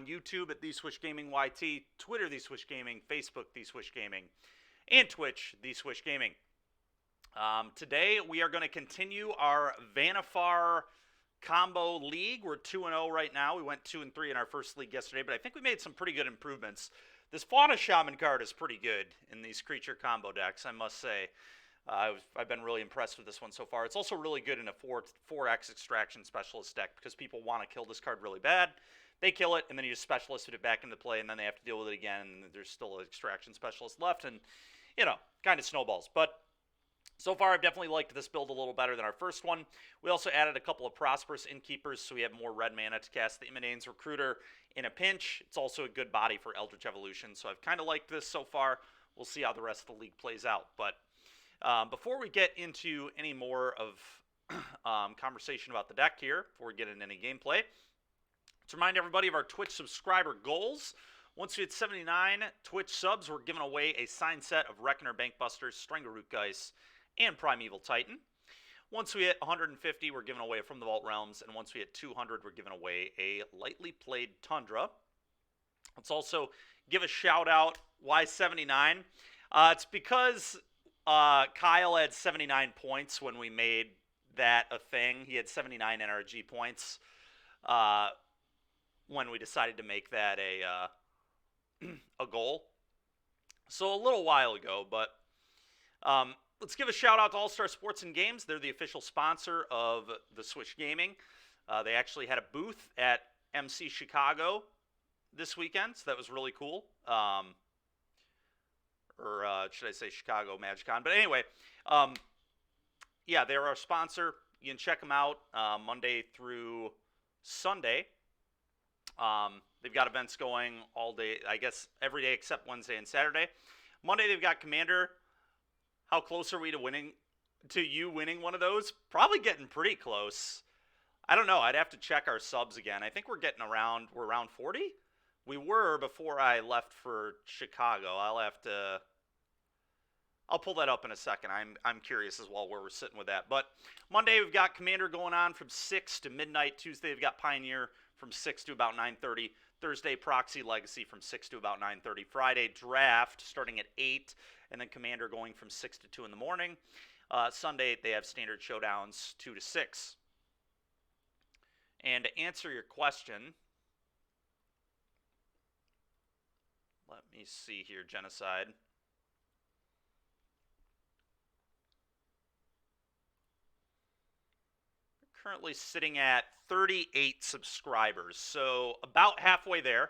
YouTube at The Swish Gaming YT, Twitter The Swish Gaming, Facebook The Swish Gaming, and Twitch The Swish Gaming. Today we are going to continue our Vanifar combo league. We're 2-0 right now. We went 2-3 in our first league yesterday, but I think we made some pretty good improvements. This Fauna Shaman card is pretty good in these creature combo decks, I must say. I've been really impressed with this one so far. It's also really good in a 4x Extraction Specialist deck because people want to kill this card really bad. They kill it, and then you just Specialisted it back into play, and then they have to deal with it again, and there's still an Extraction Specialist left, and, you know, kind of snowballs. But so far, I've definitely liked this build a little better than our first one. We also added a couple of Prosperous Innkeepers, so we have more red mana to cast the Immodane's Recruiter in a pinch. It's also a good body for Eldritch Evolution, so I've kind of liked this so far. We'll see how the rest of the league plays out. But before we get into any more of conversation about the deck here, before we get into any gameplay, to remind everybody of our Twitch subscriber goals. Once we hit 79 Twitch subs, we're giving away a signed set of Reckoner Bankbusters, Strangleroot Geist, and Primeval Titan. Once we hit 150, we're giving away From the Vault Realms, and once we hit 200, we're giving away a Lightly Played Tundra. Let's also give a shout out. Why 79? It's because Kyle had 79 points when we made that a thing. He had 79 NRG points when we decided to make that a goal. So a little while ago, but let's give a shout out to All Star Sports and Games. They're the official sponsor of the Swish Gaming. They actually had a booth at MC Chicago this weekend, so that was really cool. Or should I say Chicago MagicCon? But anyway, yeah, they're our sponsor. You can check them out Monday through Sunday. They've got events going all day, I guess every day except Wednesday and Saturday. Monday they've got Commander. How close are we to you winning one of those? Probably getting pretty close. I don't know. I'd have to check our subs again. I think we're around 40. We were before I left for Chicago. I'll pull that up in a second. I'm curious as well where we're sitting with that. But Monday we've got Commander going on from 6 to midnight. Tuesday we've got Pioneer from 6 to about 9:30. Thursday, Proxy Legacy from 6 to about 9:30. Friday, Draft starting at 8, and then Commander going from 6 to 2 in the morning. Sunday, they have Standard Showdowns 2 to 6. And to answer your question, let me see here, Genocide. Currently sitting at 38 subscribers, so about halfway there.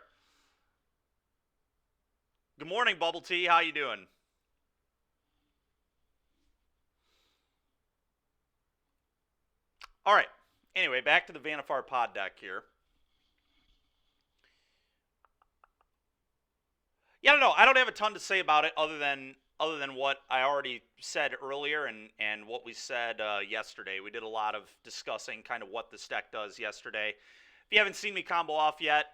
Good morning, Bubble Tea. How you doing? All right. Anyway, back to the Vanifar pod deck here. Yeah, I don't have a ton to say about it other than what I already said earlier and what we said yesterday. We did a lot of discussing kind of what this deck does yesterday. If you haven't seen me combo off yet,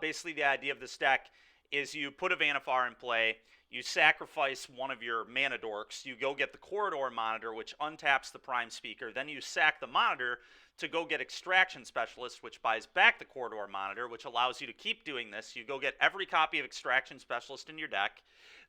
basically the idea of this deck is you put a Vanifar in play, you sacrifice one of your mana dorks, you go get the Corridor Monitor, which untaps the Prime Speaker, then you sack the Monitor to go get Extraction Specialist, which buys back the Corridor Monitor, which allows you to keep doing this. You go get every copy of Extraction Specialist in your deck,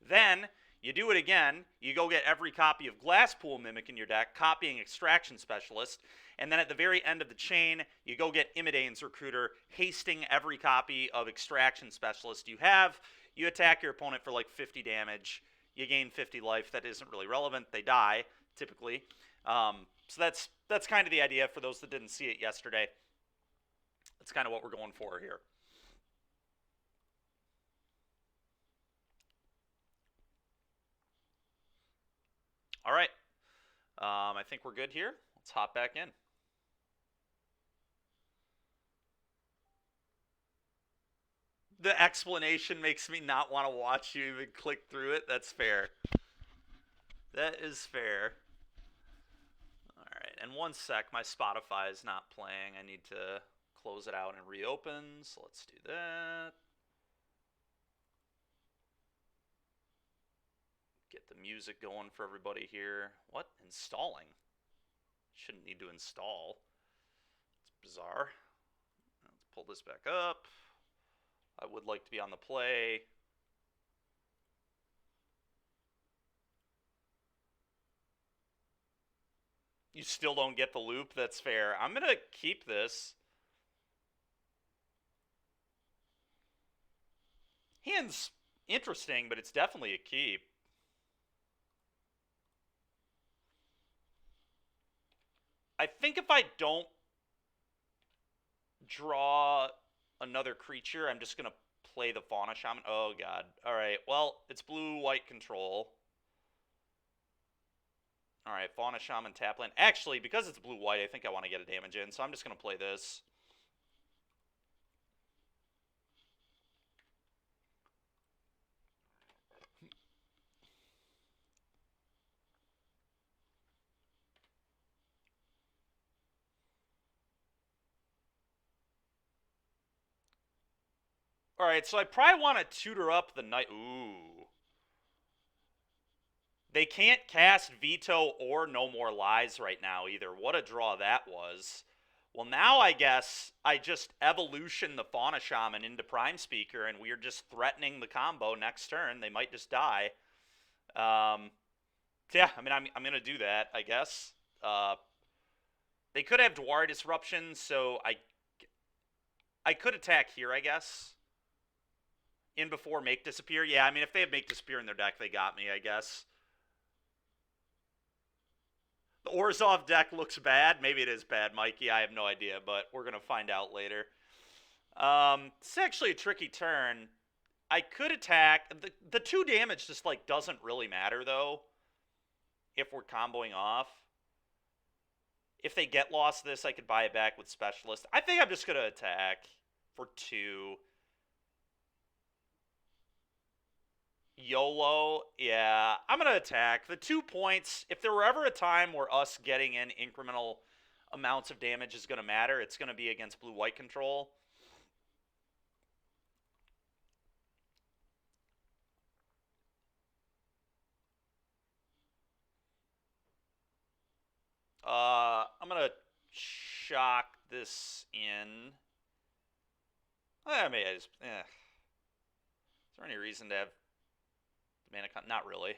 then you do it again, you go get every copy of Glasspool Mimic in your deck, copying Extraction Specialist, and then at the very end of the chain, you go get Immodane's Recruiter, hasting every copy of Extraction Specialist you have. You attack your opponent for like 50 damage, you gain 50 life. That isn't really relevant. They die, typically. So that's kind of the idea for those that didn't see it yesterday. That's kind of what we're going for here. All right. I think we're good here. Let's hop back in. The explanation makes me not want to watch you even click through it. That's fair. That is fair. All right. And one sec. My Spotify is not playing. I need to close it out and reopen. So let's do that. Get the music going for everybody here. What? Installing? Shouldn't need to install. It's bizarre. Let's pull this back up. would like to be on the play. You still don't get the loop? That's fair. I'm going to keep this. Hand's interesting, but it's definitely a keep. I think if I don't draw another creature, I'm just going to play the Fauna Shaman. Oh, God. All right. Well, it's blue-white control. All right, Fauna Shaman Tapland. Actually, because it's blue-white, I think I want to get a damage in, so I'm just going to play this. All right, so I probably want to tutor up the Night. Ooh. They can't cast Veto or No More Lies right now either. What a draw that was. Well, now I guess I just evolution the Fauna Shaman into Prime Speaker, and we're just threatening the combo next turn. They might just die. Yeah, I mean, I'm going to do that, I guess. They could have Dwar Disruption, so I could attack here, I guess. In before Make Disappear. Yeah, I mean, if they have Make Disappear in their deck, they got me, I guess. The Orzhov deck looks bad. Maybe it is bad, Mikey. I have no idea, but we're going to find out later. It's actually a tricky turn. I could attack. The 2 damage just, like, doesn't really matter, though, if we're comboing off. If they get lost this, I could buy it back with Specialist. I think I'm just going to attack for 2. YOLO, yeah, I'm going to attack. The 2 points, if there were ever a time where us getting in incremental amounts of damage is going to matter, it's going to be against blue-white control. I'm going to shock this in. I mean, is there any reason to have the mana con? Not really.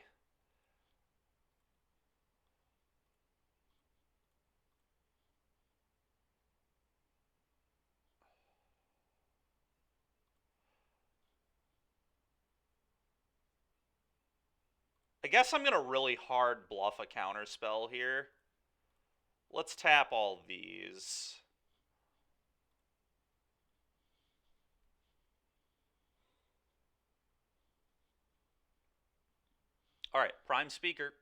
I guess I'm going to really hard bluff a counter spell here. Let's tap all these. All right, Prime Speaker.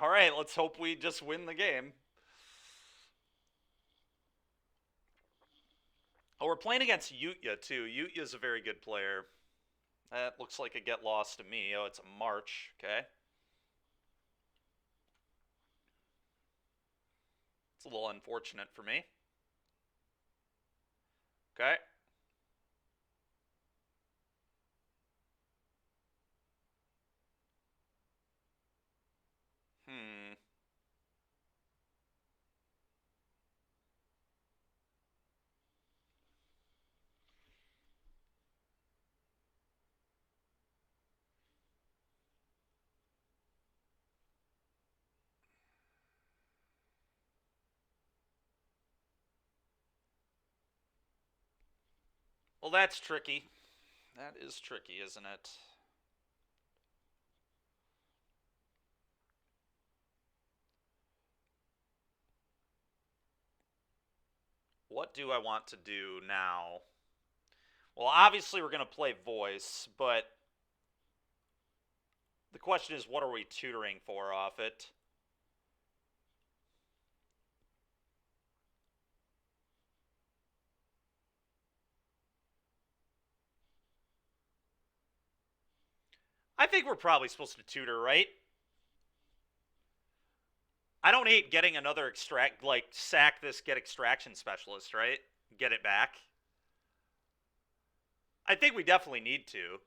All right, let's hope we just win the game. Oh, we're playing against Yutya, too. Yutya's a very good player. That looks like a get lost to me. Oh, it's a March. Okay. It's a little unfortunate for me. Okay. Well, that's tricky. That is tricky, isn't it? What do I want to do now? Well, obviously we're going to play voice, but the question is, what are we tutoring for off it? I think we're probably supposed to tutor, right? I don't hate getting another extract, like, sack this, get extraction specialist, right? Get it back. I think we definitely need to.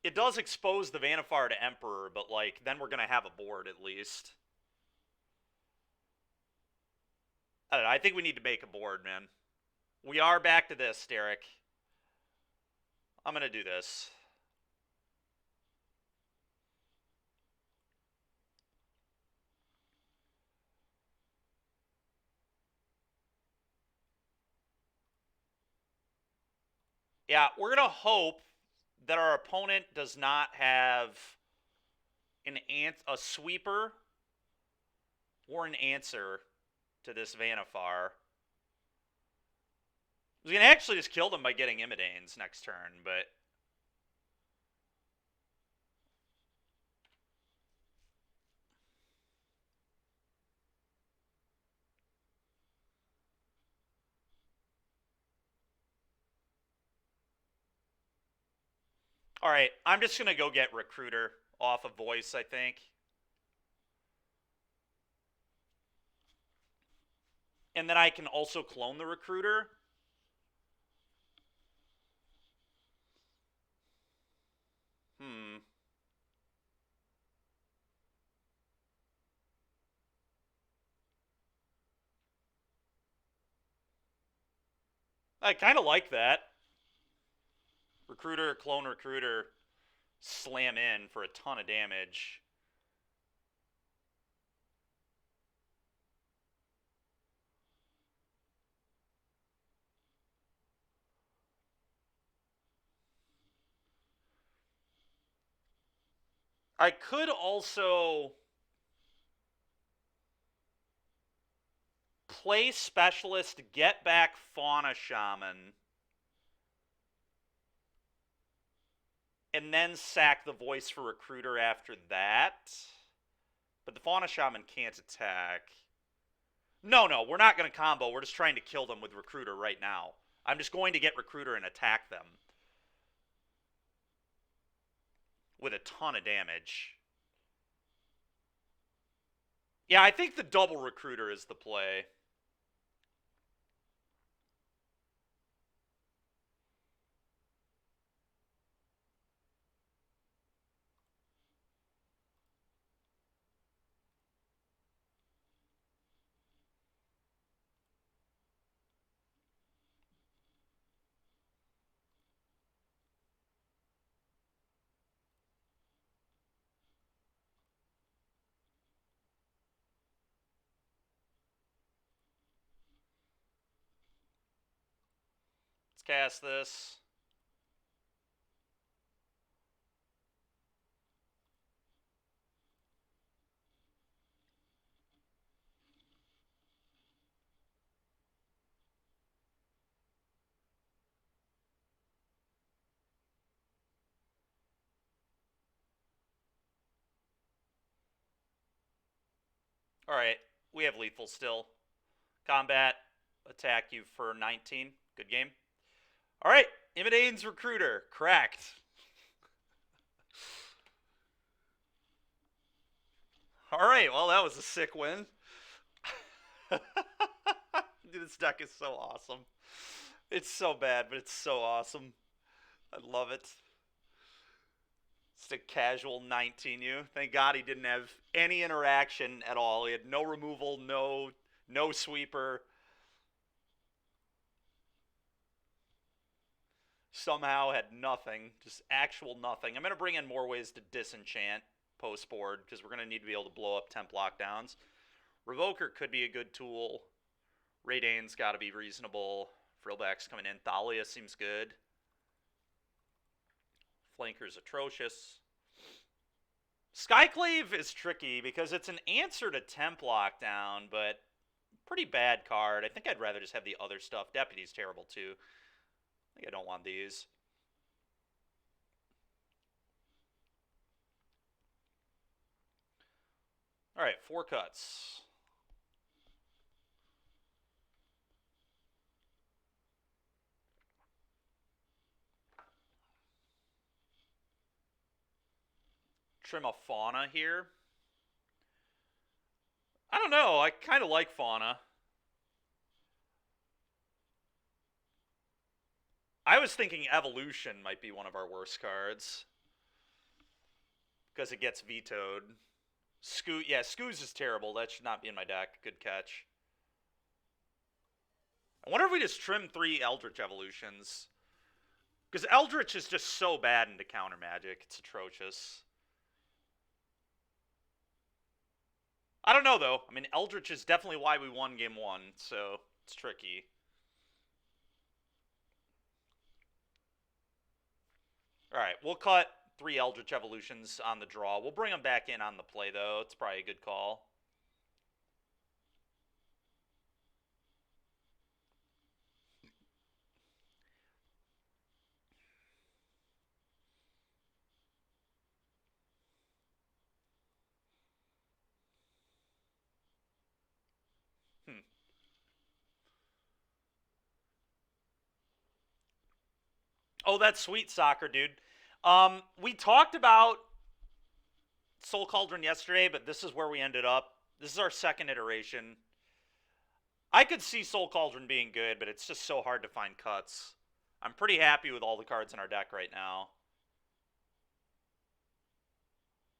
It does expose the Vanifar to Emperor, but, like, then we're going to have a board at least. I don't know. I think we need to make a board, man. We are back to this, Derek. I'm going to do this. Yeah, we're going to hope that our opponent does not have a sweeper or an answer to this Vanifar. We can actually just kill them by getting Imidanes next turn, but... Alright, I'm just going to go get Recruiter off of Voice, I think. And then I can also clone the Recruiter. I kind of like that. Recruiter, clone Recruiter, slam in for a ton of damage. I could also play Specialist, get back Fauna Shaman, and then sack the Voice for Recruiter after that. But the Fauna Shaman can't attack. No, we're not going to combo. We're just trying to kill them with Recruiter right now. I'm just going to get Recruiter and attack them with a ton of damage. Yeah, I think the double Recruiter is the play. Let's cast this. Alright, we have lethal still. Combat, attack you for 19. Good game. Alright, Imidane's Recruiter. Cracked. Alright, well, that was a sick win. Dude, this deck is so awesome. It's so bad, but it's so awesome. I love it. Just a casual 19 you. Thank God he didn't have any interaction at all. He had no removal, no sweeper. Somehow had nothing. Just actual nothing. I'm going to bring in more ways to disenchant post-board because we're going to need to be able to blow up temp lockdowns. Revoker could be a good tool. Radane's got to be reasonable. Frillback's coming in. Thalia seems good. Flanker's atrocious. Skyclave is tricky because it's an answer to temp lockdown, but pretty bad card. I think I'd rather just have the other stuff. Deputy's terrible too. I think I don't want these. Alright, 4 cuts. Trim a Fauna here. I don't know. I kind of like Fauna. I was thinking Evolution might be one of our worst cards. because it gets vetoed. Yeah, Scooz is terrible. That should not be in my deck. Good catch. I wonder if we just trim 3 Eldritch Evolutions. Because Eldritch is just so bad into counter magic. It's atrocious. I don't know, though. I mean, Eldritch is definitely why we won game 1, so it's tricky. Alright, we'll cut 3 Eldritch Evolutions on the draw. We'll bring them back in on the play, though. It's probably a good call. Oh, that's sweet, Soccer, dude. We talked about Soul Cauldron yesterday, but this is where we ended up. This is our second iteration. I could see Soul Cauldron being good, but it's just so hard to find cuts. I'm pretty happy with all the cards in our deck right now.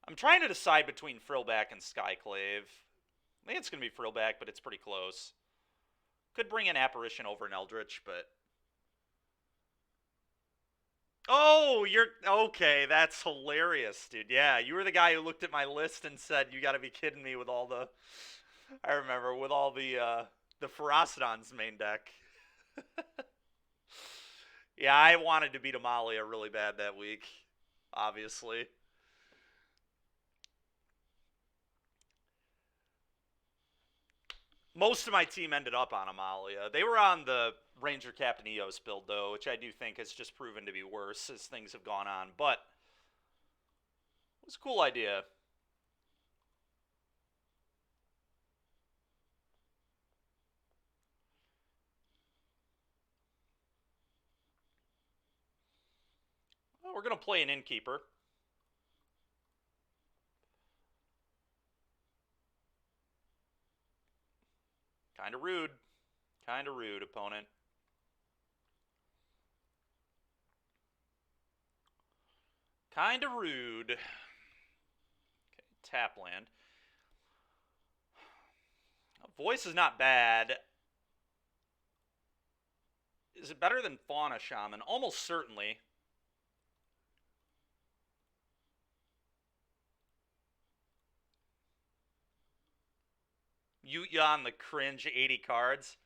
I'm trying to decide between Frillback and Skyclave. I think it's going to be Frillback, but it's pretty close. Could bring an Apparition over an Eldritch, but... Oh, you're... Okay, that's hilarious, dude. Yeah, you were the guy who looked at my list and said, you gotta be kidding me with all the... I remember, with all the Ferocidon's main deck. Yeah, I wanted to beat Amalia really bad that week, obviously. Most of my team ended up on Amalia. They were on the Ranger Captain Eos build, though, which I do think has just proven to be worse as things have gone on. But it was a cool idea. Well, we're going to play an Innkeeper. Kind of rude. Kind of rude, opponent. Kind of rude. Okay, tap land. Voice is not bad. Is it better than Fauna Shaman? Almost certainly. Yuya on the cringe 80 cards.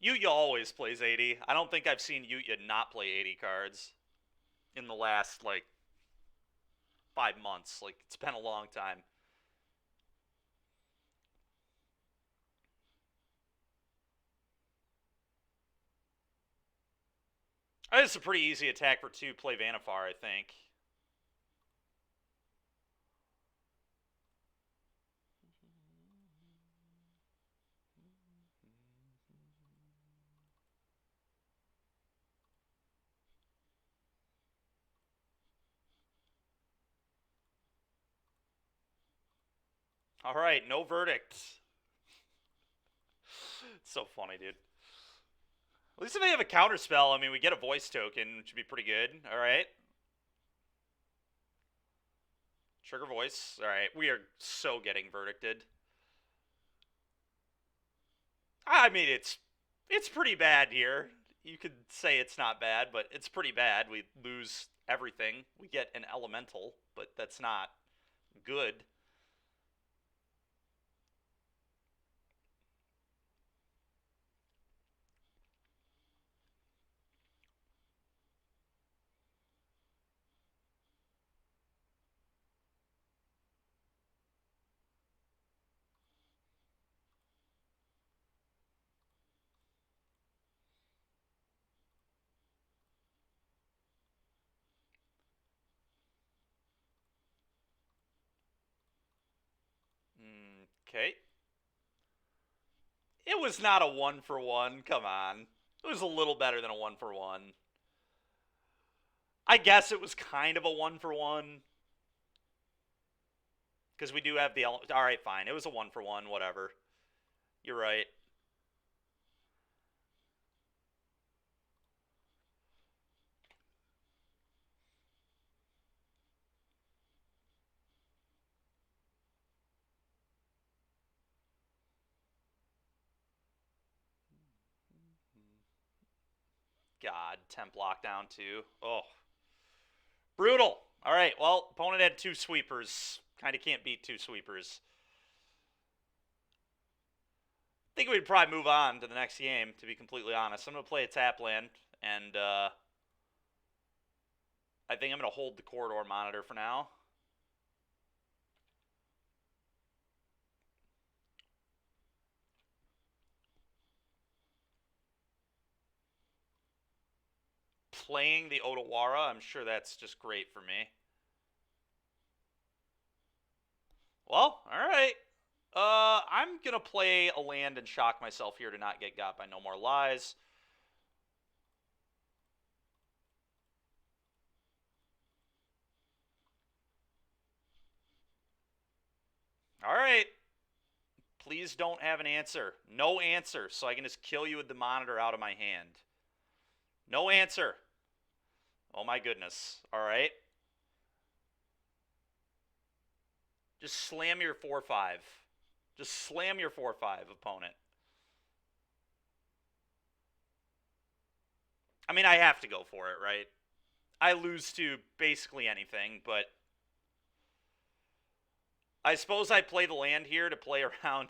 Yuya always plays 80. I don't think I've seen Yuya not play 80 cards in the last, like, 5 months. Like, it's been a long time. It's a pretty easy attack for 2. Play Vanifar, I think. All right, no verdict. It's so funny, dude. At least if they have a counterspell, I mean, we get a voice token, which would be pretty good. All right. Trigger voice. All right, we are so getting verdicted. I mean, it's pretty bad here. You could say it's not bad, but it's pretty bad. We lose everything. We get an elemental, but that's not good. Okay. It was not a 1-for-1. Come on. It was a little better than a 1-for-1. I guess it was kind of a 1-for-1. Because we do have the element. All right, fine. It was a 1-for-1. Whatever. You're right. God. Temp lockdown, too. Oh. Brutal. All right, well, opponent had 2 sweepers. Kind of can't beat 2 sweepers. I think we'd probably move on to the next game, to be completely honest. I'm going to play a tap land, and I think I'm going to hold the corridor monitor for now. Playing the Otawara, I'm sure that's just great for me. Well, all right. I'm going to play a land and shock myself here to not get got by No More Lies. All right. Please don't have an answer. No answer, so I can just kill you with the monitor out of my hand. No answer. Oh my goodness. All right. Just slam your 4-5. Just slam your 4-5, opponent. I mean, I have to go for it, right? I lose to basically anything, but I suppose I play the land here to play around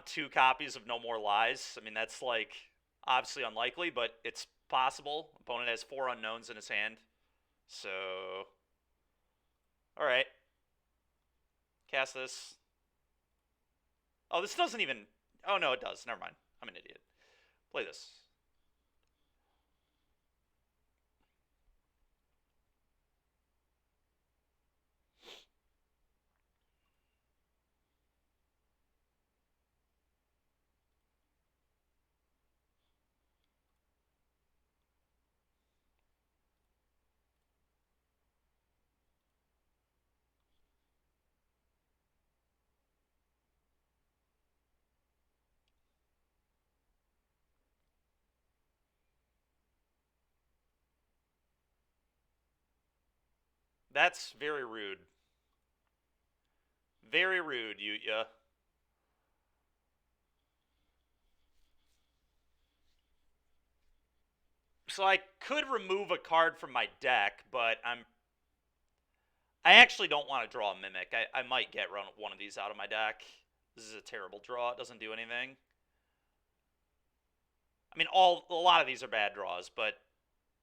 2 copies of No More Lies. I mean, that's like obviously unlikely, but it's possible. Opponent has 4 unknowns in his hand. So, all right. Cast this. Oh, this doesn't even... Oh, no, it does. Never mind. I'm an idiot. Play this. That's very rude. Very rude, Yuya. So I could remove a card from my deck, but I actually don't want to draw a Mimic. I might get one of these out of my deck. This is a terrible draw. It doesn't do anything. I mean, a lot of these are bad draws, but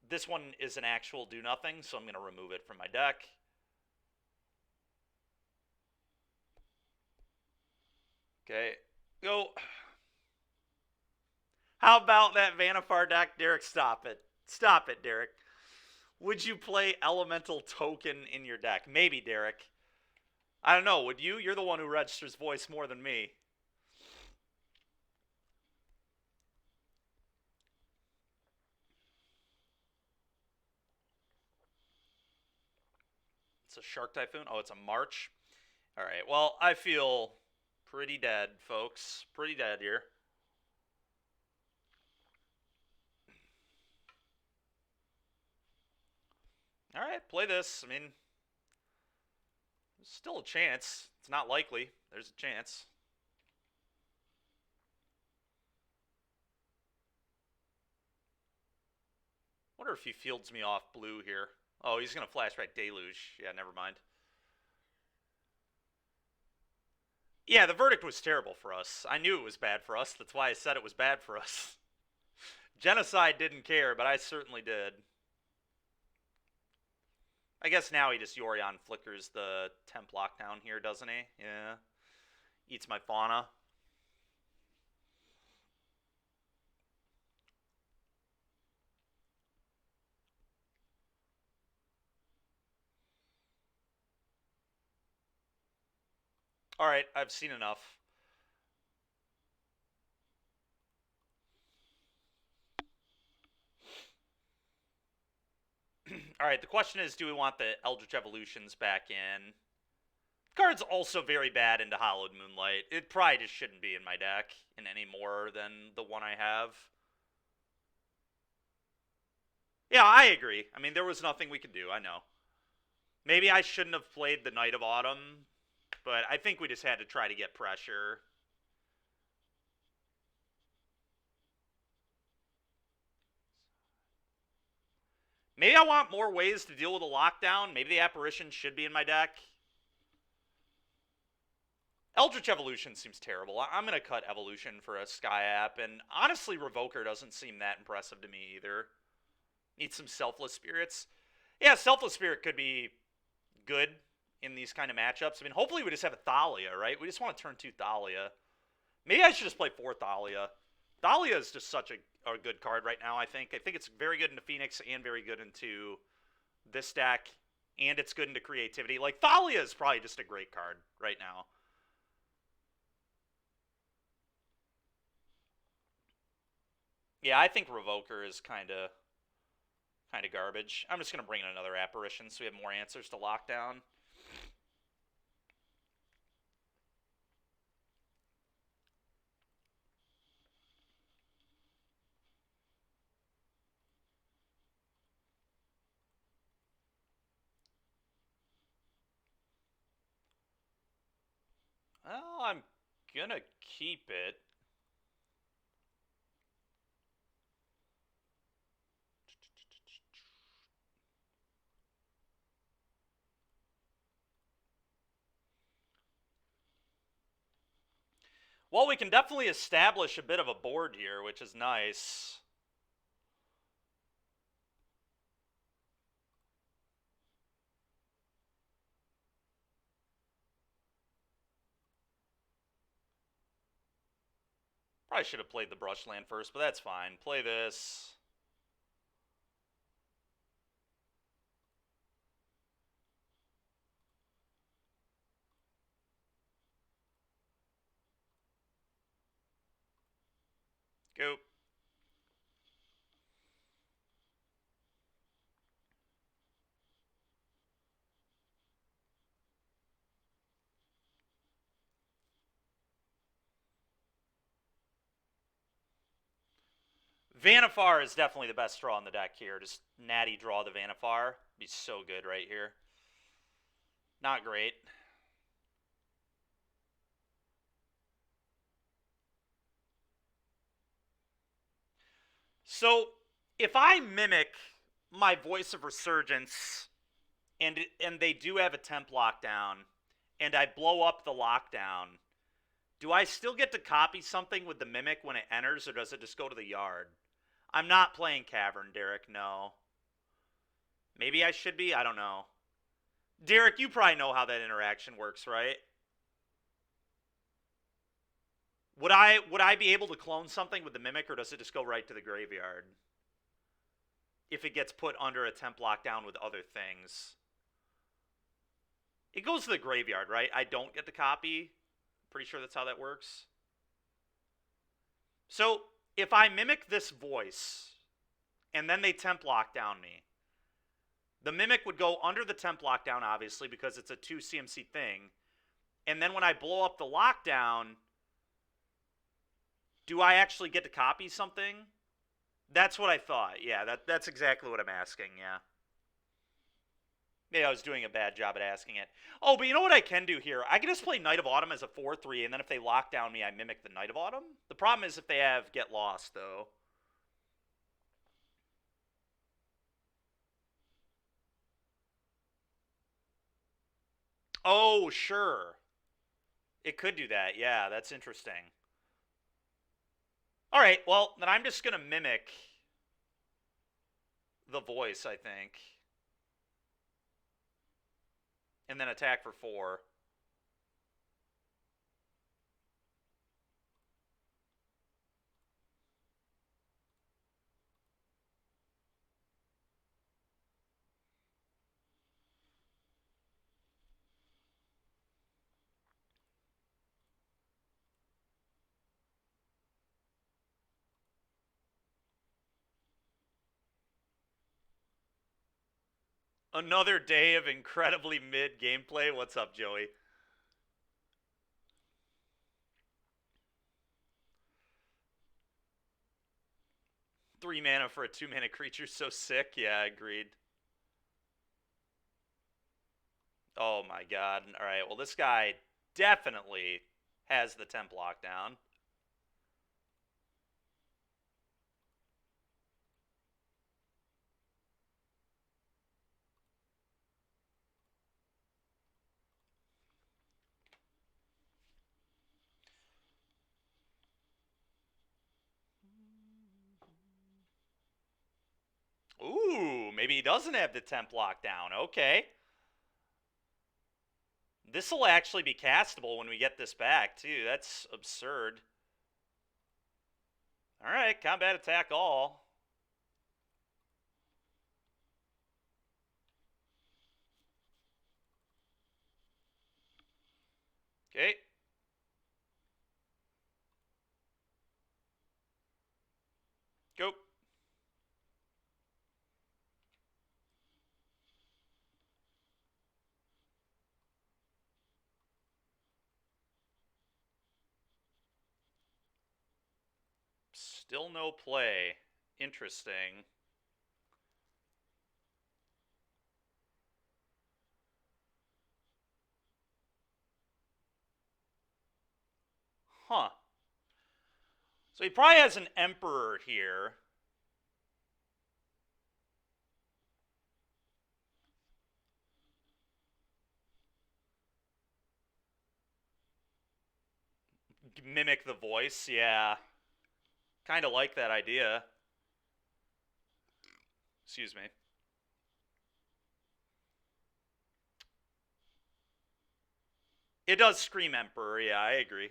this one is an actual do nothing, so I'm going to remove it from my deck. Okay, go. How about that Vanifar deck, Derek? Stop it. Stop it, Derek. Would you play Elemental Token in your deck? Maybe, Derek. I don't know. Would you? You're the one who registers voice more than me. It's a Shark Typhoon. Oh, it's a March. All right. Well, I feel pretty dead, folks. Pretty dead here. All right, play this. I mean, there's still a chance. It's not likely. There's a chance. Wonder if he fields me off blue here. Oh, he's going to flashback Deluge. Yeah, never mind. Yeah, the verdict was terrible for us. I knew it was bad for us. That's why I said it was bad for us. Genocide didn't care, but I certainly did. I guess now he just Yorion flickers the temp lockdown here, doesn't he? Yeah. Eats my fauna. Alright, I've seen enough. Alright, the question is, do we want the Eldritch Evolutions back in? The card's also very bad into Hallowed Moonlight. It probably just shouldn't be in my deck in any more than the one I have. Yeah, I agree. I mean, there was nothing we could do, I know. Maybe I shouldn't have played the Night of Autumn, but I think we just had to try to get pressure. Maybe I want more ways to deal with a lockdown. Maybe the Apparition should be in my deck. Eldritch Evolution seems terrible. I'm going to cut Evolution for a Sky App, and honestly, Revoker doesn't seem that impressive to me either. Need some Selfless Spirits. Yeah, Selfless Spirit could be good in these kind of matchups. I mean, hopefully we just have a Thalia, right? We just want to turn 2 Thalia. Maybe I should just play 4 Thalia. Thalia is just such a good card right now, I think. I think it's very good into Phoenix and very good into this deck, and it's good into Creativity. Like, Thalia is probably just a great card right now. Yeah, I think Revoker is kind of garbage. I'm just going to bring in another Apparition so we have more answers to Lockdown. Well, I'm going to keep it. Well, we can definitely establish a bit of a board here, which is nice. Probably should have played the Brushland first, but that's fine. Play this. Go. Vanifar is definitely the best draw in the deck here. Just natty draw the Vanifar. Be so good right here. Not great. So, if I mimic my Voice of Resurgence, and they do have a temp lockdown, and I blow up the lockdown, do I still get to copy something with the Mimic when it enters, or does it just go to the yard? I'm not playing Cavern, Derek, no. Maybe I should be? I don't know. Derek, you probably know how that interaction works, right? Would I be able to clone something with the Mimic, or does it just go right to the graveyard? If it gets put under a temp lockdown with other things. It goes to the graveyard, right? I don't get the copy. Pretty sure that's how that works. So, if I mimic this voice, and then they temp lockdown me, the Mimic would go under the temp lockdown, obviously, because it's a 2 CMC thing. And then when I blow up the lockdown, do I actually get to copy something? That's what I thought. Yeah, that's exactly what I'm asking, yeah. Maybe I was doing a bad job at asking it. Oh, but you know what I can do here? I can just play Knight of Autumn as a 4-3, and then if they lock down me, I mimic the Knight of Autumn. The problem is if they have Get Lost, though. Oh, sure. It could do that. Yeah, that's interesting. All right, well, then I'm just going to mimic the voice, I think. And then attack for 4. Another day of incredibly mid gameplay. What's up, Joey? 3 mana for a 2 mana creature, so sick. Yeah, agreed. Oh my god. All right, well, this guy definitely has the temp lockdown. Ooh, maybe he doesn't have the temp lockdown. Okay. This will actually be castable when we get this back, too. That's absurd. Alright, combat attack all. Okay. Go. Still no play. Interesting. Huh. So he probably has an Emperor here. Mimic the voice, yeah. Kind of like that idea. Excuse me. It does scream Emperor, yeah, I agree.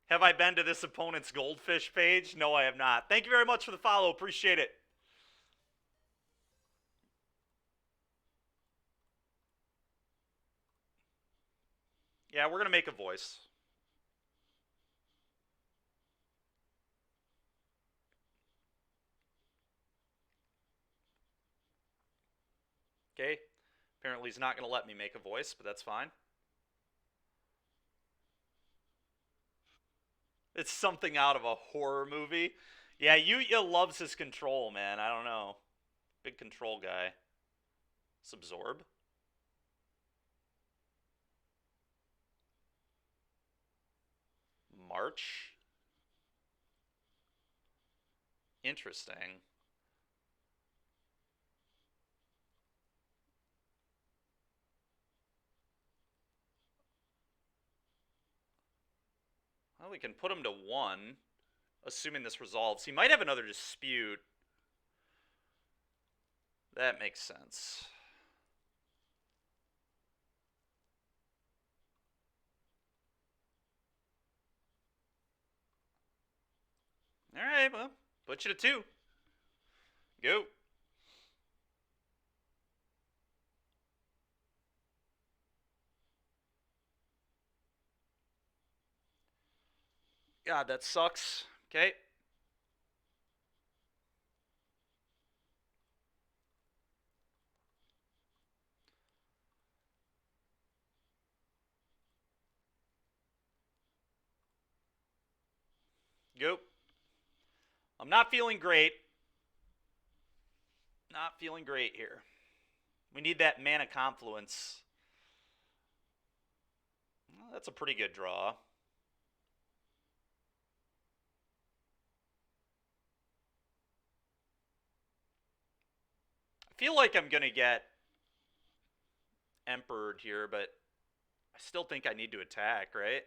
Have I been to this opponent's goldfish page? No, I have not. Thank you very much for the follow. Appreciate it. Yeah, we're going to make a voice. Okay. Apparently he's not going to let me make a voice, but that's fine. It's something out of a horror movie. Yeah, Yuya loves his control, man. I don't know. Big control guy. Subsorb. March. Interesting. Well, we can put him to 1, assuming this resolves. He might have another dispute. That makes sense. Alright, well, put you to 2. Go. God, that sucks. Okay. Go. I'm not feeling great. Not feeling great here. We need that mana confluence. Well, that's a pretty good draw. I feel like I'm going to get Emperored here, but I still think I need to attack, right?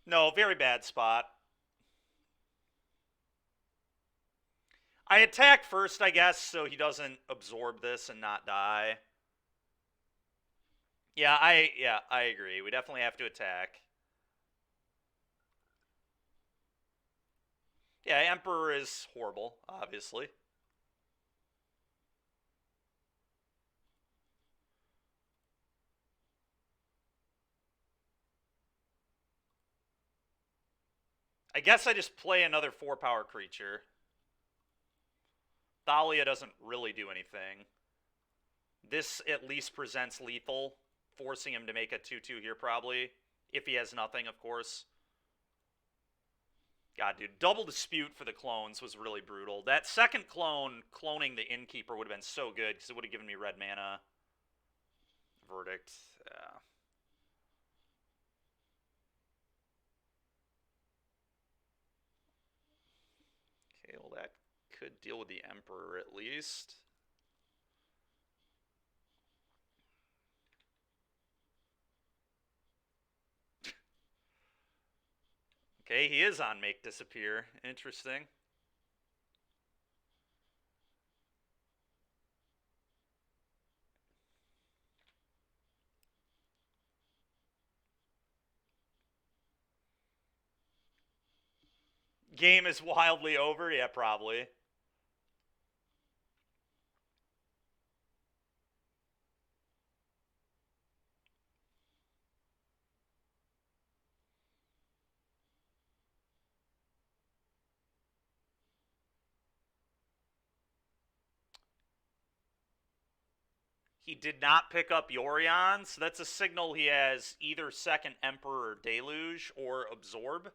No, very bad spot. I attack first, I guess, so he doesn't absorb this and not die. I agree. We definitely have to attack. Yeah, Emperor is horrible, obviously. I guess I just play another 4-power creature. Thalia doesn't really do anything. This at least presents lethal, forcing him to make a 2-2 here probably. If he has nothing, of course. God, dude, double dispute for the clones was really brutal. That second clone, cloning the Innkeeper, would have been so good because it would have given me red mana. Verdict. Yeah. Okay, well, that could deal with the Emperor at least. Okay, he is on Make Disappear. Interesting. Game is wildly over? Yeah, probably. He did not pick up Yorion, so that's a signal he has either second Emperor Deluge or Absorb.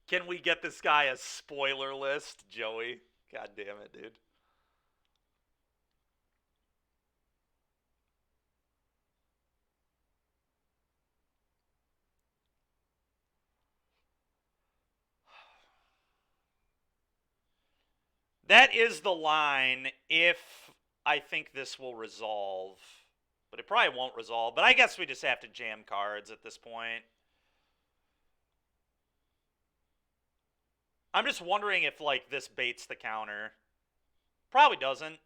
Can we get this guy a spoiler list, Joey? God damn it, dude. That is the line if I think this will resolve. But it probably won't resolve. But I guess we just have to jam cards at this point. I'm just wondering if, like, this baits the counter. Probably doesn't.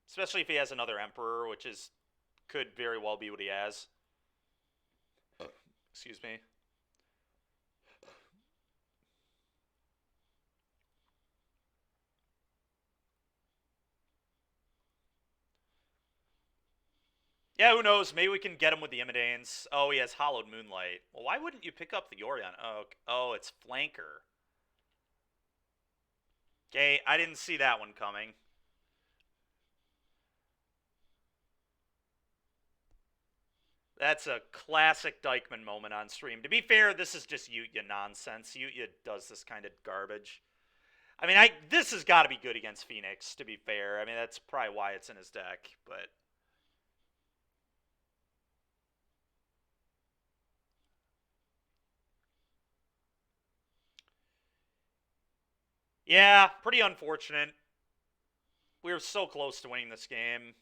Especially if he has another Emperor, which is could very well be what he has. Excuse me. Yeah, who knows? Maybe we can get him with the Imidanes. Oh, he has Hollowed Moonlight. Well, why wouldn't you pick up the Yorion? Oh, it's Flanker. Okay, I didn't see that one coming. That's a classic Dykeman moment on stream. To be fair, this is just Utya nonsense. Utya does this kind of garbage. I mean, this has got to be good against Phoenix, to be fair. I mean, that's probably why it's in his deck, but... Yeah, pretty unfortunate. We were so close to winning this game.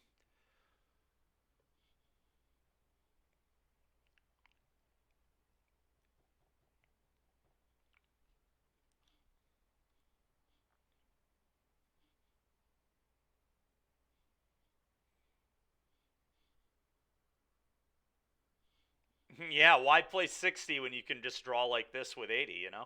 Yeah, why play 60 when you can just draw like this with 80, you know?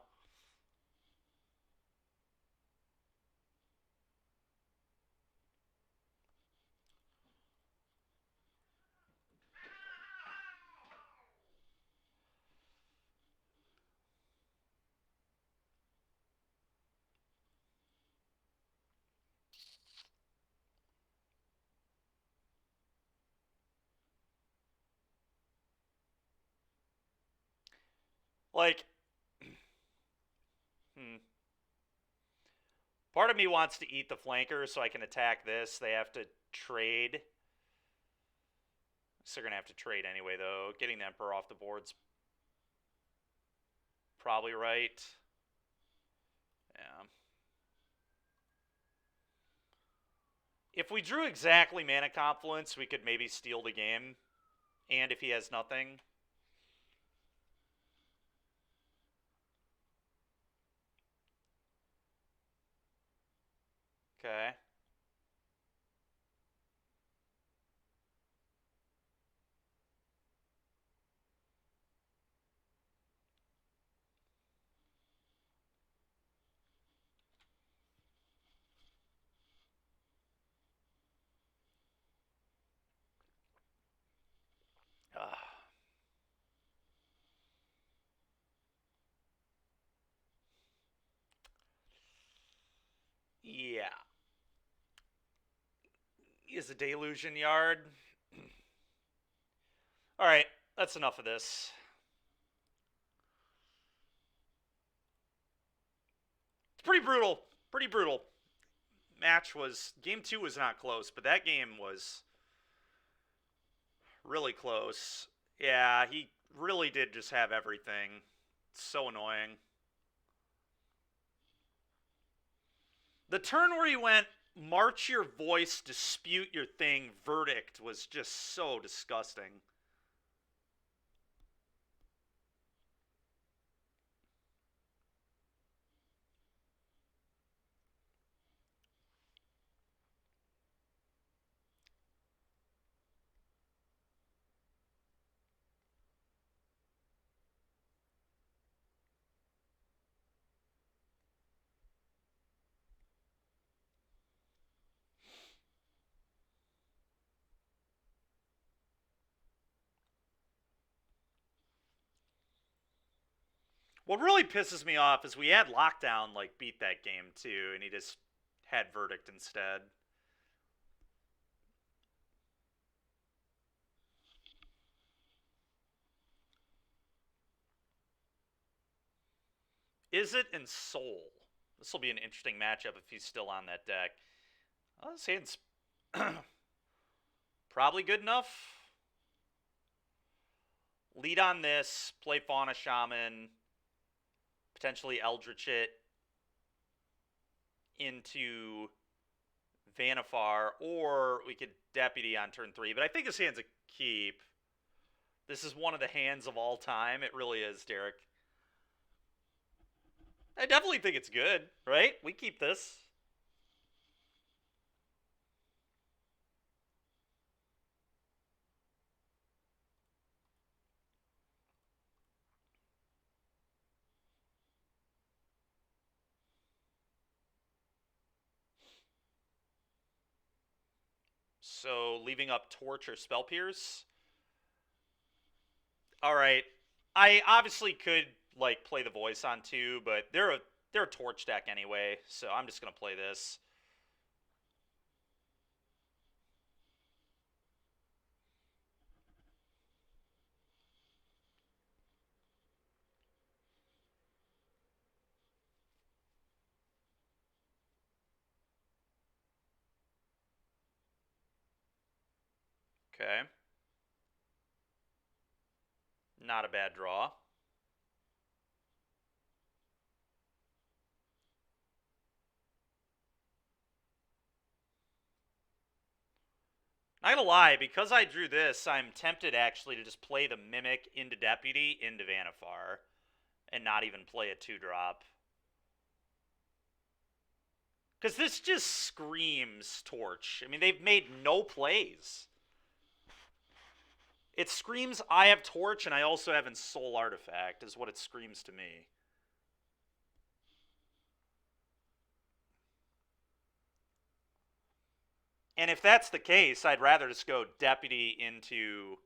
Like, hmm. Part of me wants to eat the flanker so I can attack this. They have to trade. So they're going to have to trade anyway, though. Getting the Emperor off the board's probably right. Yeah. If we drew exactly Mana Confluence, we could maybe steal the game. And if he has nothing... Okay. Yeah. Is a delusion yard. All right, that's enough of this. It's pretty brutal. Pretty brutal. Game 2 was not close, but that game was really close. Yeah, he really did just have everything. So annoying. The turn where he went, march your voice, dispute your thing, verdict was just so disgusting. What really pisses me off is we had Lockdown like beat that game too, and he just had verdict instead. Is it in Soul? This will be an interesting matchup if he's still on that deck. This hand's probably good enough. Lead on this, play Fauna Shaman, potentially Eldritch it into Vanifar, or we could Deputy on turn 3. But I think this hand's a keep. This is one of the hands of all time. It really is, Derek. I definitely think it's good, right? We keep this. So leaving up Torch or Spell Pierce. All right. I obviously could like play the voice on 2, but they're a Torch deck anyway, so I'm just gonna play this. Okay. Not a bad draw. Not gonna lie, because I drew this, I'm tempted actually to just play the Mimic into Deputy into Vanifar and not even play a 2-drop. Because this just screams Torch. I mean, they've made no plays. It screams I have Torch and I also have Ensoul Artifact is what it screams to me. And if that's the case, I'd rather just go Deputy into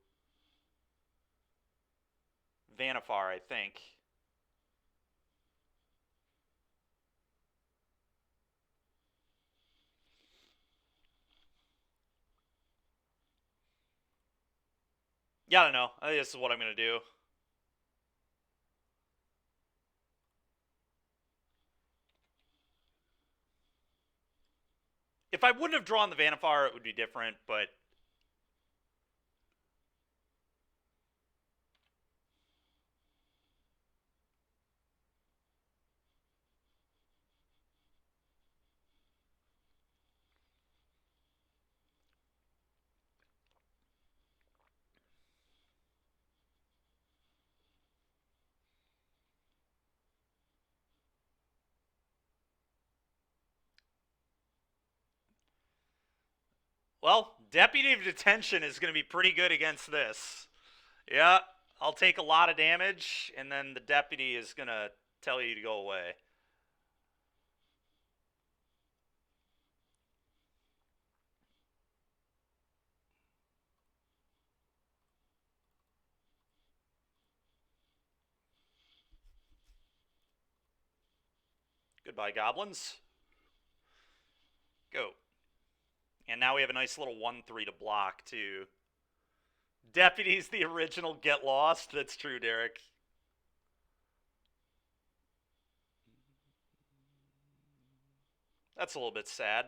Vanifar, I think. Yeah, I don't know. I think this is what I'm going to do. If I wouldn't have drawn the Vanifar, it would be different, but well, Deputy of Detention is going to be pretty good against this. Yeah, I'll take a lot of damage, and then the Deputy is going to tell you to go away. Goodbye, goblins. And now we have a nice little 1-3 to block, too. Deputy's the original Get Lost. That's true, Derek. That's a little bit sad.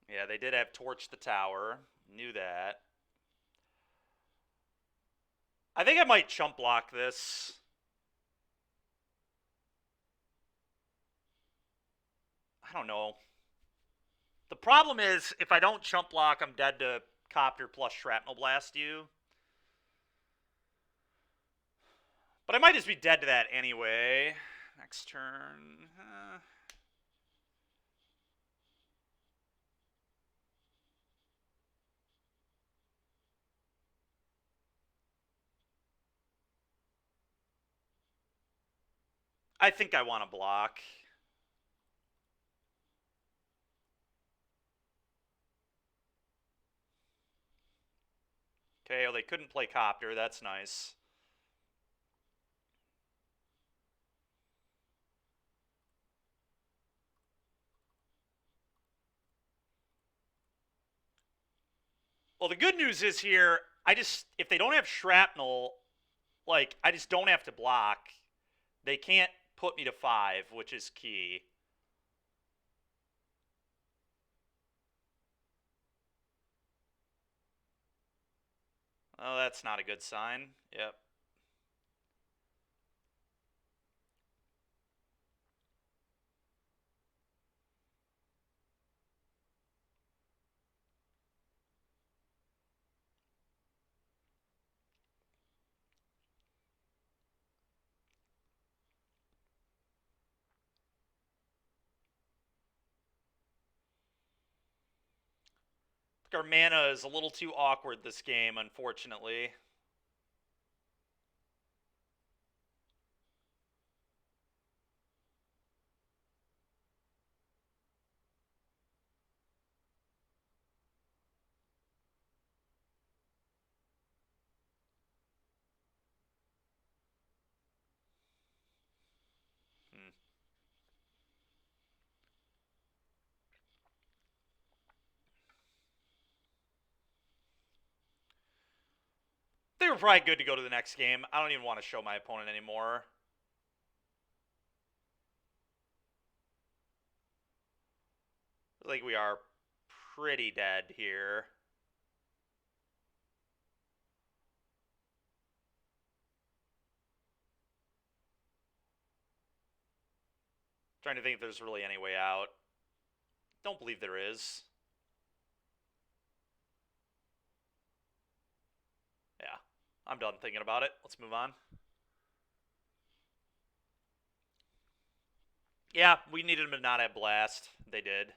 Yeah, they did have Torch the Tower. Knew that. I think I might chump block this. I don't know. The problem is, if I don't chump block, I'm dead to Copter plus Shrapnel Blast you. But I might just be dead to that anyway. Next turn. I think I want to block. Okay, well, they couldn't play Copter. That's nice. Well, the good news is here, if they don't have Shrapnel, like, I just don't have to block. They can't put me to 5, which is key. Oh, that's not a good sign. Yep. Our mana is a little too awkward this game, unfortunately. They were probably good to go to the next game. I don't even want to show my opponent anymore. I think we are pretty dead here. Trying to think if there's really any way out. Don't believe there is. Yeah, I'm done thinking about it. Let's move on. Yeah, we needed them to not have Blast. They did.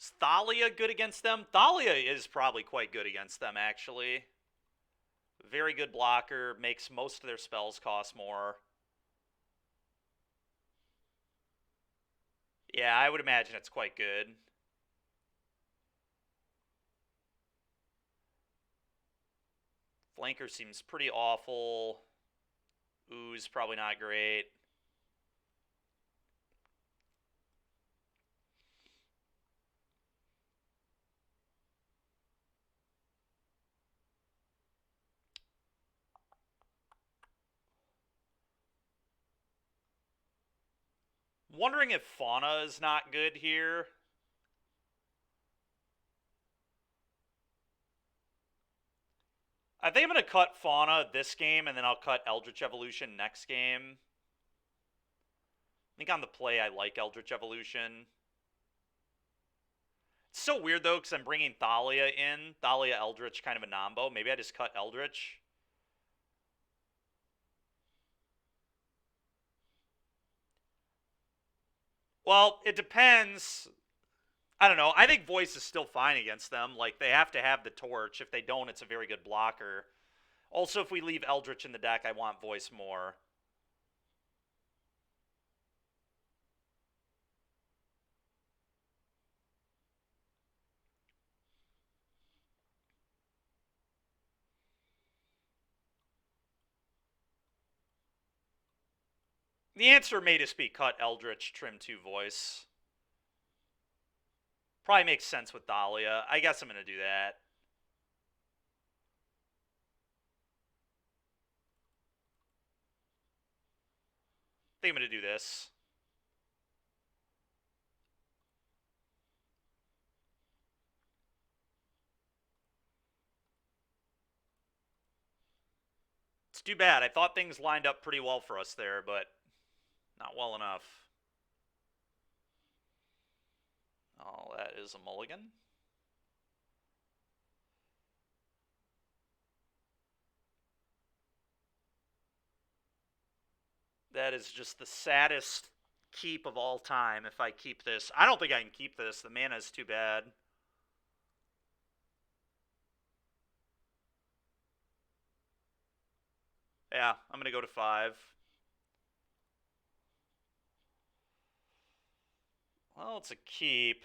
Is Thalia good against them? Thalia is probably quite good against them, actually. Very good blocker. Makes most of their spells cost more. Yeah, I would imagine it's quite good. Flanker seems pretty awful. Ooze probably not great. Wondering if Fauna is not good here. I think I'm going to cut Fauna this game, and then I'll cut Eldritch Evolution next game. I think on the play, I like Eldritch Evolution. It's so weird, though, because I'm bringing Thalia in. Thalia Eldritch, kind of a nombo. Maybe I just cut Eldritch. Well, it depends. I don't know. I think Voice is still fine against them. Like, they have to have the Torch. If they don't, it's a very good blocker. Also, if we leave Eldritch in the deck, I want Voice more. The answer may just be cut Eldritch, trim 2 voice. Probably makes sense with Dahlia. I guess I'm going to do that. I think I'm going to do this. It's too bad. I thought things lined up pretty well for us there, but not well enough. Oh, that is a mulligan. That is just the saddest keep of all time if I keep this. I don't think I can keep this. The mana is too bad. Yeah, I'm going to go to 5. Well, it's a keep.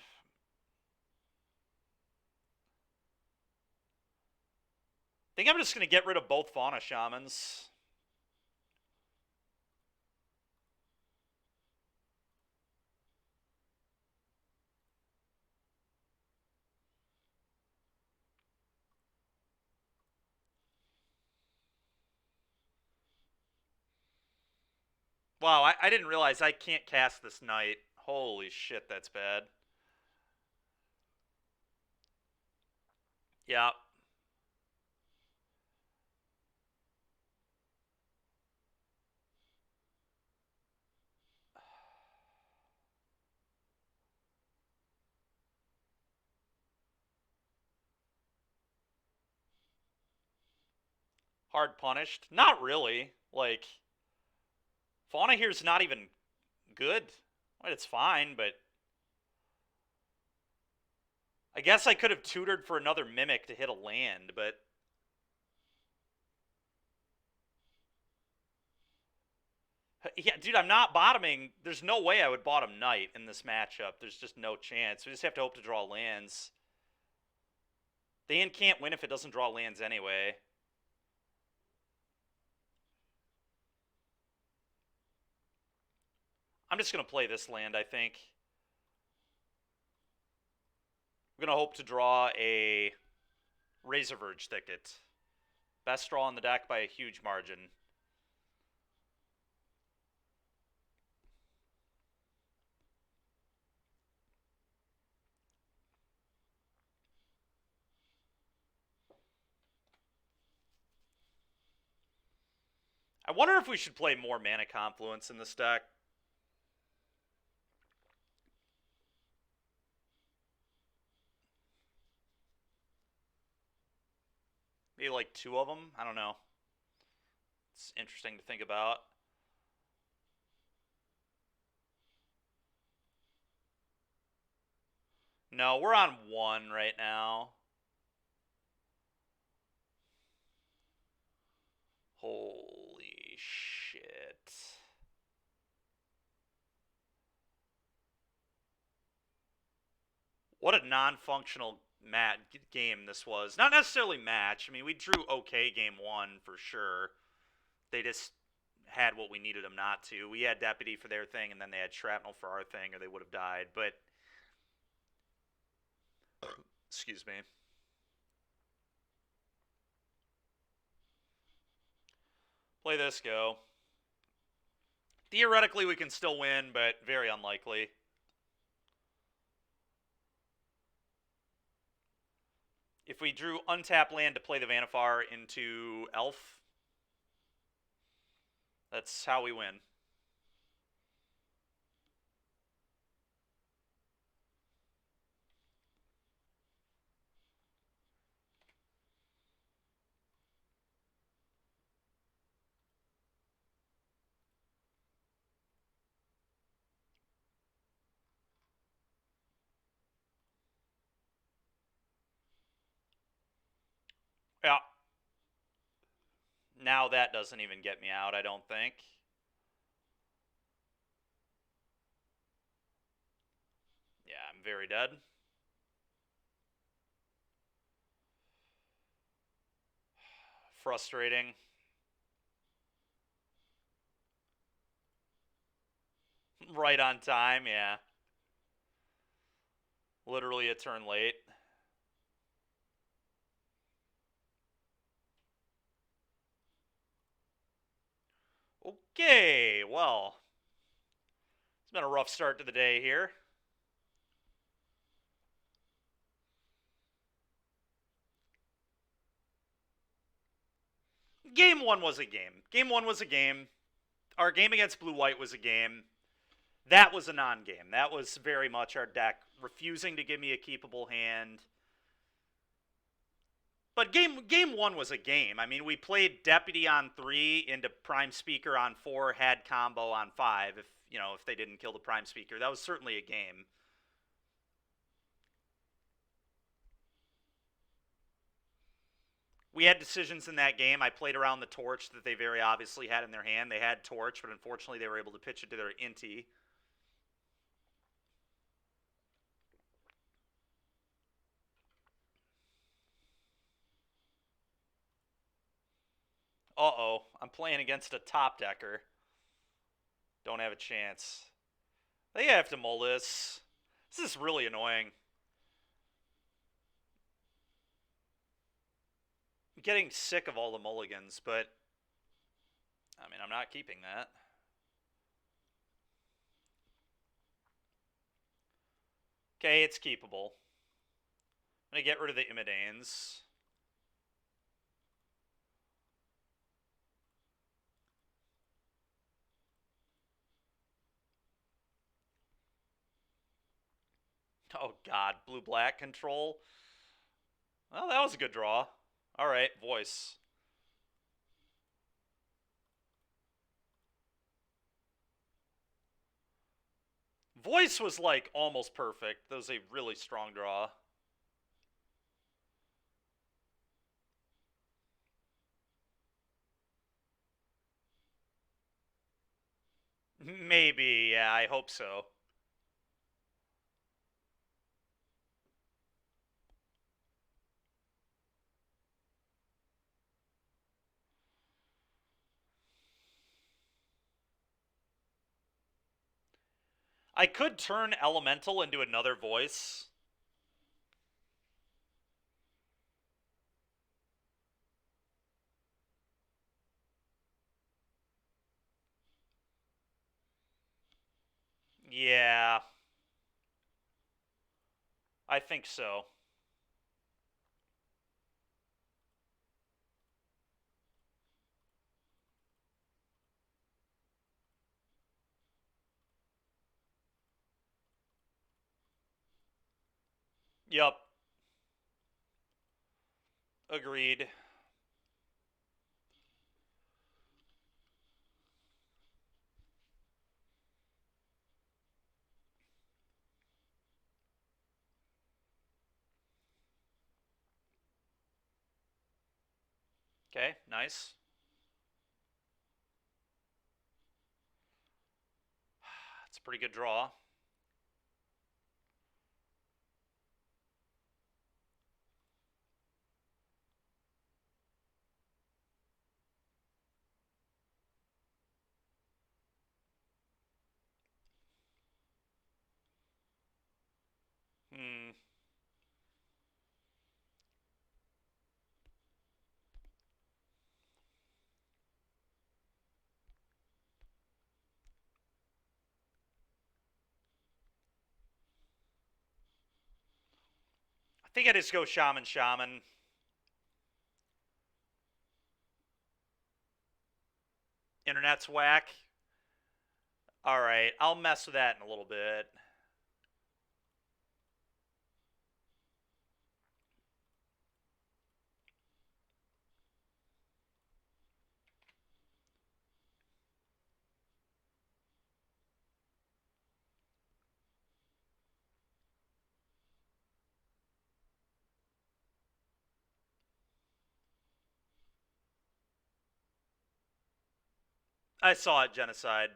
I think I'm just going to get rid of both Fauna Shamans. Wow, I didn't realize I can't cast this Knight. Holy shit, that's bad. Yeah. Hard punished? Not really. Like, Fauna here's not even good. Well, it's fine, but I guess I could have tutored for another Mimic to hit a land, but yeah, dude, I'm not bottoming. There's no way I would bottom Knight in this matchup. There's just no chance. We just have to hope to draw lands. The hand can't win if it doesn't draw lands anyway. I'm just going to play this land, I think. I'm going to hope to draw a Razorverge Thicket. Best draw in the deck by a huge margin. I wonder if we should play more Mana Confluence in this deck. Maybe like 2 of them? I don't know. It's interesting to think about. No, we're on 1 right now. Holy shit. What a non-functional game this was. Not necessarily match. I mean, we drew okay game 1 for sure. They just had what we needed them not to. We had Deputy for their thing, and then they had Shrapnel for our thing, or they would have died. But, excuse me. Play this, go. Theoretically, we can still win, but very unlikely. If we drew untap land to play the Vanifar into Elf, that's how we win. Yeah. Now that doesn't even get me out, I don't think. Yeah, I'm very dead. Frustrating. Right on time, yeah. Literally a turn late. Okay, well, it's been a rough start to the day here. Game one was a game. Game one was a game. Our game against Blue White was a game. That was a non-game. That was very much our deck refusing to give me a keepable hand. But game one was a game. I mean, we played Deputy on 3 into Prime Speaker on 4, had combo on 5. If they didn't kill the Prime Speaker, that was certainly a game. We had decisions in that game. I played around the torch that they very obviously had in their hand. They had torch, but unfortunately they were able to pitch it to their Inti. Uh-oh. I'm playing against a top decker. Don't have a chance. They have to mull this. This is really annoying. I'm getting sick of all the mulligans, but I mean, I'm not keeping that. Okay, it's keepable. I'm going to get rid of the Imidanes. Oh, God. Blue-black control. Well, that was a good draw. All right, voice. Voice was, like, almost perfect. That was a really strong draw. Maybe, yeah, I hope so. I could turn Elemental into another voice. Yeah, I think so. Yup. Agreed. Okay, nice. That's a pretty good draw. Hmm. I think I just go Shaman Shaman. Internet's whack. Alright, I'll mess with that in a little bit. I saw it, Genocide.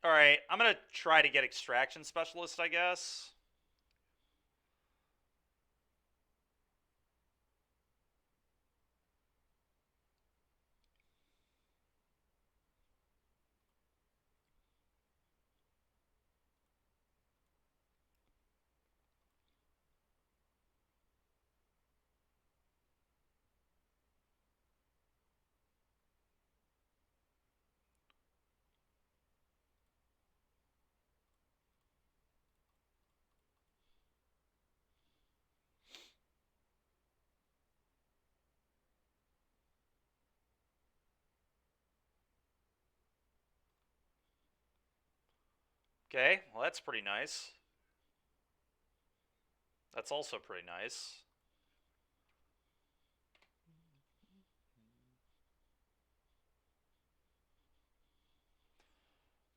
Alright, I'm gonna try to get Extraction Specialist, I guess. Okay, well that's pretty nice. That's also pretty nice.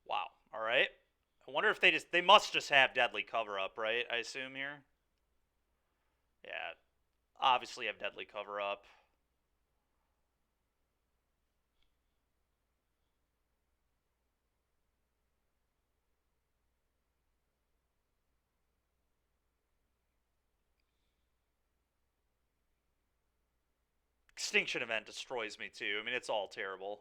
Wow. All right. I wonder if they must just have deadly cover up, right? I assume here. Yeah, obviously have deadly cover up. Extinction event destroys me too. I mean, it's all terrible.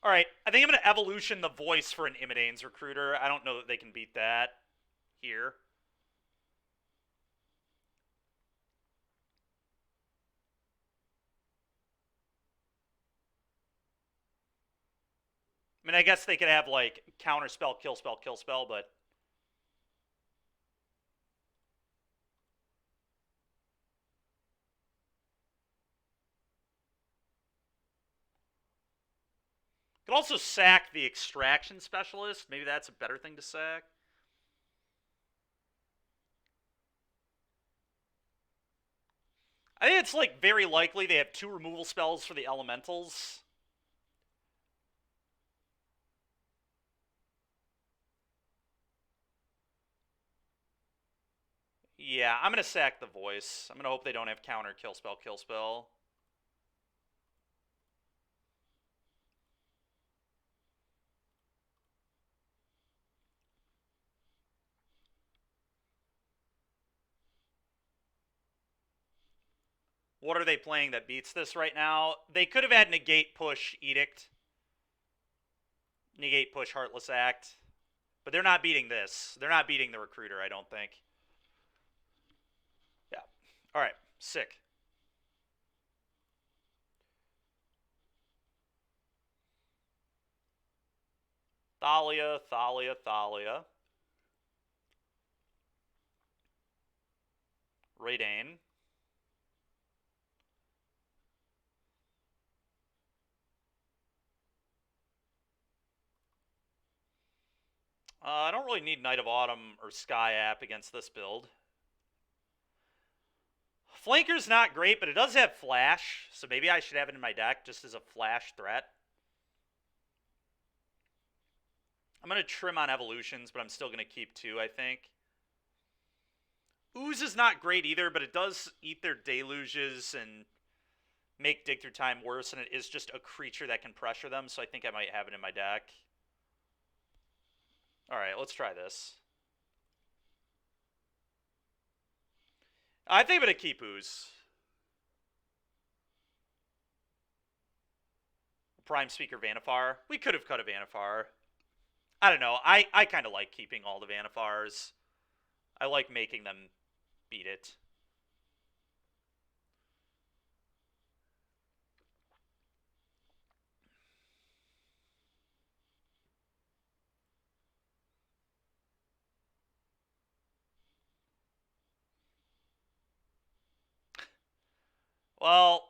All right, I think I'm going to evolution the voice for an Imidane's recruiter. I don't know that they can beat that here. I mean, I guess they could have like counter spell, kill spell, but could also sack the extraction specialist. Maybe that's a better thing to sack. I think it's like very likely they have 2 removal spells for the elementals. Yeah, I'm going to sack the voice. I'm going to hope they don't have counter kill spell, kill spell. What are they playing that beats this right now? They could have had negate push edict. Negate push heartless act. But they're not beating this. They're not beating the recruiter, I don't think. Yeah. All right. Sick. Thalia, Thalia, Thalia. Raidane. I don't really need Knight of Autumn or Sky App against this build. Flanker's not great, but it does have Flash, so maybe I should have it in my deck just as a Flash threat. I'm going to trim on evolutions, but I'm still going to keep 2, I think. Ooze is not great either, but it does eat their deluges and make Dig Through Time worse, and it is just a creature that can pressure them, so I think I might have it in my deck. Alright, let's try this. I think I'm going to keep Ooze. Prime Speaker Vanifar. We could have cut a Vanifar. I don't know. I kind of like keeping all the Vanifars. I like making them beat it. Well,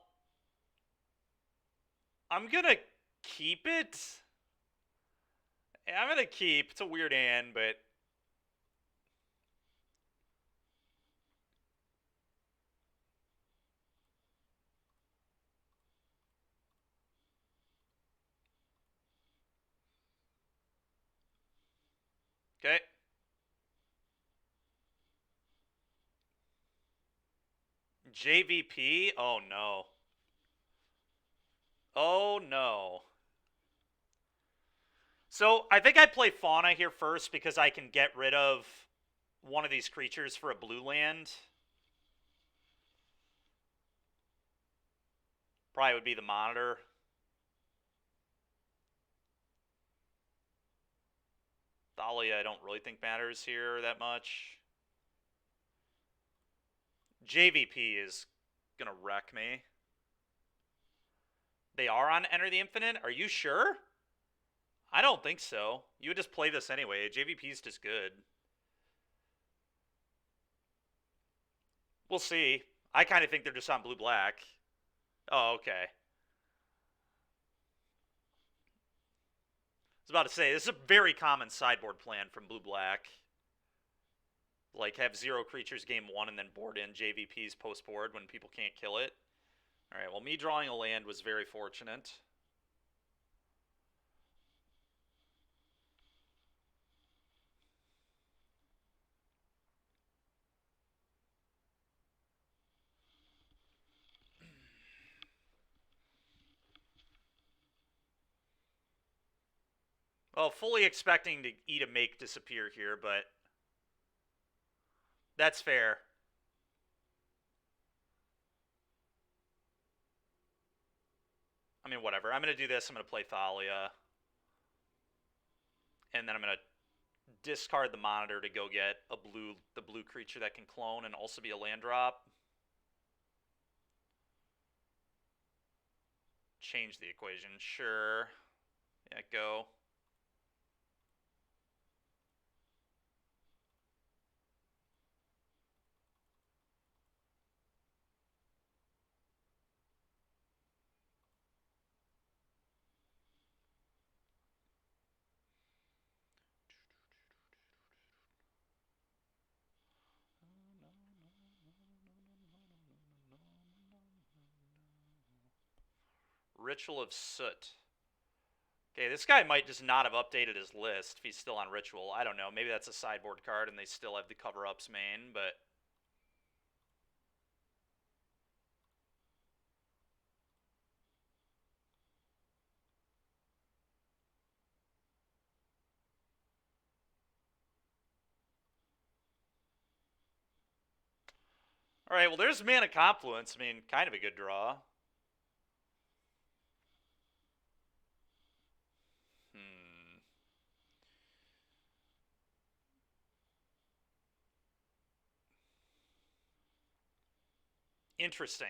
I'm going to keep it. I'm going to keep. It's a weird hand, but okay. JVP? Oh no. Oh no. So I think I play Fauna here first because I can get rid of one of these creatures for a blue land. Probably would be the Monitor. Thalia I don't really think matters here that much. JVP is gonna wreck me. They are on Enter the Infinite? Are you sure? I don't think so. You would just play this anyway. JVP is just good. We'll see. I kind of think they're just on blue-black. Oh, okay. I was about to say, this is a very common sideboard plan from blue-black. Like, have 0 creatures game 1 and then board in JVP's post-board when people can't kill it. Alright, well, me drawing a land was very fortunate. Well, fully expecting to eat a make disappear here, but that's fair. I mean, whatever. I'm going to do this. I'm going to play Thalia. And then I'm going to discard the monitor to go get the blue creature that can clone and also be a land drop. Change the equation. Sure. Yeah, go. Ritual of Soot. Okay, this guy might just not have updated his list if he's still on Ritual. I don't know. Maybe that's a sideboard card and they still have the cover-ups main, but... Alright, well, there's Mana Confluence. I mean, kind of a good draw. Interesting.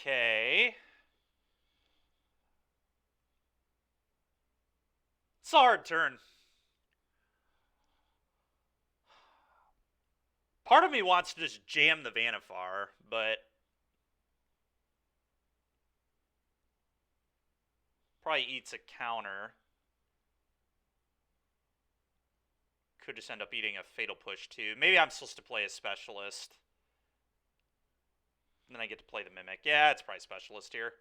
Okay. It's a hard turn. Part of me wants to just jam the Vanifar, but... probably eats a counter. Could just end up eating a Fatal Push, too. Maybe I'm supposed to play a Specialist. And then I get to play the Mimic. Yeah, it's probably Specialist here.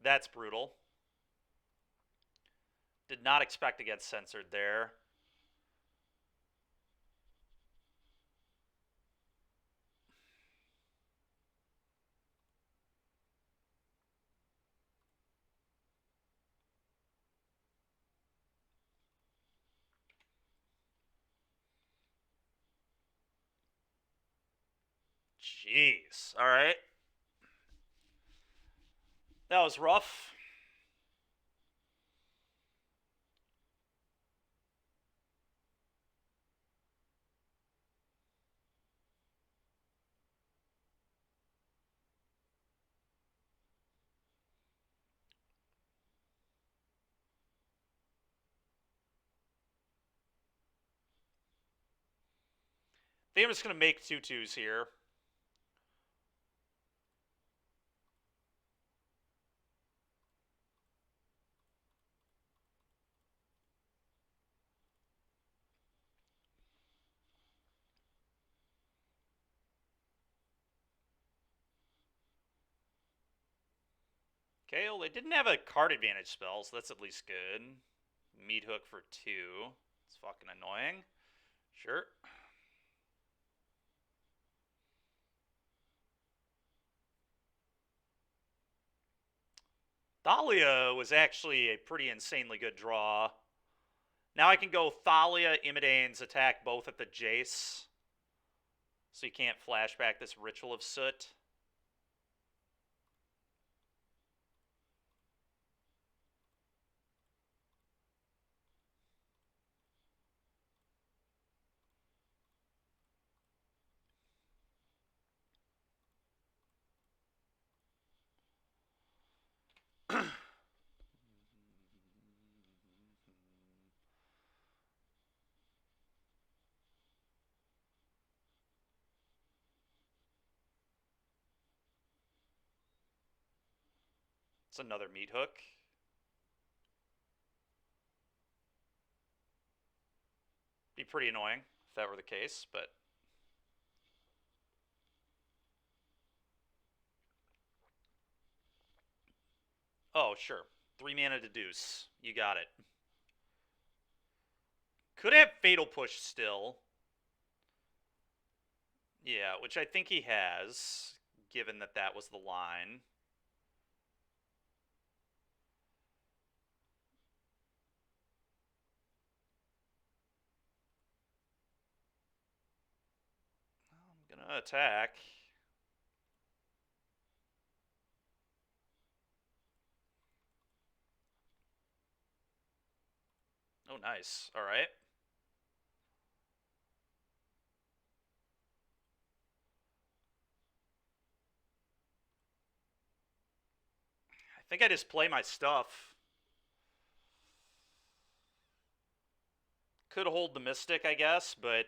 That's brutal. Did not expect to get censored there. Jeez. All right. That was rough. I think I'm just going to make 2/2s here. Okay, well, they didn't have a card advantage spell, so that's at least good. Meat Hook for 2. It's fucking annoying. Sure. Thalia was actually a pretty insanely good draw. Now I can go Thalia, Imidanes, attack both at the Jace. So you can't flashback this Ritual of Soot. It's another Meat Hook. Be pretty annoying if that were the case, but... Oh, sure. 3 mana Deduce. You got it. Could have Fatal Push still. Yeah, which I think he has, given that that was the line. I'm gonna attack. Oh, nice. All right. I think I just play my stuff. Could hold the Mystic, I guess, but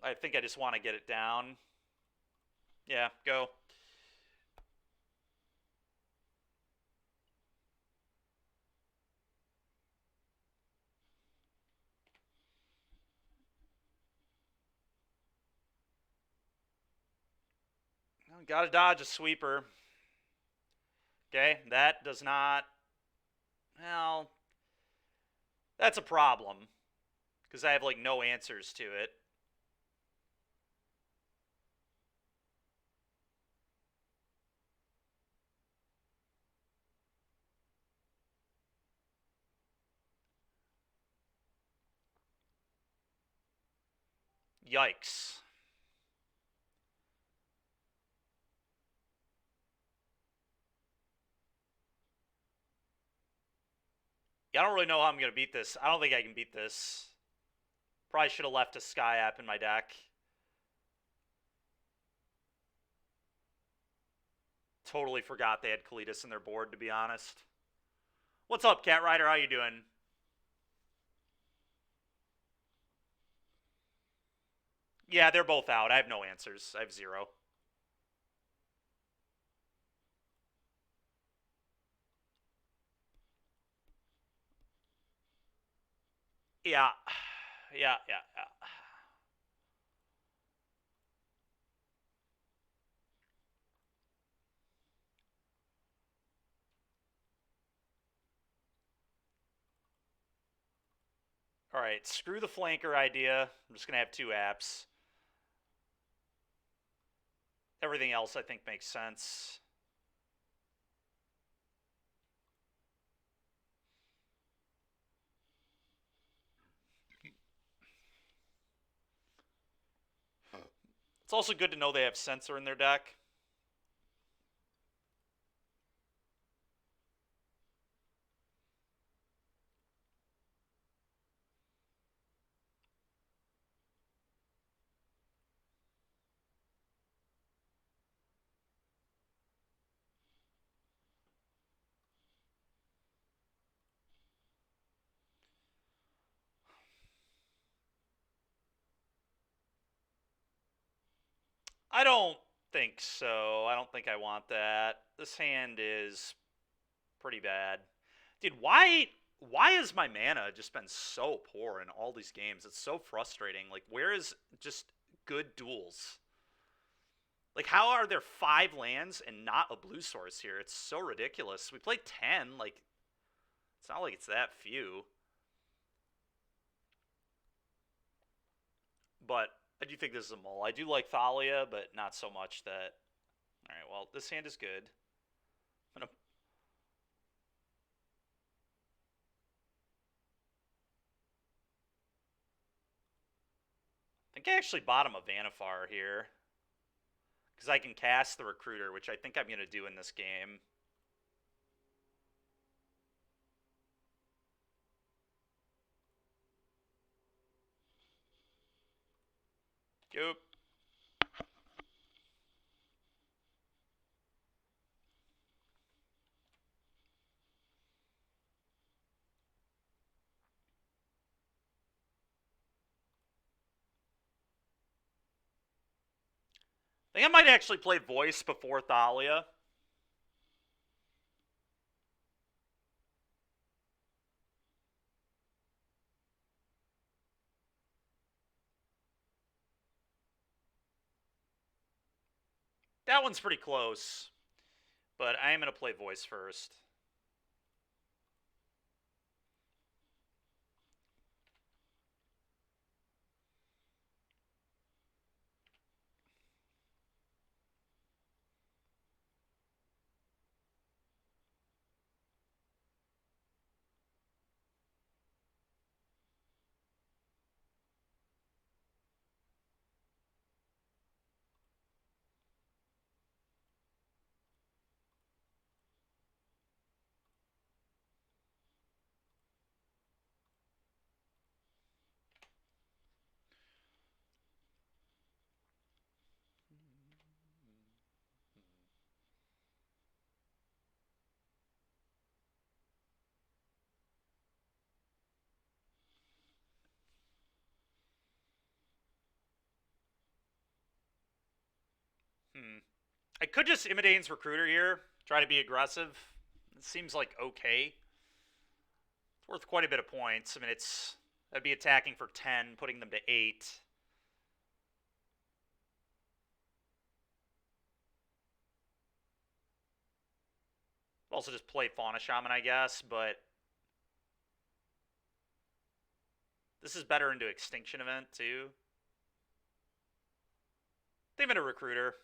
I think I just want to get it down. Yeah, go. Gotta dodge a sweeper. Okay, that does not... Well, that's a problem. Because I have, like, no answers to it. Yikes. Yeah, I don't really know how I'm going to beat this. I don't think I can beat this. Probably should have left a Sky App in my deck. Totally forgot they had Kalitas in their board, to be honest. What's up, Cat Rider? How you doing? Yeah, they're both out. I have no answers. I have 0. Yeah. Yeah. All right, screw the flanker idea. I'm just going to have 2 apps. Everything else I think makes sense. It's also good to know they have Censor in their deck. I don't think so. I don't think I want that. This hand is pretty bad. Dude, why has my mana just been so poor in all these games? It's so frustrating. Like, where is just good duels? Like, how are there 5 lands and not a blue source here? It's so ridiculous. We played 10. Like, it's not like it's that few. But I do think this is a mull. I do like Thalia, but not so much that... Alright, well, this hand is good. I'm gonna... I think I actually bottom a Vanifar here. Because I can cast the Recruiter, which I think I'm going to do in this game. Yep. I think I might actually play Voice before Thalia. That one's pretty close. But I am going to play Voice first. I could just Imidane's Recruiter here. Try to be aggressive. It seems like okay. It's worth quite a bit of points. I mean, I'd be attacking for 10, putting them to 8. Also just play Fauna Shaman, I guess, but this is better into Extinction Event, too. They've been a Recruiter.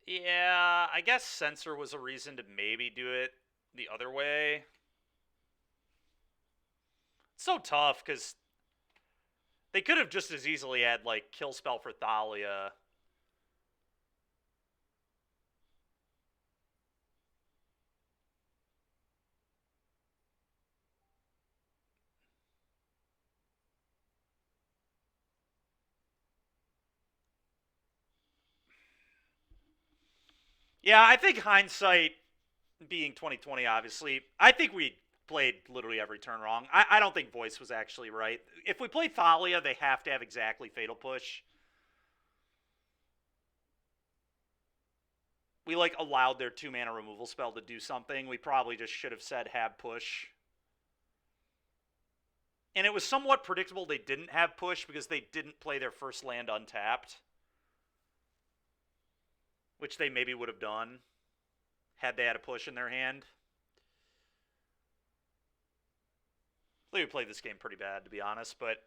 Yeah, I guess Censor was a reason to maybe do it the other way. It's so tough, because they could have just as easily had, like, Kill Spell for Thalia. Yeah, I think hindsight being 2020, obviously, I think we played literally every turn wrong. I don't think Voice was actually right. If we play Thalia, they have to have exactly Fatal Push. We, like, allowed their 2-mana removal spell to do something. We probably just should have said have push. And it was somewhat predictable they didn't have push because they didn't play their first land untapped. Which they maybe would have done had they had a push in their hand. They would play this game pretty bad, to be honest, but...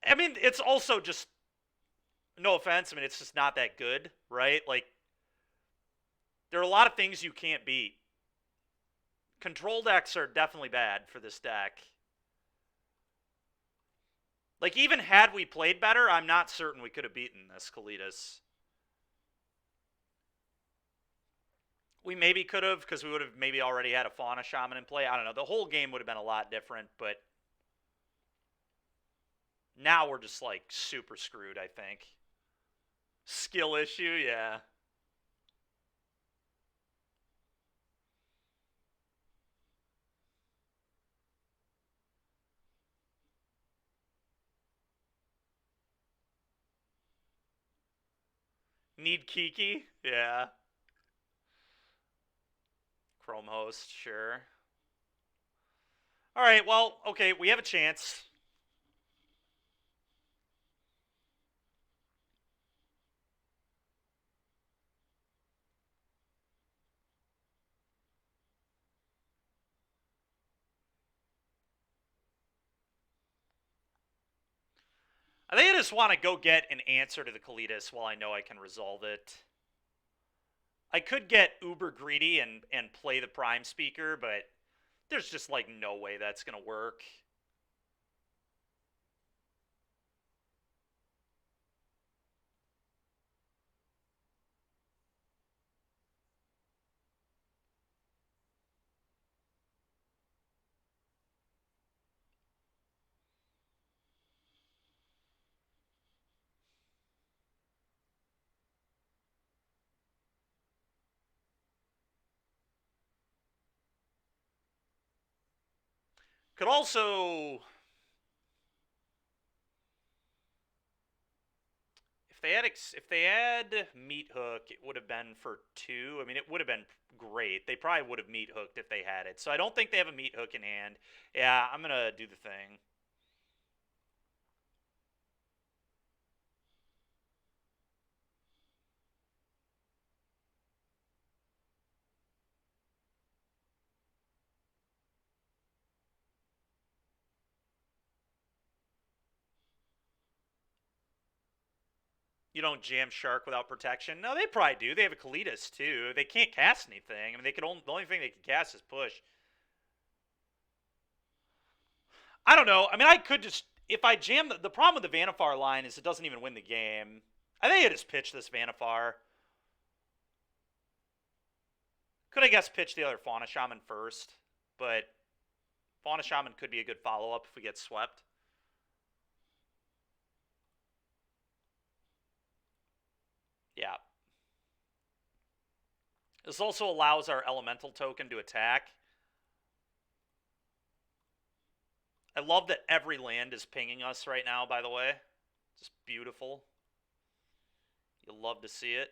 I mean, it's also just... No offense, I mean, it's just not that good, right? Like, there are a lot of things you can't beat. Control decks are definitely bad for this deck. Like, even had we played better, I'm not certain we could have beaten this Kalidas. We maybe could have, because we would have maybe already had a Fauna Shaman in play. I don't know. The whole game would have been a lot different, but now we're just, like, super screwed, I think. Skill issue, yeah. Need Kiki? Yeah. Chrome host, sure. Alright, well, okay, we have a chance. I think I just want to go get an answer to the Kalitas while I know I can resolve it. I could get uber greedy and play the Prime Speaker, but there's just like no way that's going to work. Could also, if they had meat hook, it would have been for 2. I mean, it would have been great. They probably would have meat hooked if they had it. So I don't think they have a meat hook in hand. Yeah, I'm gonna do the thing. You don't jam Shark without protection. No, they probably do. They have a Kalitas too. They can't cast anything. I mean, they could only the only thing they can cast is push. I don't know. I mean, I could just if I jam the problem with the Vanifar line is it doesn't even win the game. I think I just pitch this Vanifar. Could I guess pitch the other Fauna Shaman first, but Fauna Shaman could be a good follow up if we get swept. Yeah. This also allows our elemental token to attack. I love that every land is pinging us right now, by the way. Just beautiful. You'll love to see it.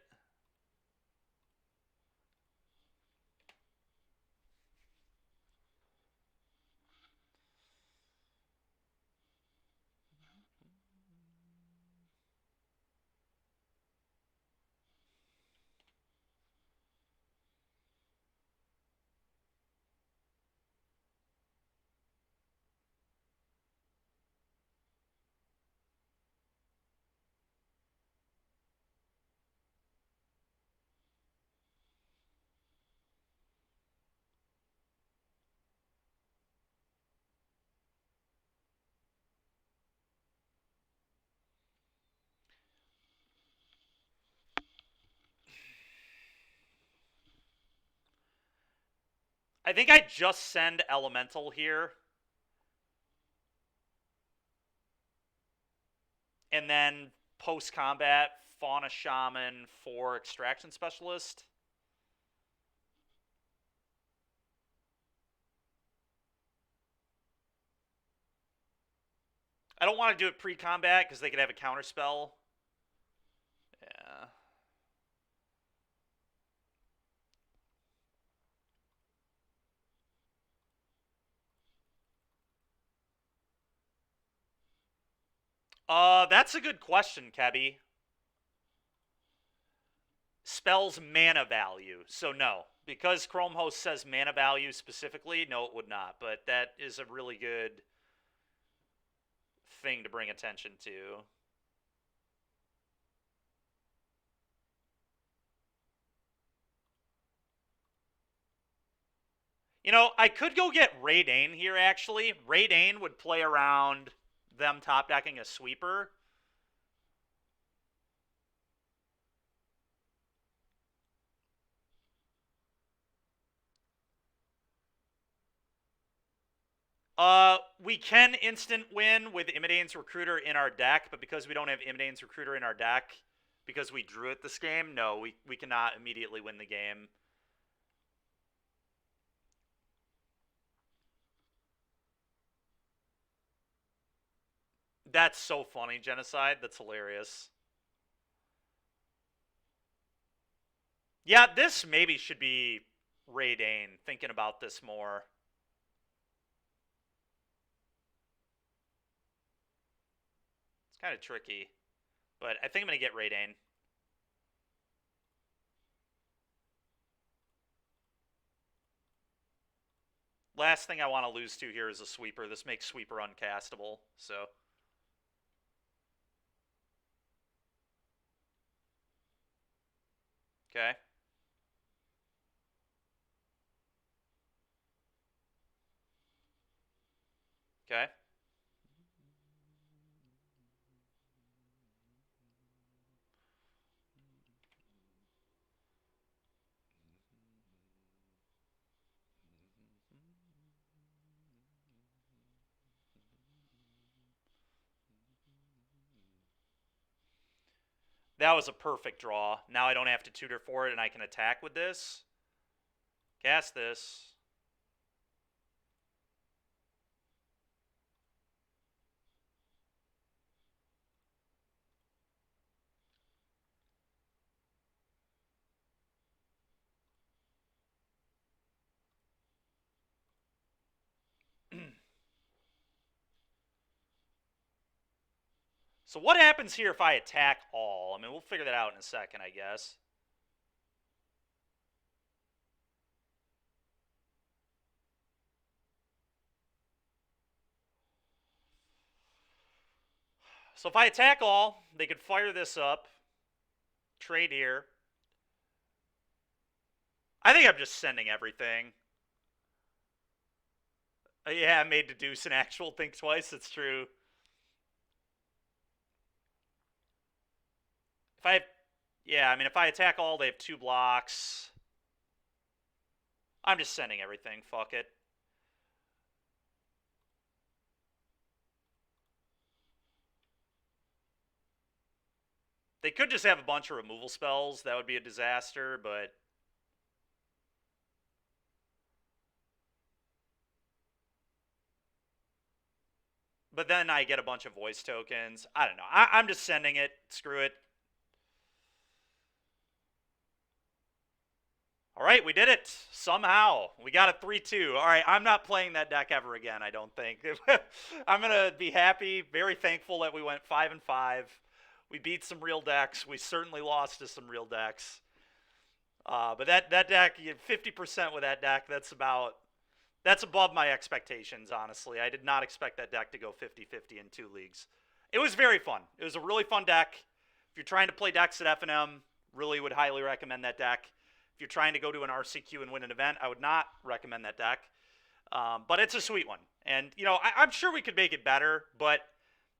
I think I just send elemental here. And then post combat, Fauna Shaman for Extraction Specialist. I don't want to do it pre combat because they could have a counter spell. Yeah. That's a good question, Kebby. Spells mana value. So no. Because Chrome Host says mana value specifically, no, it would not. But that is a really good thing to bring attention to. You know, I could go get Ray Dane here, actually. Ray Dane would play around them top decking a sweeper. We can instant win with Imidane's Recruiter in our deck, but because we don't have Imidane's Recruiter in our deck, because we drew it this game, no, we cannot immediately win the game. That's so funny, Genocide. That's hilarious. Yeah, this maybe should be Ray Dane, thinking about this more. It's kind of tricky, but I think I'm going to get Ray Dane. Last thing I want to lose to here is a sweeper. This makes sweeper uncastable, so... Okay. Okay. That was a perfect draw. Now I don't have to tutor for it, and I can attack with this. Cast this. So what happens here if I attack all? I mean, we'll figure that out in a second, I guess. So if I attack all, they could fire this up. Trade here. I think I'm just sending everything. Yeah, I made Deduce an actual think twice. It's true. If I... Yeah, I mean, if I attack all, they have 2 blocks. I'm just sending everything. Fuck it. They could just have a bunch of removal spells. That would be a disaster, but... But then I get a bunch of voice tokens. I don't know. I'm just sending it. Screw it. All right, we did it. Somehow. We got a 3-2. All right, I'm not playing that deck ever again, I don't think. I'm going to be happy, very thankful that we went 5-5. We beat some real decks. We certainly lost to some real decks. But that deck, 50% with that deck, that's above my expectations, honestly. I did not expect that deck to go 50-50 in 2 leagues. It was very fun. It was a really fun deck. If you're trying to play decks at F&M, really would highly recommend that deck. If you're trying to go to an RCQ and win an event, I would not recommend that deck. But it's a sweet one. And, you know, I'm sure we could make it better, but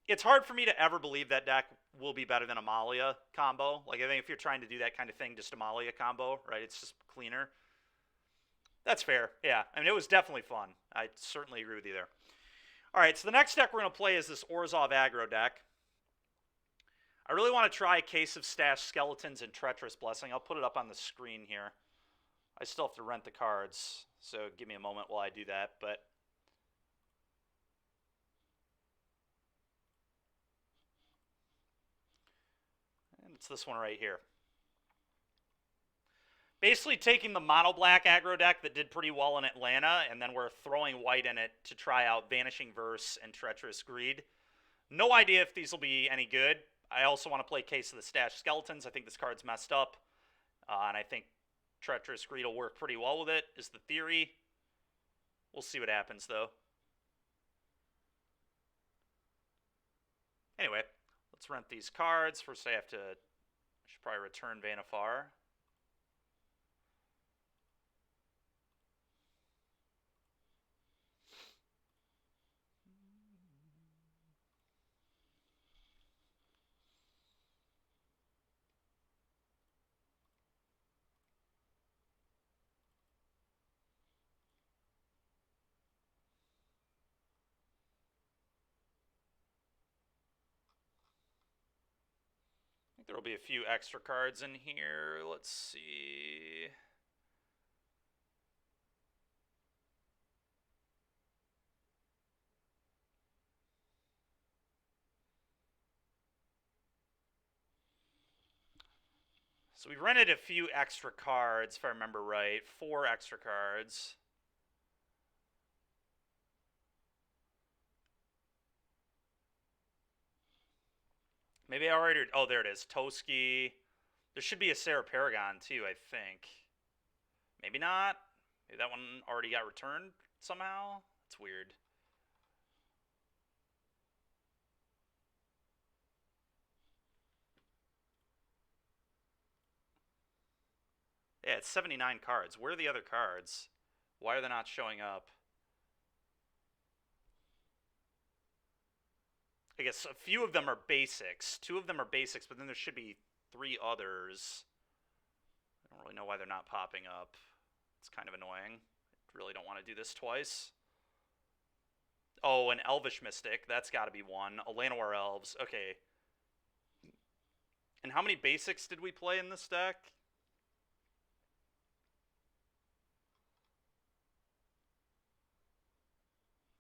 it's hard for me to ever believe that deck will be better than Amalia combo. Like, I think if you're trying to do that kind of thing, just Amalia combo, right? It's just cleaner. That's fair. Yeah. I mean, it was definitely fun. I certainly agree with you there. All right, so the next deck we're going to play is this Orzhov aggro deck. I really want to try Case of Stashed Skeletons and Treacherous Blessing. I'll put it up on the screen here. I still have to rent the cards, so give me a moment while I do that. But and it's this one right here. Basically taking the mono black aggro deck that did pretty well in Atlanta, and then we're throwing white in it to try out Vanishing Verse and Treacherous Greed. No idea if these will be any good. I also want to play Case of the Stashed Skeletons. I think this card's messed up, and I think Treacherous Greed will work pretty well with it, is the theory. We'll see what happens, though. Anyway, let's rent these cards. First I should probably return Vanifar. I think there will be a few extra cards in here. Let's see. So we rented a few extra cards, if I remember right. 4 extra cards. Maybe I already... Oh, there it is. Toski. There should be a Sarah Paragon, too, I think. Maybe not. Maybe that one already got returned somehow. It's weird. Yeah, it's 79 cards. Where are the other cards? Why are they not showing up? I guess a few of them are basics. 2 of them are basics, but then there should be 3 others. I don't really know why they're not popping up. It's kind of annoying. I really don't want to do this twice. Oh, an Elvish Mystic. That's got to be one. A Llanowar Elves. Okay. And how many basics did we play in this deck?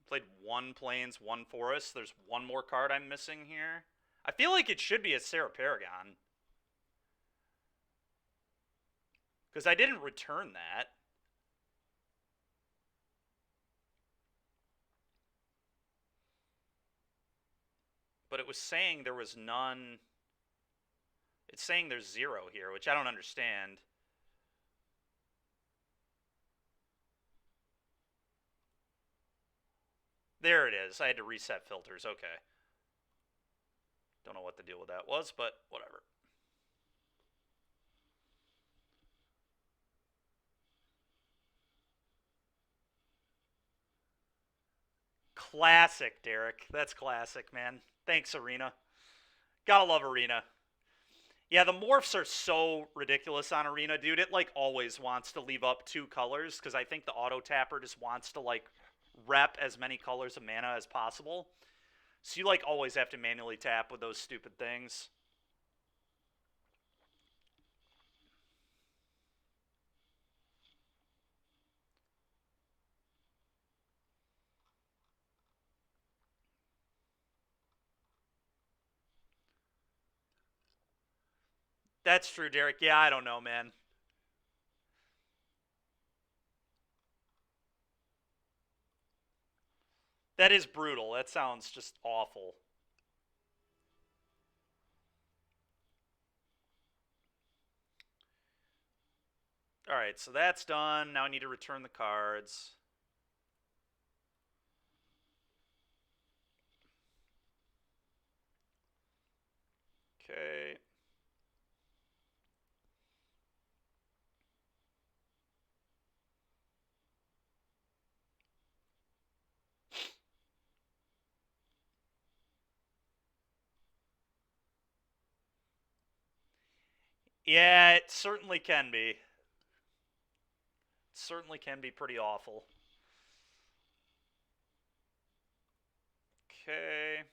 Played 1 Plains, 1 Forest. There's 1 more card I'm missing here. I feel like it should be a Sarah Paragon. Because I didn't return that. But it was saying there was none. It's saying there's 0 here, which I don't understand. There it is. I had to reset filters. Okay. Don't know what the deal with that was, but whatever. Classic, Derek. That's classic, man. Thanks, Arena. Gotta love Arena. Yeah, the morphs are so ridiculous on Arena, dude. It, like, always wants to leave up 2 colors, because I think the auto-tapper just wants to, like, rep as many colors of mana as possible. So you, like, always have to manually tap with those stupid things. That's true, Derek. Yeah, I don't know, man. That is brutal. That sounds just awful. Alright, so that's done. Now I need to return the cards. Okay. Yeah, it certainly can be. It certainly can be pretty awful. Okay.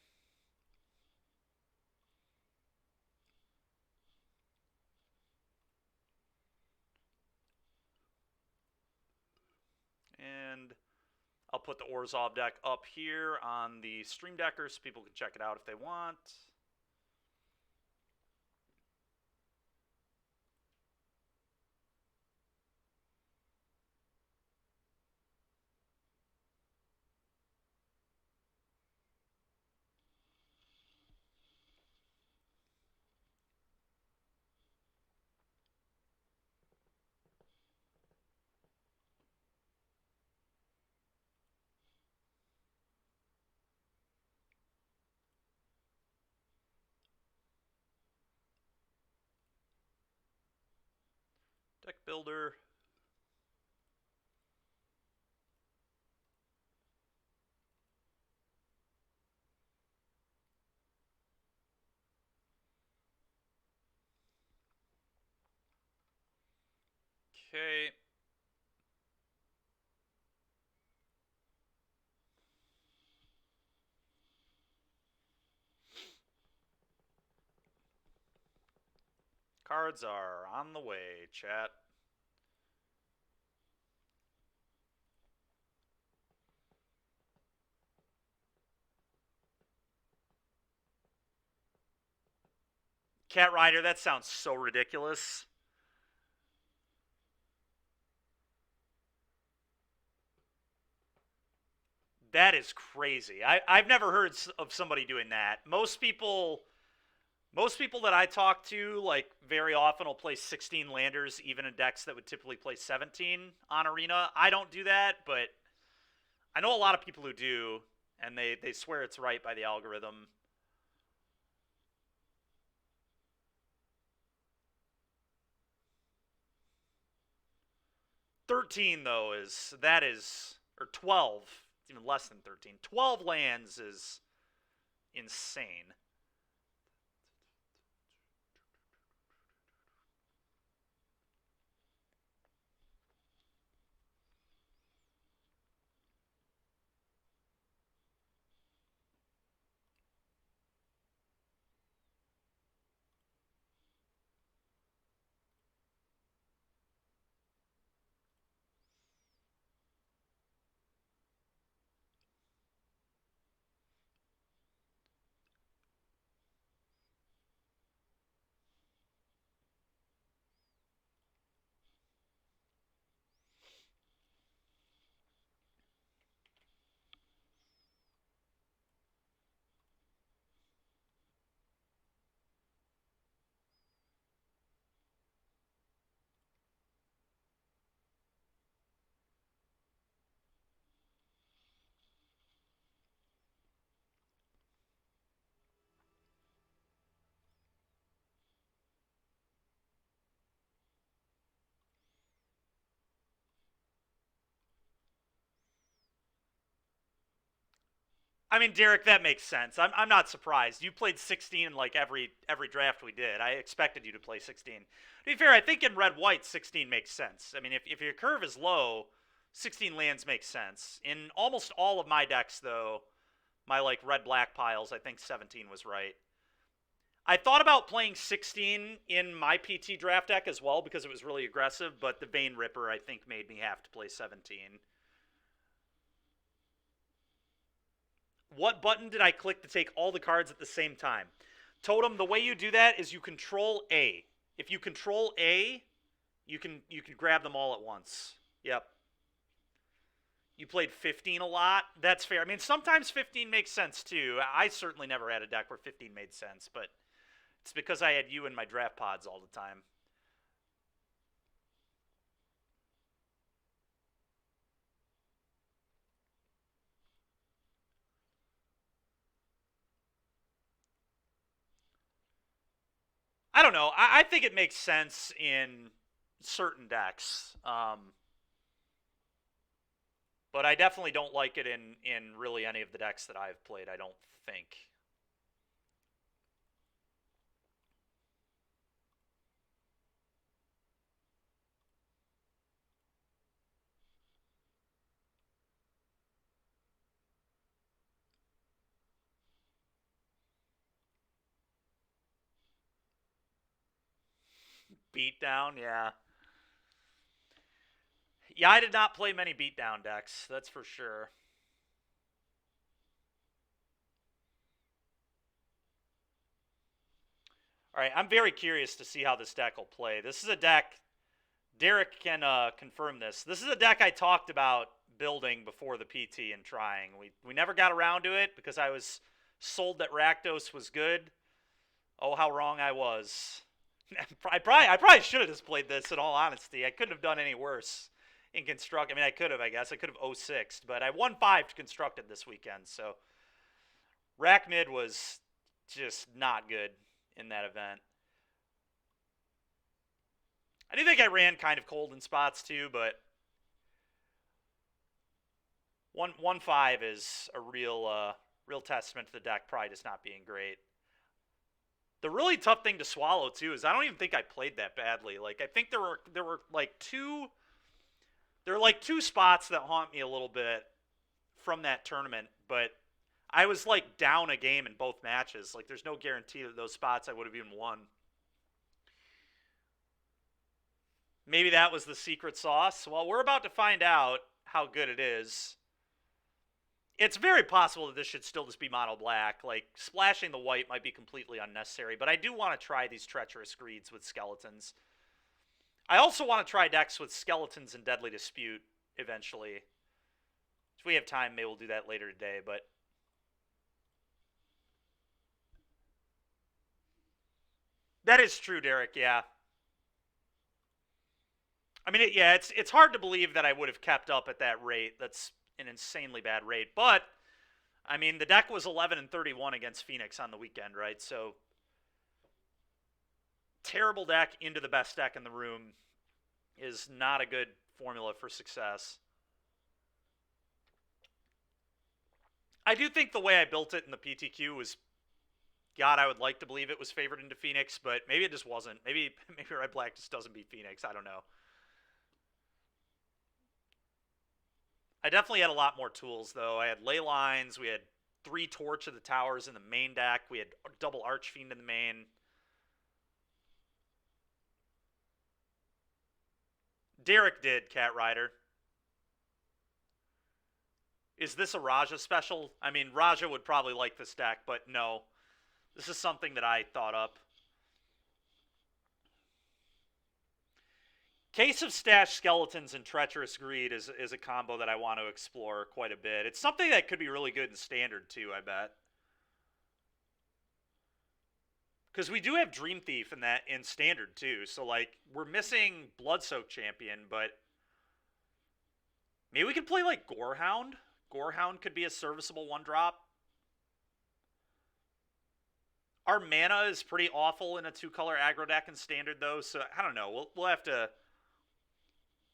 And I'll put the Orzhov deck up here on the Stream Decker so people can check it out if they want. Deck Builder. Okay. Cards are on the way, chat. Cat Rider, that sounds so ridiculous. That is crazy. I've never heard of somebody doing that. Most people that I talk to, like, very often will play 16 landers, even in decks that would typically play 17 on Arena. I don't do that, but I know a lot of people who do, and they swear it's right by the algorithm. 13 though or 12. It's even less than 13. 12 lands is insane. I mean, Derek, that makes sense. I'm not surprised. You played 16 in like every draft we did. I expected you to play 16. To be fair, I think in red white 16 makes sense. I mean, if your curve is low, 16 lands makes sense. In almost all of my decks, though, my like red black piles, I think 17 was right. I thought about playing 16 in my PT draft deck as well because it was really aggressive, but the Vein Ripper I think made me have to play 17. What button did I click to take all the cards at the same time? Totem, the way you do that is you control A. If you control A, you can grab them all at once. Yep. You played 15 a lot. That's fair. I mean, sometimes 15 makes sense too. I certainly never had a deck where 15 made sense, but it's because I had you in my draft pods all the time. I don't know. I think it makes sense in certain decks, but I definitely don't like it in really any of the decks that I've played. I don't think. Beatdown, yeah. Yeah, I did not play many beatdown decks, that's for sure. All right, I'm very curious to see how this deck will play. This is a deck, Derek can confirm this. This is a deck I talked about building before the PT and trying. We never got around to it because I was sold that Rakdos was good. Oh, how wrong I was. I probably should have just played this in all honesty. I couldn't have done any worse in construct. I mean, I could have, I guess. I could have 0-6'd, but I won 5 constructed this weekend, so Rack mid was just not good in that event. I do think I ran kind of cold in spots too, but 1-5 is a real testament to the deck probably just not being great. The really tough thing to swallow too is I don't even think I played that badly. Like I think there were like two spots that haunt me a little bit from that tournament, but I was like down a game in both matches. Like there's no guarantee that those spots I would have even won. Maybe that was the secret sauce. Well, we're about to find out how good it is. It's very possible that this should still just be mono black. Like, splashing the white might be completely unnecessary, but I do want to try these treacherous greeds with skeletons. I also want to try decks with skeletons and Deadly Dispute eventually, If we have time, maybe we'll do that later today, but that is true, Derek, yeah. I mean, yeah, it's hard to believe that I would have kept up at that rate. That's an insanely bad rate. But I mean, the deck was 11 and 31 against Phoenix on the weekend, right? So terrible deck into the best deck in the room is not a good formula for success. I do think the way I built it in the PTQ was, God, I would like to believe it was favored into Phoenix, but maybe it just wasn't. Maybe Red Black just doesn't beat Phoenix. I don't know. I definitely had a lot more tools, though. I had ley lines. We had 3 Torch of the Towers in the main deck. We had double Archfiend in the main. Derek did, Cat Rider. Is this a Raja special? I mean, Raja would probably like this deck, but no. This is something that I thought up. Case of Stashed Skeletons and Treacherous Greed is a combo that I want to explore quite a bit. It's something that could be really good in Standard, too, I bet. Because we do have Dream Thief in Standard, too. So, like, we're missing Bloodsoaked Champion, but maybe we could play, like, Gorehound. Gorehound could be a serviceable 1-drop. Our mana is pretty awful in a 2-color aggro deck in Standard, though, so I don't know. We'll have to...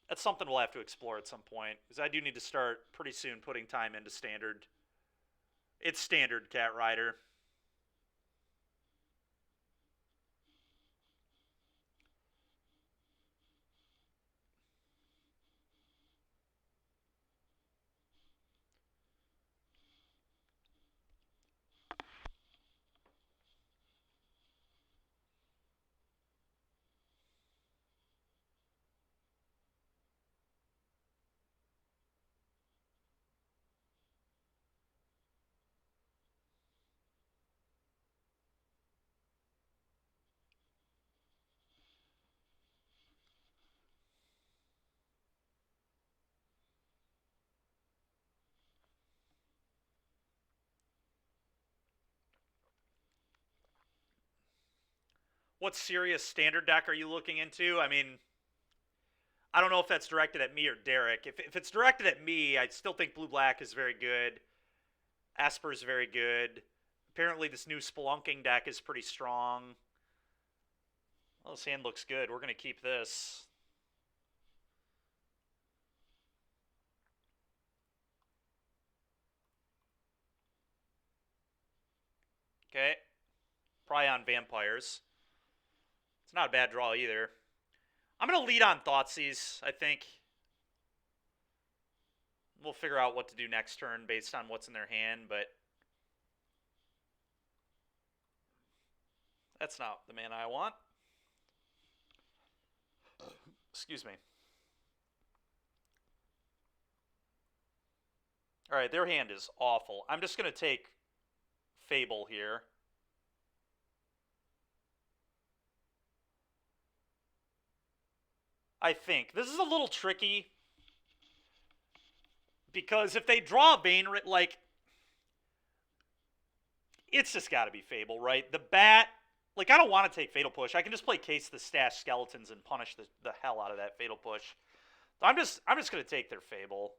That's something we'll have to explore at some point, because I do need to start pretty soon putting time into Standard. It's Standard, Cat Rider. What serious Standard deck are you looking into? I mean, I don't know if that's directed at me or Derek. If it's directed at me, I still think Blue-Black is very good. Esper is very good. Apparently this new Spelunking deck is pretty strong. Well, this hand looks good. We're going to keep this. Okay. Prion Vampires. It's not a bad draw either. I'm going to lead on Thoughtseize, I think. We'll figure out what to do next turn based on what's in their hand, but that's not the mana I want. Excuse me. All right, their hand is awful. I'm just going to take Fable here. I think. This is a little tricky. Because if they draw a Vein, like, it's just got to be Fable, right? The bat, like, I don't want to take Fatal Push. I can just play Case the Stashed Skeletons and punish the hell out of that Fatal Push. So I'm just going to take their Fable.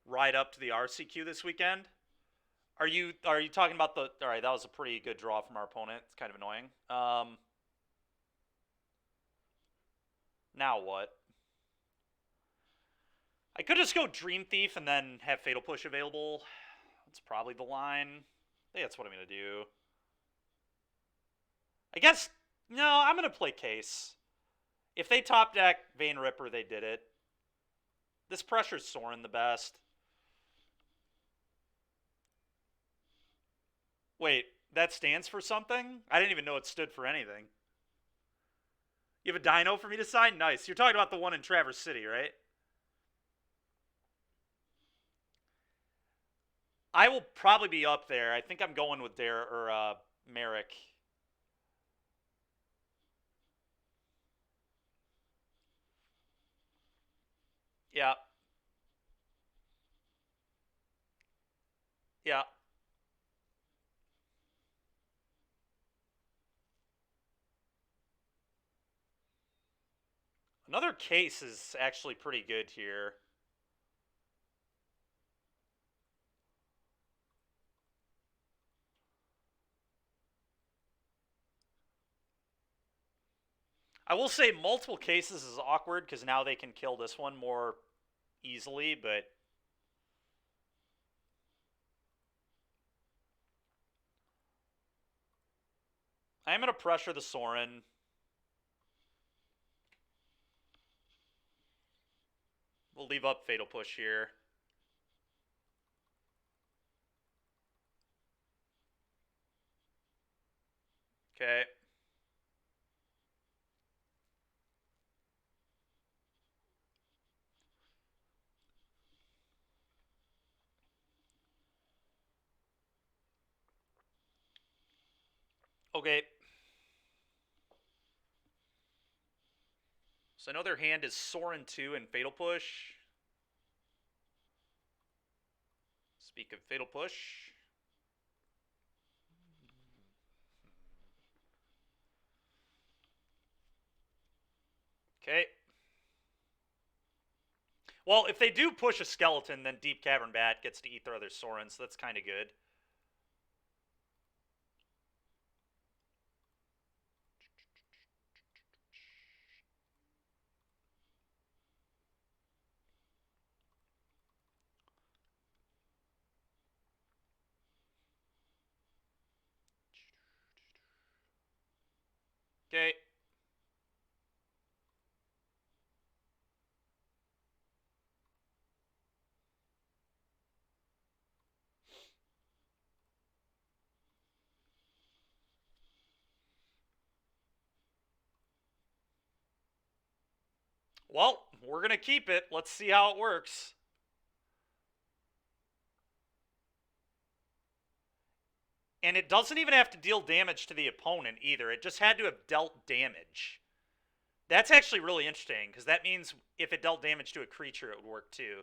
Ride up to the RCQ this weekend. Are you talking about the... All right, that was a pretty good draw from our opponent. It's kind of annoying. Now what? I could just go Dream Thief and then have Fatal Push available. That's probably the line. I think that's what I'm going to do. I guess... No, I'm going to play Case. If they top deck Vein Ripper, they did it. This pressure's Sorin the best. Wait, that stands for something? I didn't even know it stood for anything. You have a dino for me to sign? Nice. You're talking about the one in Traverse City, right? I will probably be up there. I think I'm going with Merrick. Yeah. Yeah. Another case is actually pretty good here. I will say multiple cases is awkward because now they can kill this one more easily, but I am going to pressure the Soren. We'll leave up Fatal Push here. Okay. Okay. So I know their hand is Soren 2 and Fatal Push. Speak of Fatal Push. Okay. Well, if they do push a skeleton, then Deep Cavern Bat gets to eat their other Soren, so that's kind of good. Okay. Well, we're going to keep it. Let's see how it works. And it doesn't even have to deal damage to the opponent either. It just had to have dealt damage. That's actually really interesting, because that means if it dealt damage to a creature, it would work too.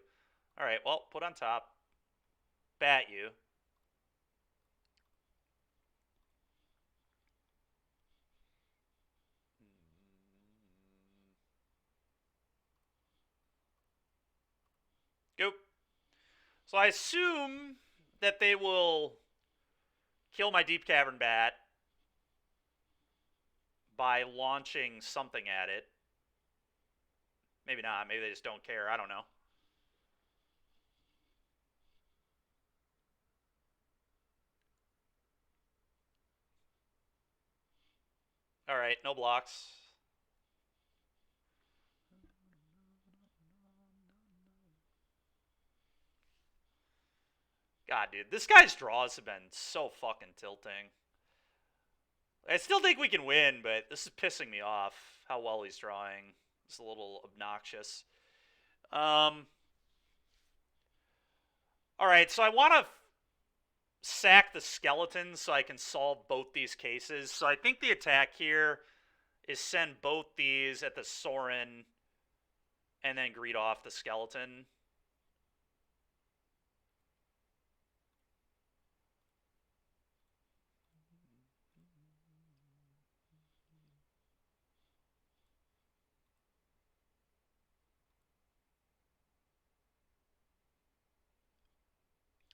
Alright, well, put on top. Bat you. Go. So I assume that they will kill my Deep Cavern Bat by launching something at it. Maybe not. Maybe they just don't care. I don't know. Alright, no blocks. God, dude. This guy's draws have been so fucking tilting. I still think we can win, but this is pissing me off how well he's drawing. It's a little obnoxious. Alright, so I want to sack the skeleton so I can solve both these cases. So I think the attack here is send both these at the Soren and then greet off the skeleton.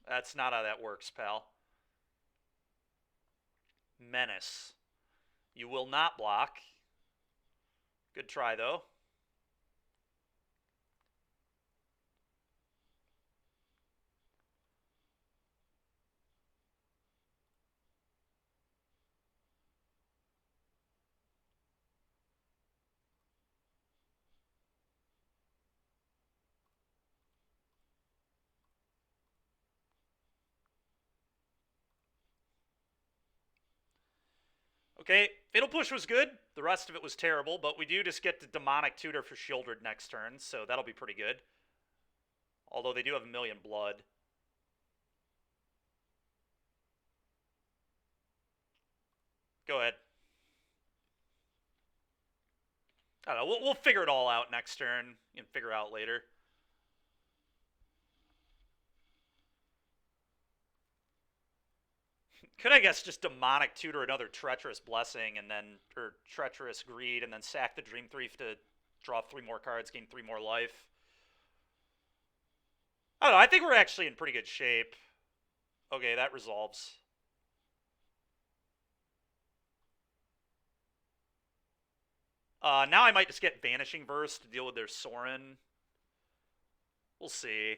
That's not how that works, pal. Menace. You will not block. Good try, though. Okay, Fatal Push was good. The rest of it was terrible, but we do just get the Demonic Tutor for Shieldred next turn, so that'll be pretty good. Although they do have a million blood. Go ahead. I don't know. We'll figure it all out next turn and figure out later. Could, I guess, just Demonic Tutor another Treacherous Blessing and then, or Treacherous Greed, and then sack the Dream Thief to draw 3 more cards, gain 3 more life. I don't know. I think we're actually in pretty good shape. Okay, that resolves. Now I might just get Vanishing Verse to deal with their Sorin. We'll see.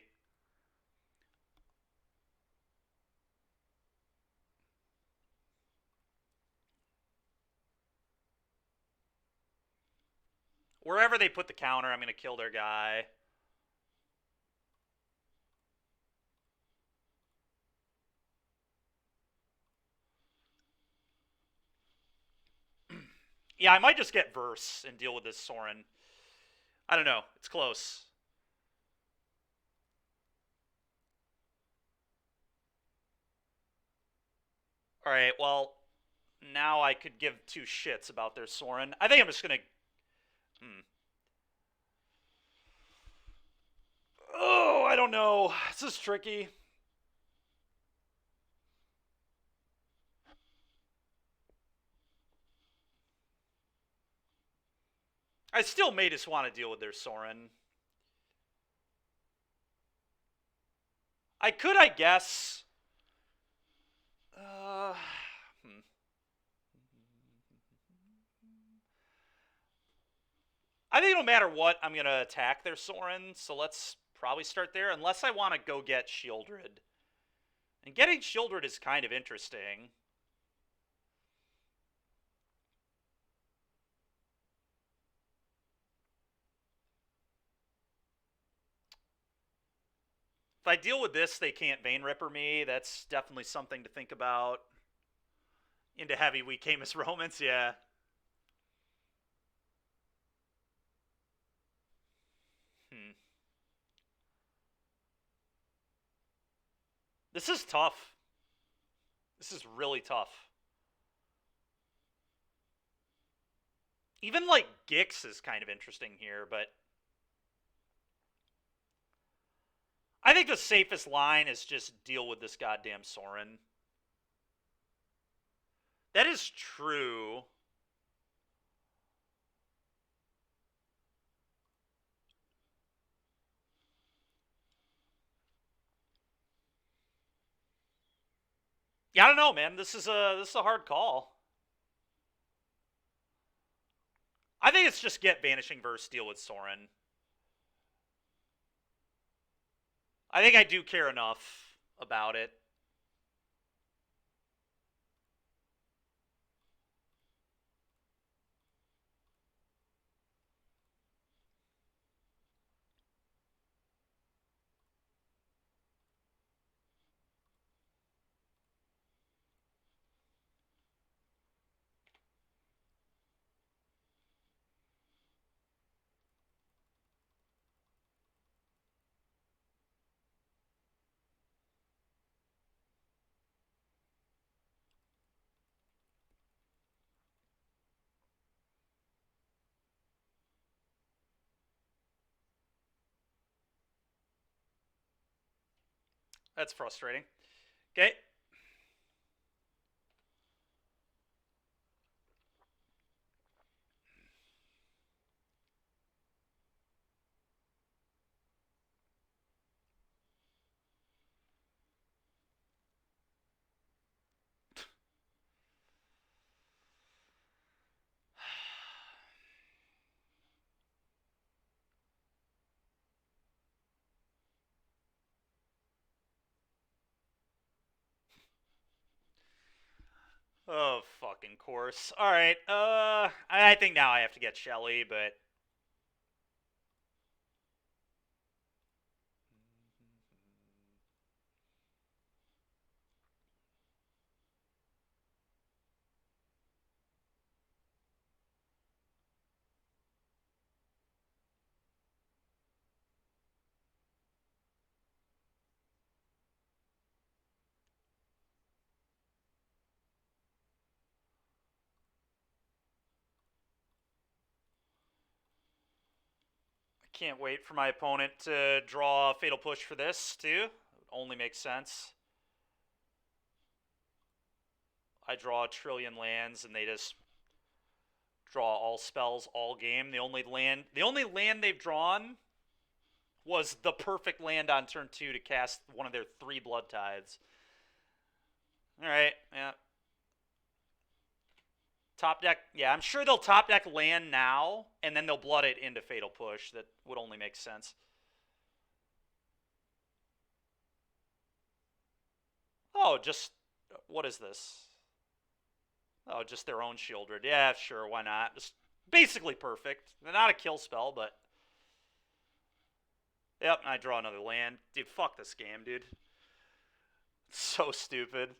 Wherever they put the counter, I'm going to kill their guy. Yeah, I might just get Verse and deal with this Sorin. I don't know. It's close. Alright, well, now I could give 2 shits about their Sorin. I think I'm just going to... Oh, I don't know. This is tricky. I still may just want to deal with their Sorin. I could, I guess... I think no matter what, I'm going to attack their Sorin, so let's probably start there, unless I want to go get Shieldred. And getting Shieldred is kind of interesting. If I deal with this, they can't Vein Ripper me. That's definitely something to think about. Into heavy weak Camus Romans, yeah. This is tough. This is really tough. Even, like, Gix is kind of interesting here, but... I think the safest line is just deal with this goddamn Sorin. That is true. Yeah, I don't know, man. This is a hard call. I think it's just get Vanishing Verse, deal with Sorin. I think I do care enough about it. That's frustrating. Okay. Oh, fucking course. Alright, I think now I have to get Shelly, but... Can't wait for my opponent to draw a Fatal Push for this, too. It only makes sense. I draw a trillion lands, and they just draw all spells all game. The only land they've drawn was the perfect land on turn 2 to cast one of their 3 Blood Tides. Alright, yeah. Top deck, yeah, I'm sure they'll top deck land now, and then they'll blood it into Fatal Push. That would only make sense. Oh, just, what is this? Oh, just their own Shieldred. Yeah, sure, why not? Just basically perfect. Not a kill spell, but... Yep, I draw another land. Dude, fuck this game, dude. It's so stupid.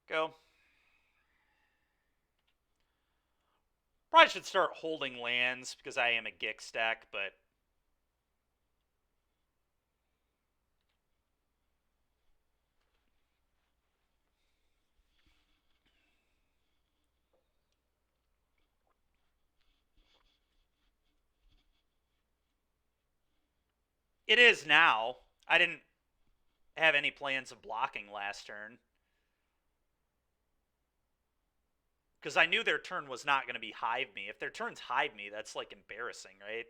Go. Probably should start holding lands because I am a Gix stack, but... It is now. I didn't have any plans of blocking last turn. Because I knew their turn was not going to be Hive Me. If their turn's Hive Me, that's, like, embarrassing, right?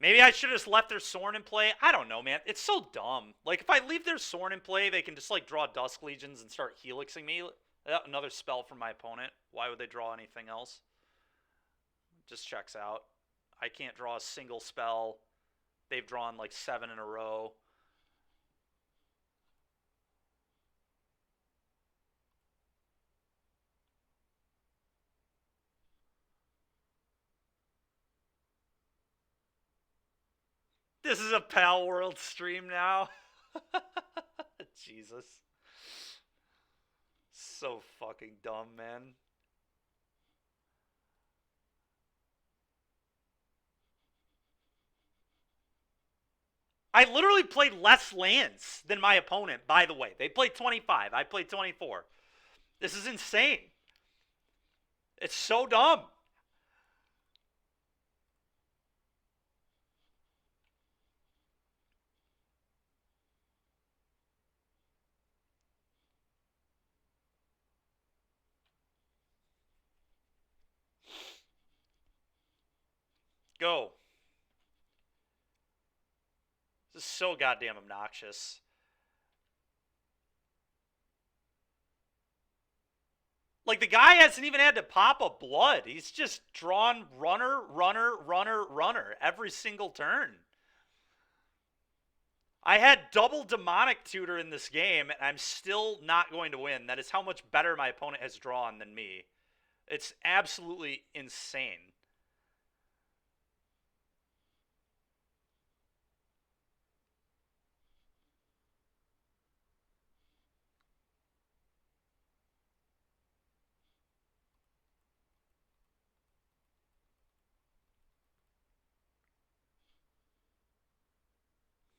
Maybe I should have just left their Sorn in play. I don't know, man. It's so dumb. Like, if I leave their Sorn in play, they can just, like, draw Dusk Legions and start helixing me. Another spell from my opponent. Why would they draw anything else? Just checks out. I can't draw a single spell. They've drawn, like, 7 in a row. This is a Pal World stream now. Jesus. So fucking dumb, man. I literally played less lands than my opponent, by the way. They played 25. I played 24. This is insane. It's so dumb. Go. This is so goddamn obnoxious. Like, the guy hasn't even had to pop a blood. He's just drawn runner, runner, runner, runner every single turn. I had double Demonic Tutor in this game, and I'm still not going to win. That is how much better my opponent has drawn than me. It's absolutely insane.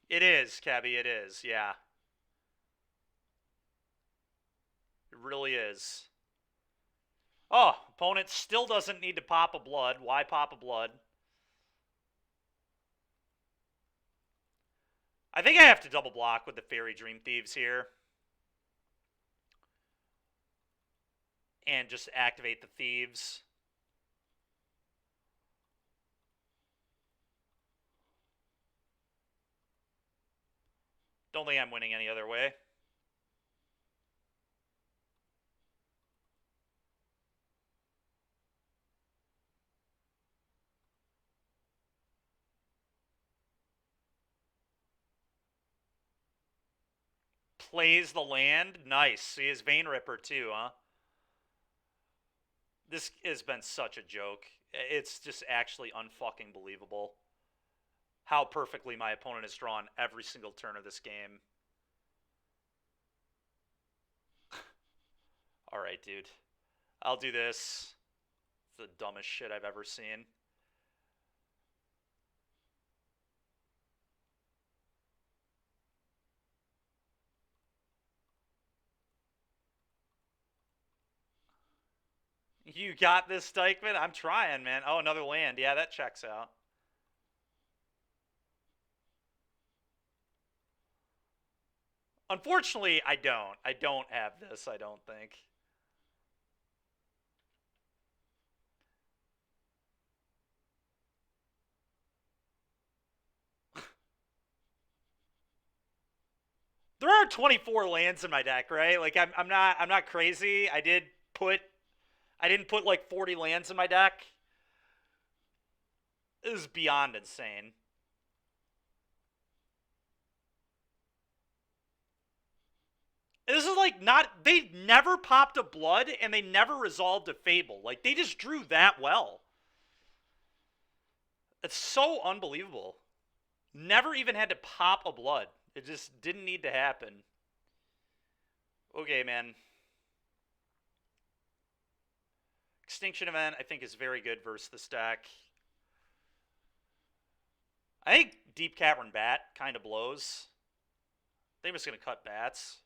It is, Cabby, it is, yeah. It really is. Oh, opponent still doesn't need to pop a blood. Why pop a blood? I think I have to double block with the Fairy Dream Thieves here. And just activate the Thieves. Don't think I'm winning any other way. Plays the land. Nice. He has Vein Ripper too, huh? This has been such a joke. It's just actually unfucking believable how perfectly my opponent has drawn every single turn of this game. Alright, dude. I'll do this. the dumbest shit I've ever seen. You got this, Dykeman? I'm trying, man. Oh, another land. Yeah, that checks out. Unfortunately, I don't. I don't have this, I don't think. There are 24 lands in my deck, right? Like I'm not crazy. I didn't put like 40 lands in my deck. This is beyond insane. This is like not they never popped a blood and they never resolved a fable. Like they just drew that well. It's so unbelievable. Never even had to pop a blood. It just didn't need to happen. Okay, man. Extinction Event, I think, is very good versus this deck. I think Deep Cavern Bat kind of blows. I think I'm just going to cut bats.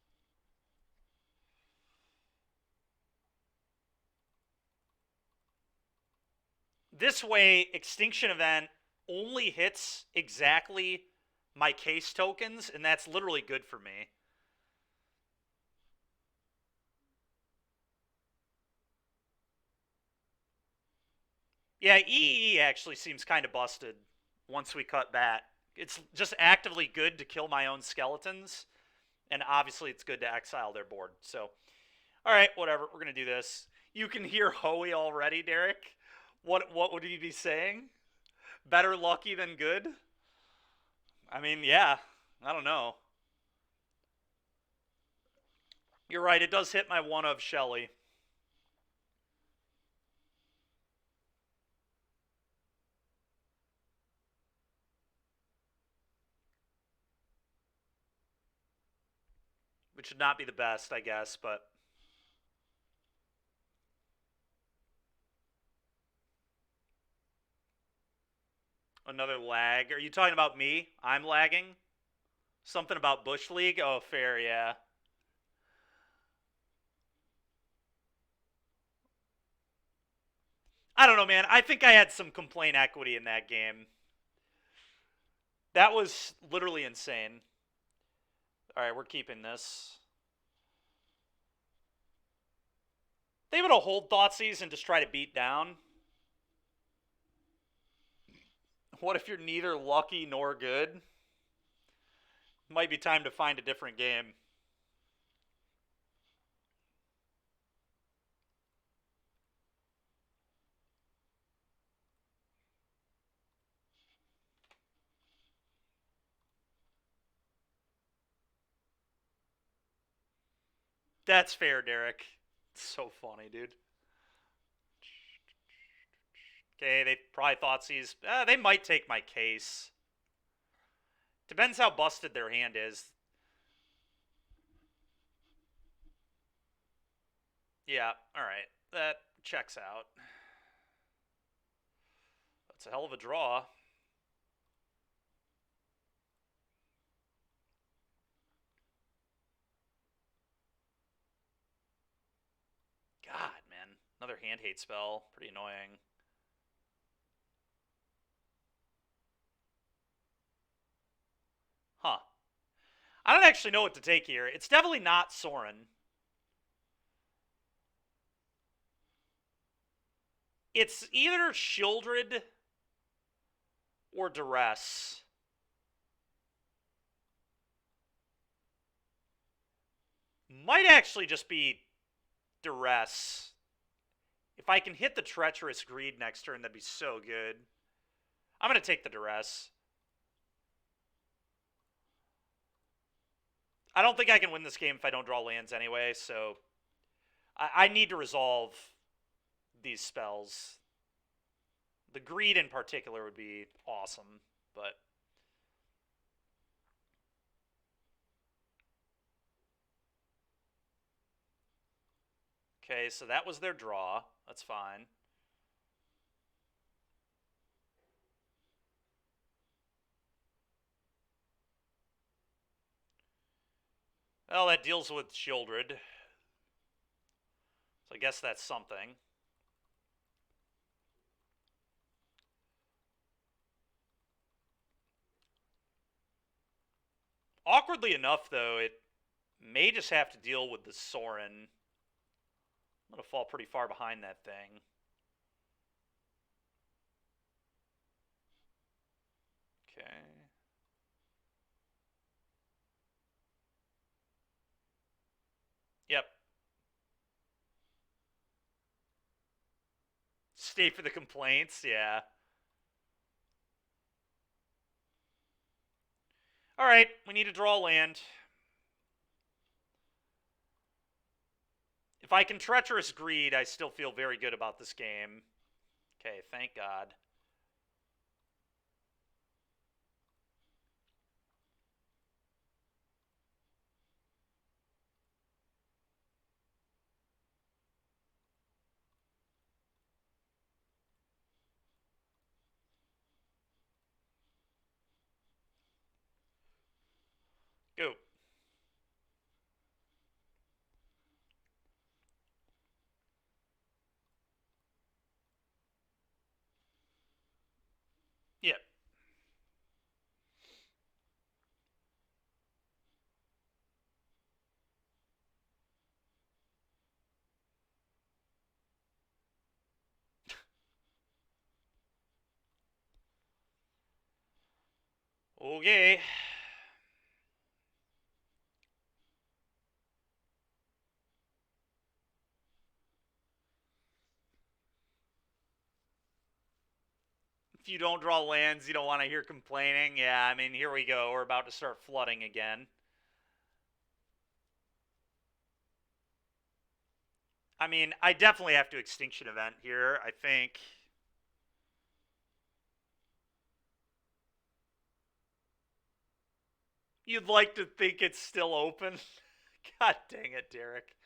This way, Extinction Event only hits exactly my case tokens, and that's literally good for me. Yeah, EE actually seems kind of busted once we cut Bat. It's just actively good to kill my own skeletons, and obviously it's good to exile their board. So, all right, whatever. We're going to do this. You can hear Hoey already, Derek. What would he be saying? Better lucky than good? I mean, yeah. I don't know. You're right. It does hit my one of Shelly. Which should not be the best, I guess, but another lag. Are you talking about me? I'm lagging? Something about Bush League? Oh, fair, yeah. I don't know, man. I think I had some complaint equity in that game. That was literally insane. All right, we're keeping this. They able to hold Thoughtseize and just try to beat down. What if you're neither lucky nor good? Might be time to find a different game. That's fair, Derek. It's so funny, dude. Okay, they probably Thoughtseize. They might take my case. Depends how busted their hand is. Yeah, alright. That checks out. That's a hell of a draw. God, man. Another hand hate spell. Pretty annoying. Huh. I don't actually know what to take here. It's definitely not Soren. It's either Shieldred or Duress. Might actually just be Duress. If I can hit the Treacherous Greed next turn, that'd be so good. I'm going to take the Duress. I don't think I can win this game if I don't draw lands anyway, so I need to resolve these spells. The Greed in particular would be awesome, but... Okay, so that was their draw. That's fine. Well, that deals with Shieldred. So I guess that's something. Awkwardly enough, though, it may just have to deal with the Sorin. I'm going to fall pretty far behind that thing. Okay. Yep. Stay for the complaints, yeah. Alright, we need to draw land. If I can Treacherous Greed, I still feel very good about this game. Okay, thank God. Go. Yep. Okay. If you don't draw lands, you don't want to hear complaining. Yeah, I mean, here we go. We're about to start flooding again. I mean, I definitely have to Extinction Event here, I think. You'd like to think it's still open. God dang it, Derek.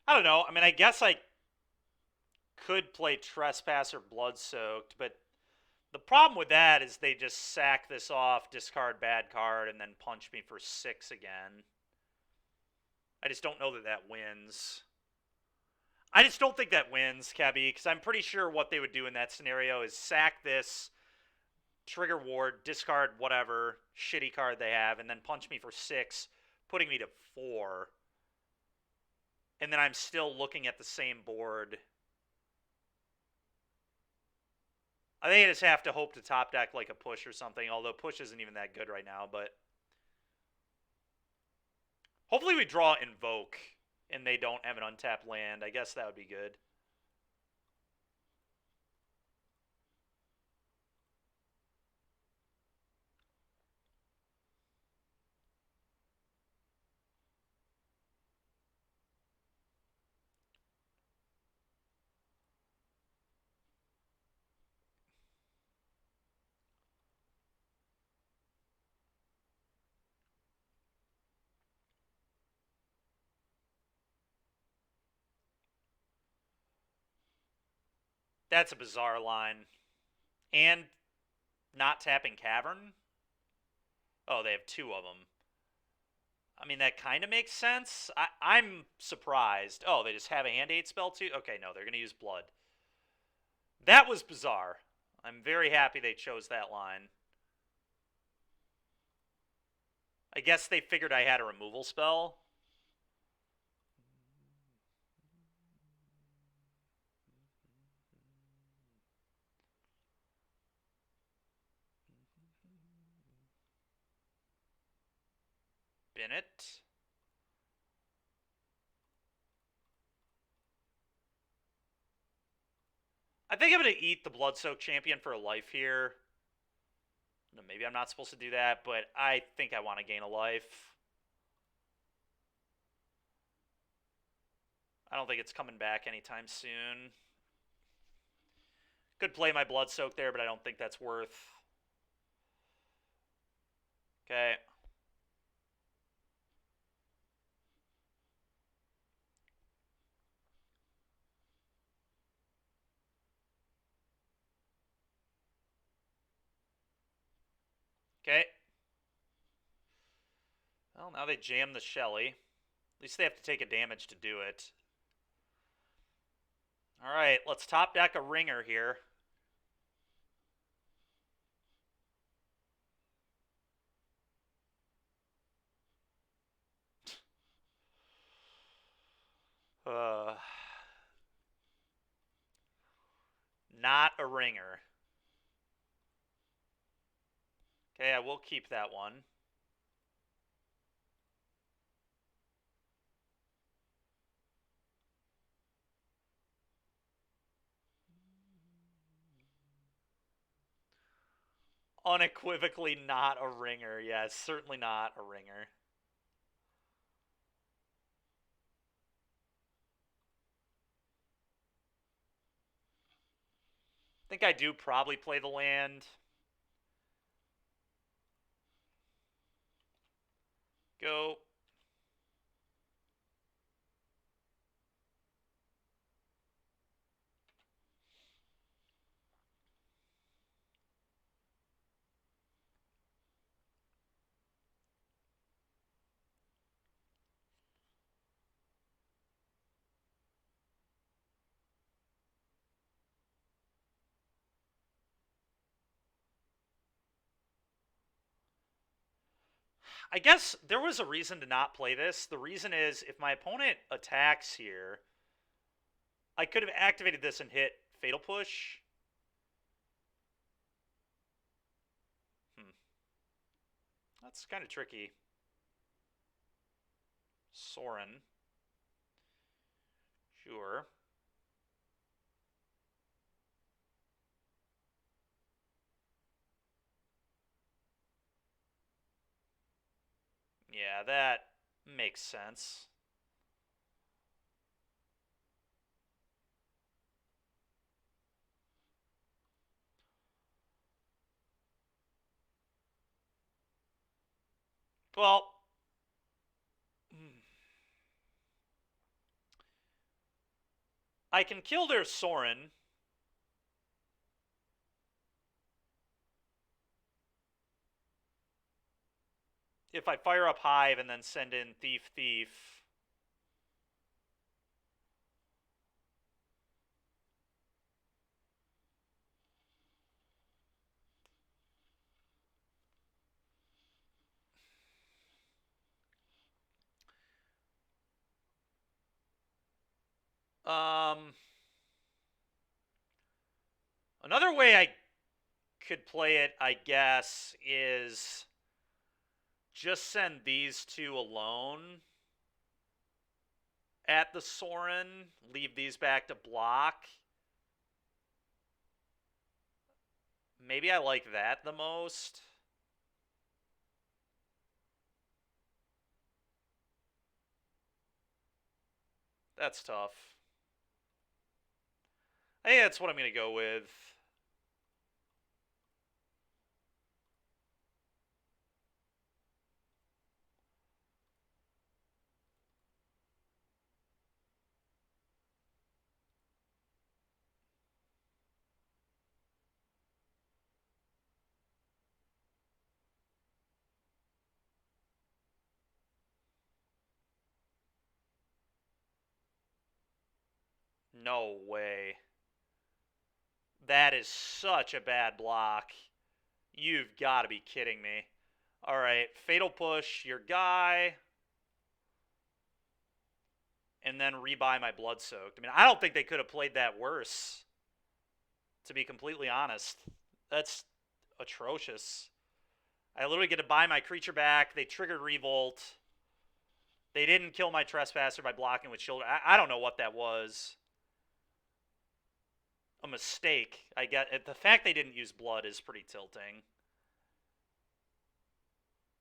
I don't know. I mean, I guess I could play Trespass or Blood Soaked, but the problem with that is they just sack this off, discard bad card, and then punch me for 6 again. I just don't know that that wins. I just don't think that wins, Cabby, because I'm pretty sure what they would do in that scenario is sack this, trigger ward, discard whatever shitty card they have, and then punch me for 6, putting me to 4. And then I'm still looking at the same board. I think I just have to hope to top deck like a push or something, although push isn't even that good right now, but hopefully we draw Invoke and they don't have an untapped land. I guess that would be good. That's a bizarre line. And not tapping Cavern? Oh, they have 2 of them. I mean, that kind of makes sense. I'm surprised. Oh, they just have a Hand 8 spell too? Okay, no, they're going to use Blood. That was bizarre. I'm very happy they chose that line. I guess they figured I had a removal spell. Bennett. I think I'm going to eat the Bloodsoaked Champion for a life here. Maybe I'm not supposed to do that, but I think I want to gain a life. I don't think it's coming back anytime soon. Could play my Bloodsoak there, but I don't think that's worth Okay. Okay. Well, now they jam the Shelly. At least they have to take a damage to do it. All right, let's top deck a ringer here. Uh, not a ringer. Okay, I will keep that one. Unequivocally not a ringer. Yes, certainly not a ringer. I think I do probably play the land. Go. I guess there was a reason to not play this. The reason is if my opponent attacks here, I could have activated this and hit Fatal Push. That's kind of tricky. Soren. Sure. Yeah, that makes sense. Well, I can kill their Soren. If I fire up Hive and then send in Thief Thief. Another way I could play it, I guess, is just send these two alone at the Soren, leave these back to block. Maybe I like that the most. That's tough. I think that's what I'm going to go with. No way. That is such a bad block. You've got to be kidding me. All right, Fatal Push your guy. And then rebuy my Blood Soaked. I mean, I don't think they could have played that worse, to be completely honest. That's atrocious. I literally get to buy my creature back. They triggered Revolt. They didn't kill my Trespasser by blocking with Shield. I don't know what that was. A mistake. I get the fact they didn't use blood is pretty tilting.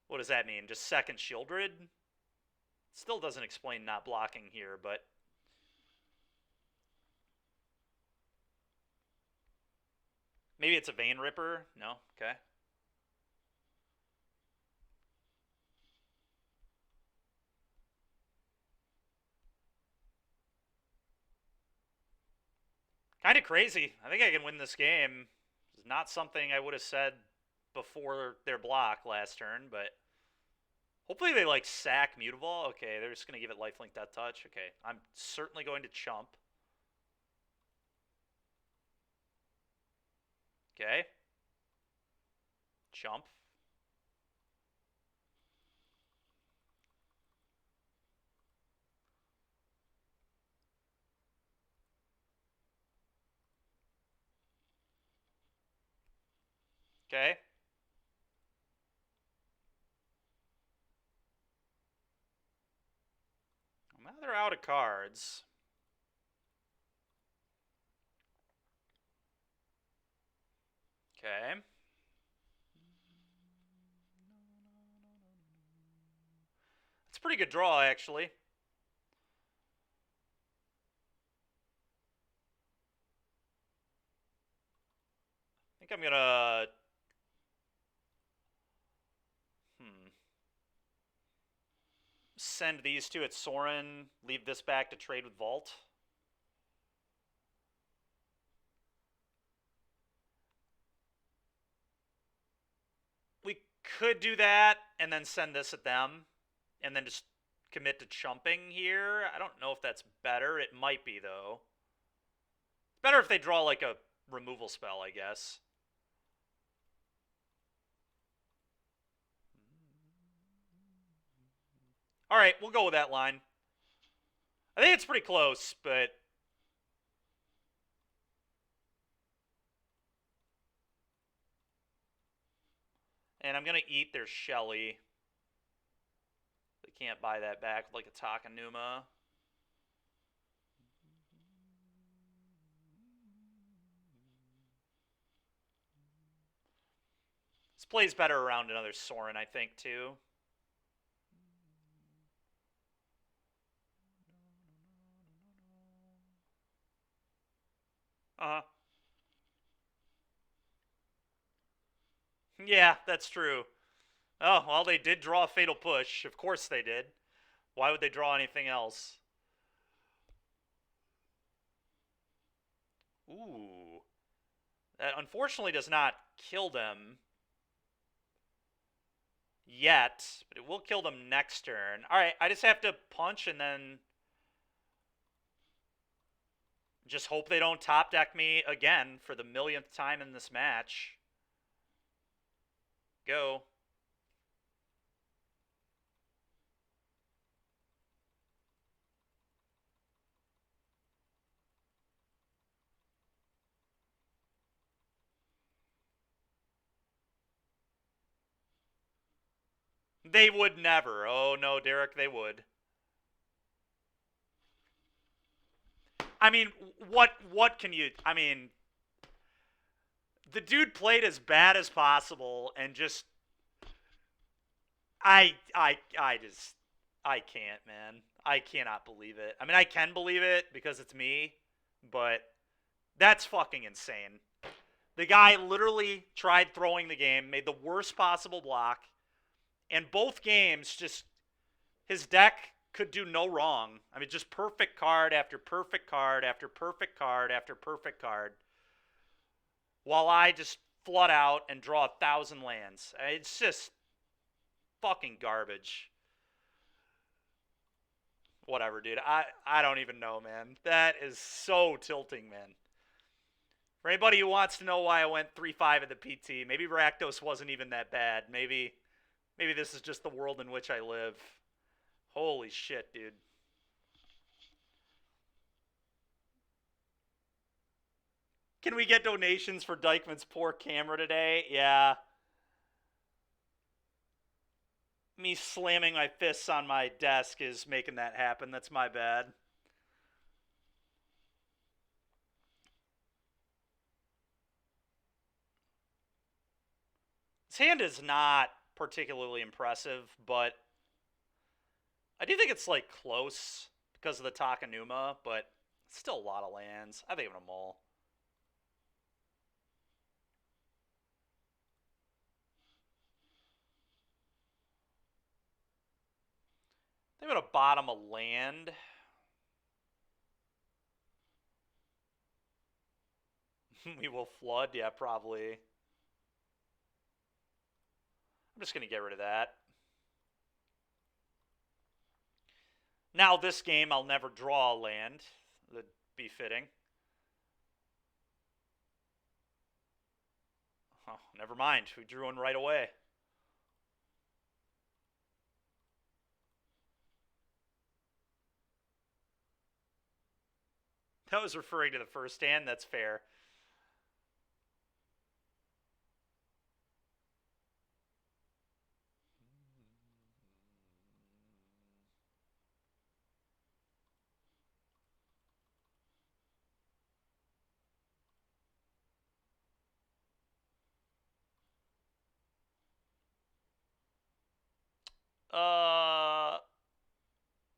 What does that mean? Just second Shieldred? Still doesn't explain not blocking here, but maybe it's a Vein Ripper? No? Okay. Kind of crazy. I think I can win this game. It's not something I would have said before their block last turn, but hopefully they like sack Mutable. Okay, they're just going to give it lifelink death touch. Okay, I'm certainly going to chump. Okay. Chump. Okay. Now they're out of cards. Okay. It's a pretty good draw, actually. I think I'm gonna... Send these two at Sorin, leave this back to trade with Vault. We could do that and then send this at them and then just commit to chumping here. I don't know if that's better. It might be, though. It's better if they draw like a removal spell, I guess. All right, we'll go with that line. I think it's pretty close, but... And I'm going to eat their Shelly. They can't buy that back like a Takanuma. This plays better around another Sorin, I think, too. Uh-huh. Yeah, that's true. Oh, well, they did draw a Fatal Push. Of course they did. Why would they draw anything else? Ooh. That unfortunately does not kill them yet, but it will kill them next turn. Alright, I just have to punch and then just hope they don't top deck me again for the millionth time in this match. Go. They would never. Oh no, Derek, they would. I mean, what can you... I mean, the dude played as bad as possible and just... I can't, man. I cannot believe it. I mean, I can believe it because it's me, but that's fucking insane. The guy literally tried throwing the game, made the worst possible block, and both games just... His deck could do no wrong. I mean, just perfect card after perfect card after perfect card after perfect card. While I just flood out and draw 1,000 lands. It's just fucking garbage. Whatever, dude. I don't even know, man. That is so tilting, man. For anybody who wants to know why I went 3-5 at the PT, maybe Rakdos wasn't even that bad. Maybe this is just the world in which I live. Holy shit, dude. Can we get donations for Dykeman's poor camera today? Yeah. Me slamming my fists on my desk is making that happen. That's my bad. His hand is not particularly impressive, but I do think it's like close because of the Takanuma, but still a lot of lands. I think I'm them all. I'm going to bottom a land. We will flood. Yeah, probably. I'm just going to get rid of that. Now this game, I'll never draw a land. That'd be fitting. Oh, never mind. We drew one right away. That was referring to the first hand. That's fair.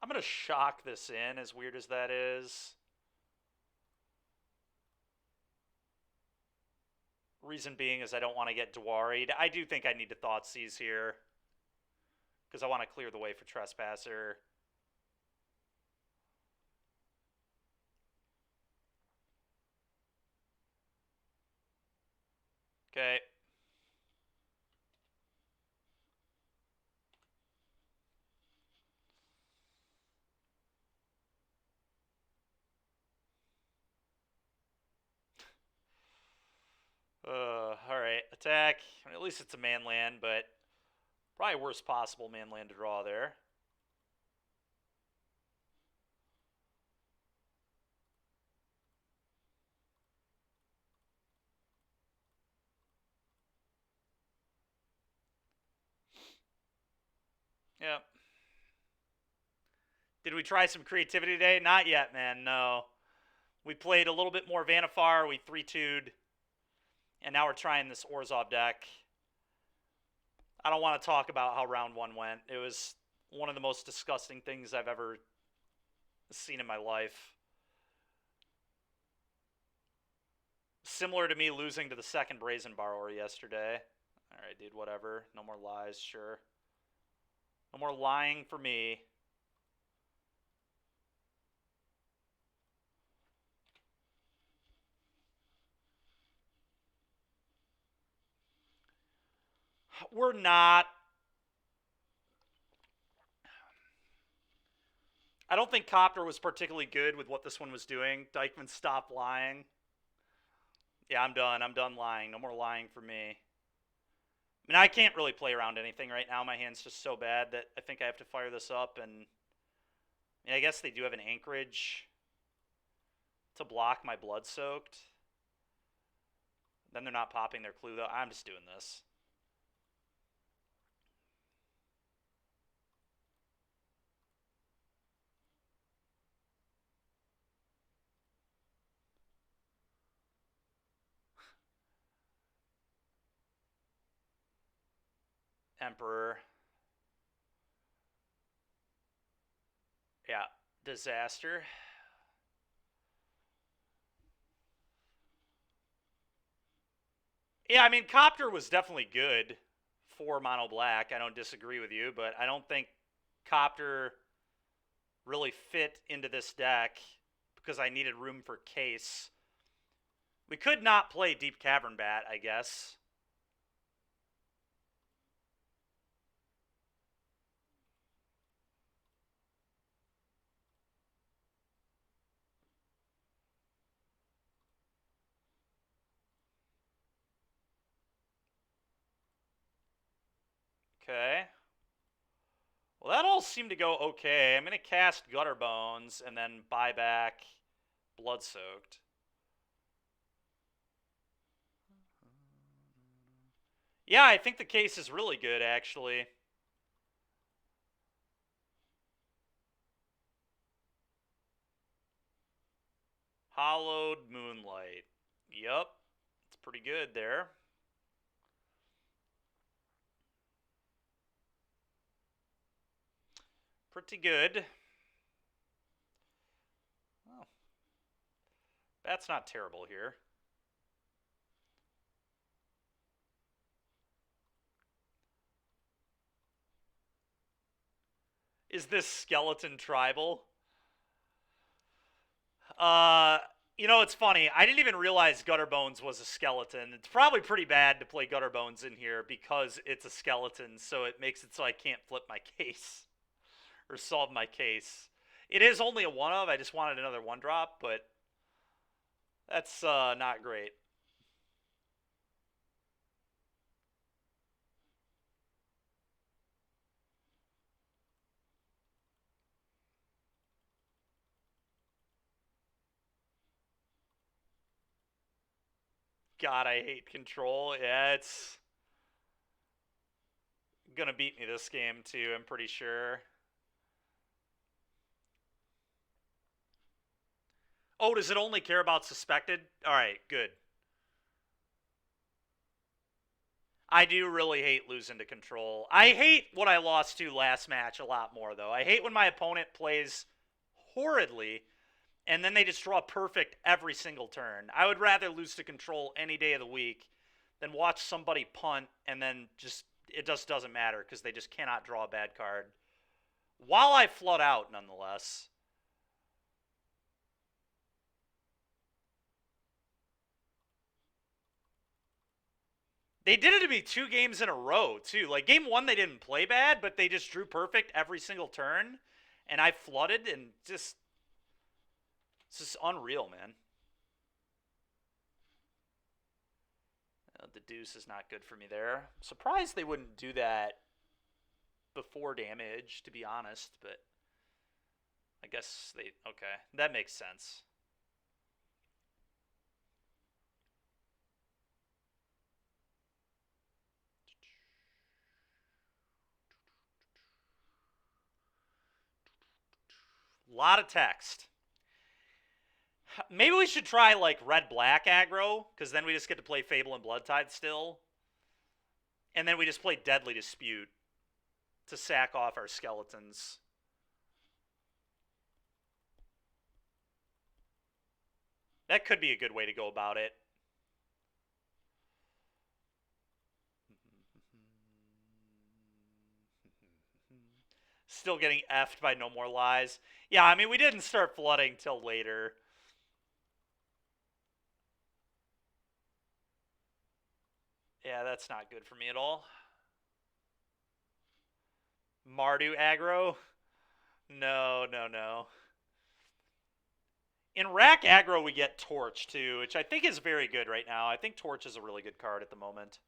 I'm going to shock this in, as weird as that is. Reason being is I don't want to get Dwari'd. I do think I need to Thoughtseize here, because I want to clear the way for Trespasser. Okay. Alright. Attack. I mean, at least it's a man land, but probably worst possible man land to draw there. Yep. Did we try some creativity today? Not yet, man. No. We played a little bit more Vanifar. We 3-2'd. And now we're trying this Orzhov deck. I don't want to talk about how round one went. It was one of the most disgusting things I've ever seen in my life. Similar to me losing to the second Brazen Borrower yesterday. Alright, dude, whatever. No more lies, sure. No more lying for me. We're not. I don't think Copter was particularly good with what this one was doing. Dykeman, stop lying. Yeah, I'm done. I'm done lying. No more lying for me. I mean, I can't really play around anything right now. My hand's just so bad that I think I have to fire this up. And I mean, I guess they do have an Anchorage to block my Blood Soaked. Then they're not popping their clue, though. I'm just doing this. Emperor. Yeah, disaster. Yeah, I mean, Copter was definitely good for mono black. I don't disagree with you, but I don't think Copter really fit into this deck because I needed room for Case. We could not play Deep Cavern Bat, I guess. Okay. Well, that all seemed to go okay. I'm going to cast Gutter Bones and then buy back Blood Soaked. Yeah, I think the case is really good, actually. Hollowed Moonlight. Yup. It's pretty good there. Pretty good. Oh. That's not terrible here. Is this Skeleton Tribal? You know, it's funny. I didn't even realize Gutterbones was a skeleton. It's probably pretty bad to play Gutterbones in here because it's a skeleton, so it makes it so I can't flip my case or solve my case. It is only a one of. I just wanted another one drop, but that's not great. God, I hate control. Yeah, it's gonna beat me this game too, I'm pretty sure. Oh, does it only care about suspected? Alright, good. I do really hate losing to control. I hate what I lost to last match a lot more, though. I hate when my opponent plays horridly and then they just draw perfect every single turn. I would rather lose to control any day of the week than watch somebody punt and then just it just doesn't matter because they just cannot draw a bad card. While I flood out, nonetheless. They did it to me 2 games in a row, too. Like, game one, they didn't play bad, but they just drew perfect every single turn. And I flooded and just. It's just unreal, man. The deuce is not good for me there. Surprised they wouldn't do that before damage, to be honest, but I guess they. Okay, that makes sense. A lot of text. Maybe we should try like red-black aggro, because then we just get to play Fable and Bloodtide still. And then we just play Deadly Dispute to sack off our skeletons. That could be a good way to go about it. Still getting effed by No More Lies. Yeah, I mean, we didn't start flooding till later. Yeah, that's not good for me at all. Mardu aggro? No, no, no. In rack aggro, we get Torch, too, which I think is very good right now. I think Torch is a really good card at the moment.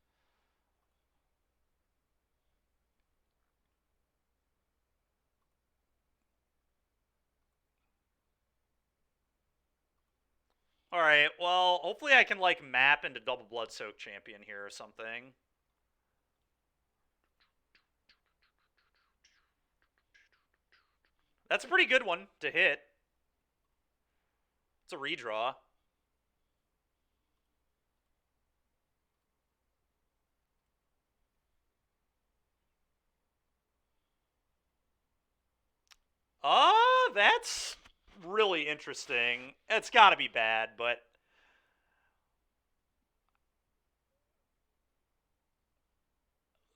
Alright, well, hopefully I can, like, map into Double Blood Soak Champion here or something. That's a pretty good one to hit. It's a redraw. That's really interesting. It's got to be bad, but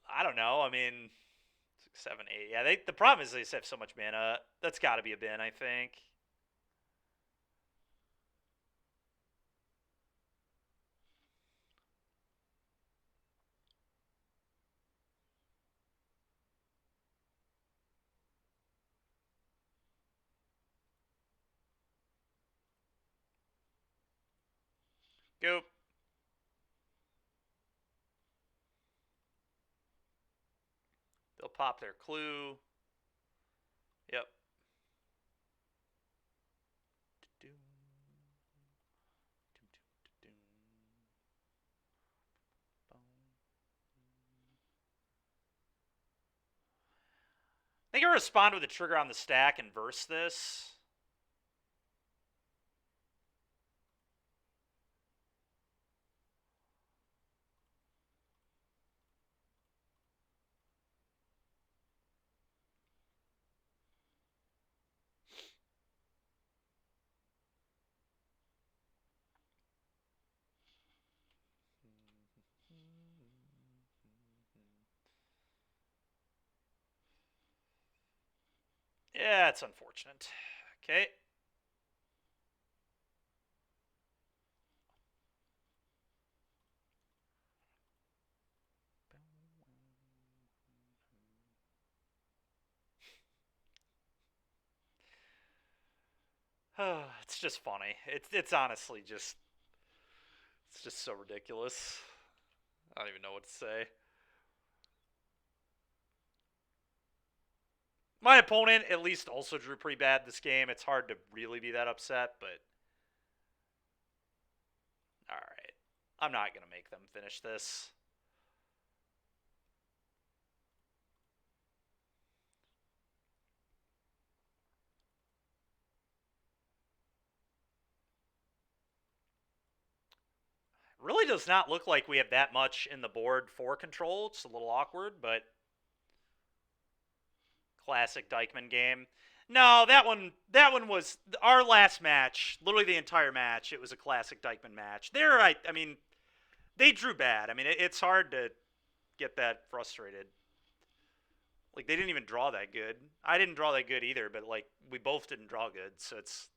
I don't know. I mean, 6, 7, 8. Yeah, the problem is they just have so much mana. That's got to be a bin, I think. Go. They'll pop their clue. Yep. They can respond with a trigger on the stack and verse this. Yeah, it's unfortunate. Okay. It's just funny. It's honestly just it's just so ridiculous. I don't even know what to say. My opponent at least also drew pretty bad this game. It's hard to really be that upset, but all right. I'm not going to make them finish this. Really does not look like we have that much in the board for control. It's a little awkward, but classic Dykeman game. No, that one was our last match. Literally the entire match. It was a classic Dykeman match. I mean, they drew bad. I mean, it's hard to get that frustrated. Like they didn't even draw that good. I didn't draw that good either, but like we both didn't draw good, so it's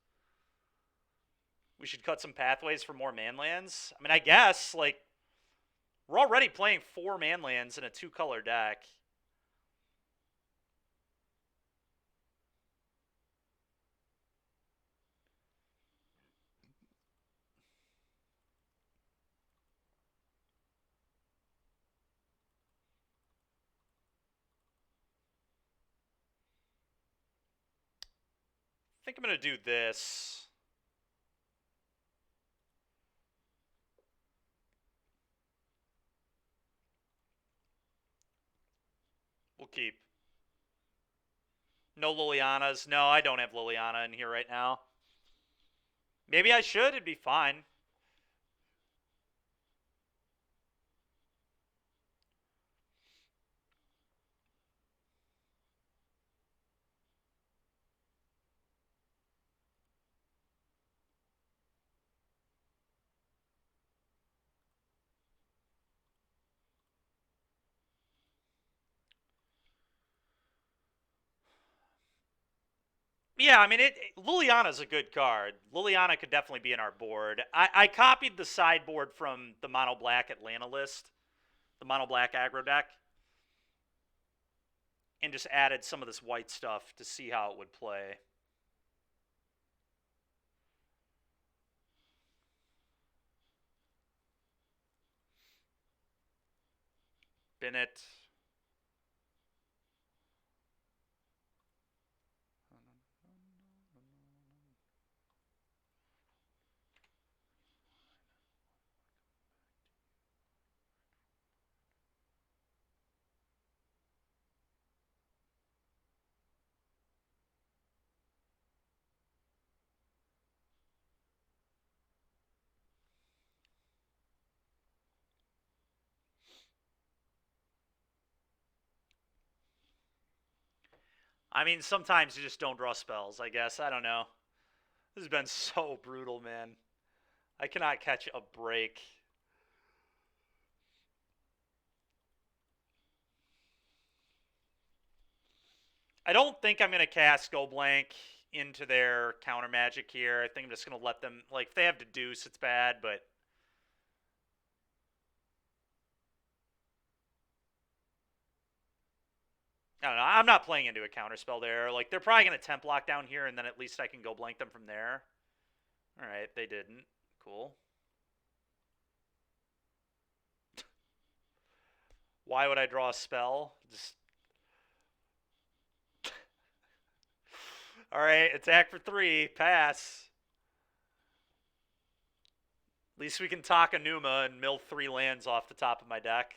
we should cut some pathways for more manlands. I mean, I guess like we're already playing 4 manlands in a 2-color deck. I think I'm gonna do this. We'll keep. No Lilianas. No, I don't have Liliana in here right now. Maybe I should. It'd be fine. Yeah, I mean, Liliana's a good card. Liliana could definitely be in our board. I copied the sideboard from the Mono Black Atlanta list, the Mono Black aggro deck, and just added some of this white stuff to see how it would play. Bennett. I mean, sometimes you just don't draw spells, I guess. I don't know. This has been so brutal, man. I cannot catch a break. I don't think I'm going to cast Go Blank into their counter magic here. I think I'm just going to let them, like, if they have Deduce, it's bad, but I don't know. I'm not playing into a counter spell there. Like, they're probably going to temp lock down here, and then at least I can Go Blank them from there. All right, they didn't. Cool. Why would I draw a spell? Just all right, attack for 3, pass. At least we can talk Anuma and mill 3 lands off the top of my deck.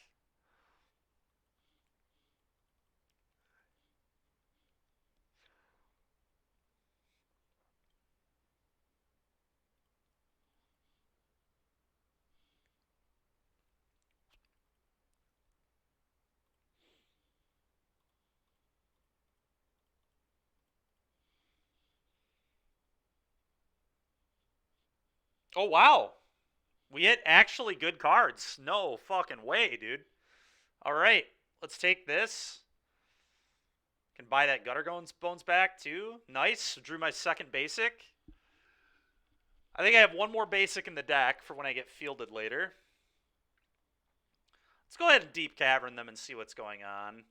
Oh, wow. We hit actually good cards. No fucking way, dude. All right, let's take this. Can buy that Gutter Bones back, too. Nice. Drew my second basic. I think I have one more basic in the deck for when I get fielded later. Let's go ahead and Deep Cavern them and see what's going on.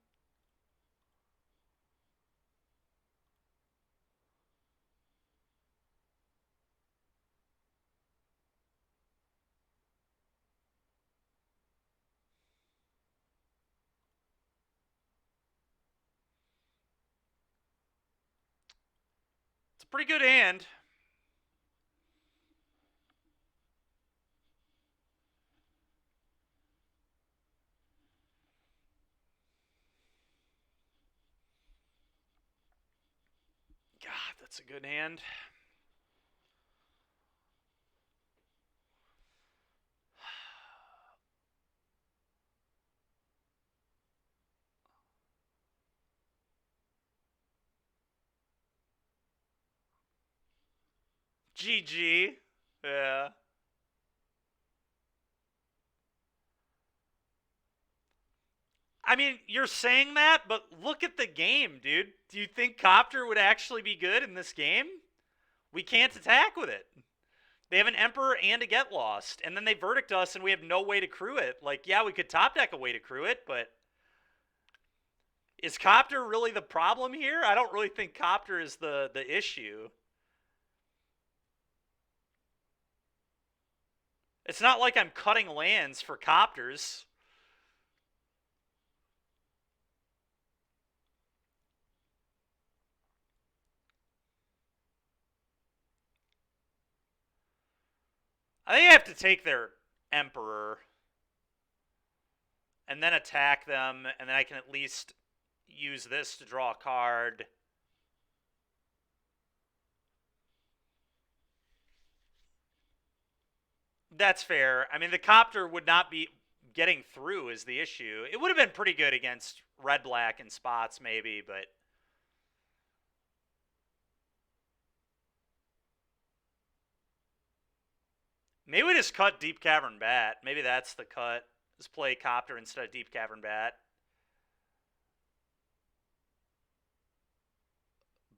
pretty good hand. God, that's a good hand. GG. Yeah. I mean, you're saying that, but look at the game, dude. Do you think Copter would actually be good in this game? We can't attack with it. They have an Emperor and a Get Lost, and then they verdict us, and we have no way to crew it. Like, yeah, we could top deck a way to crew it, but is Copter really the problem here? I don't really think Copter is the issue. It's not like I'm cutting lands for Copters. I think I have to take their Emperor and then attack them, and then I can at least use this to draw a card. That's fair. I mean, the Copter would not be getting through is the issue. It would have been pretty good against red-black in spots, maybe, but maybe we just cut Deep Cavern Bat. Maybe that's the cut. Just play Copter instead of Deep Cavern Bat.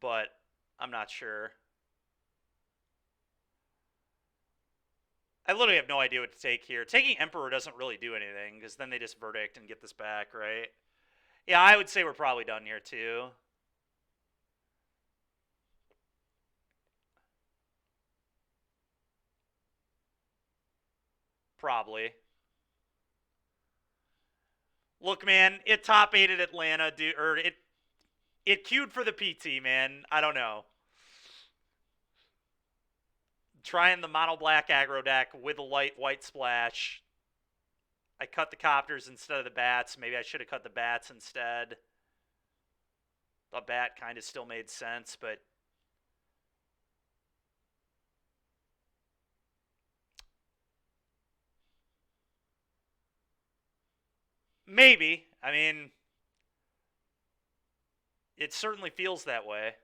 But I'm not sure. I literally have no idea what to take here. Taking Emperor doesn't really do anything, because then they just verdict and get this back, right? Yeah, I would say we're probably done here, too. Probably. Look, man, it top 8 at Atlanta, dude, or it queued for the PT, man. I don't know. Trying the mono black aggro deck with a light white splash. I cut the Copters instead of the Bats. Maybe I should have cut the Bats instead. The Bat kind of still made sense, but maybe. I mean, it certainly feels that way.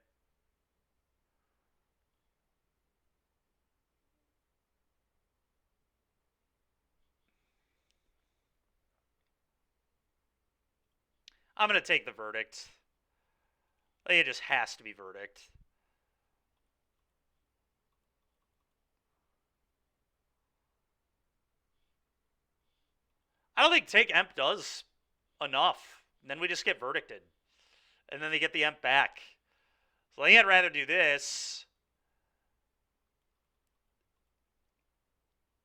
I'm going to take the verdict. It just has to be verdict. I don't think take Emp does enough. And then we just get verdicted. And then they get the Emp back. So I think I'd rather do this.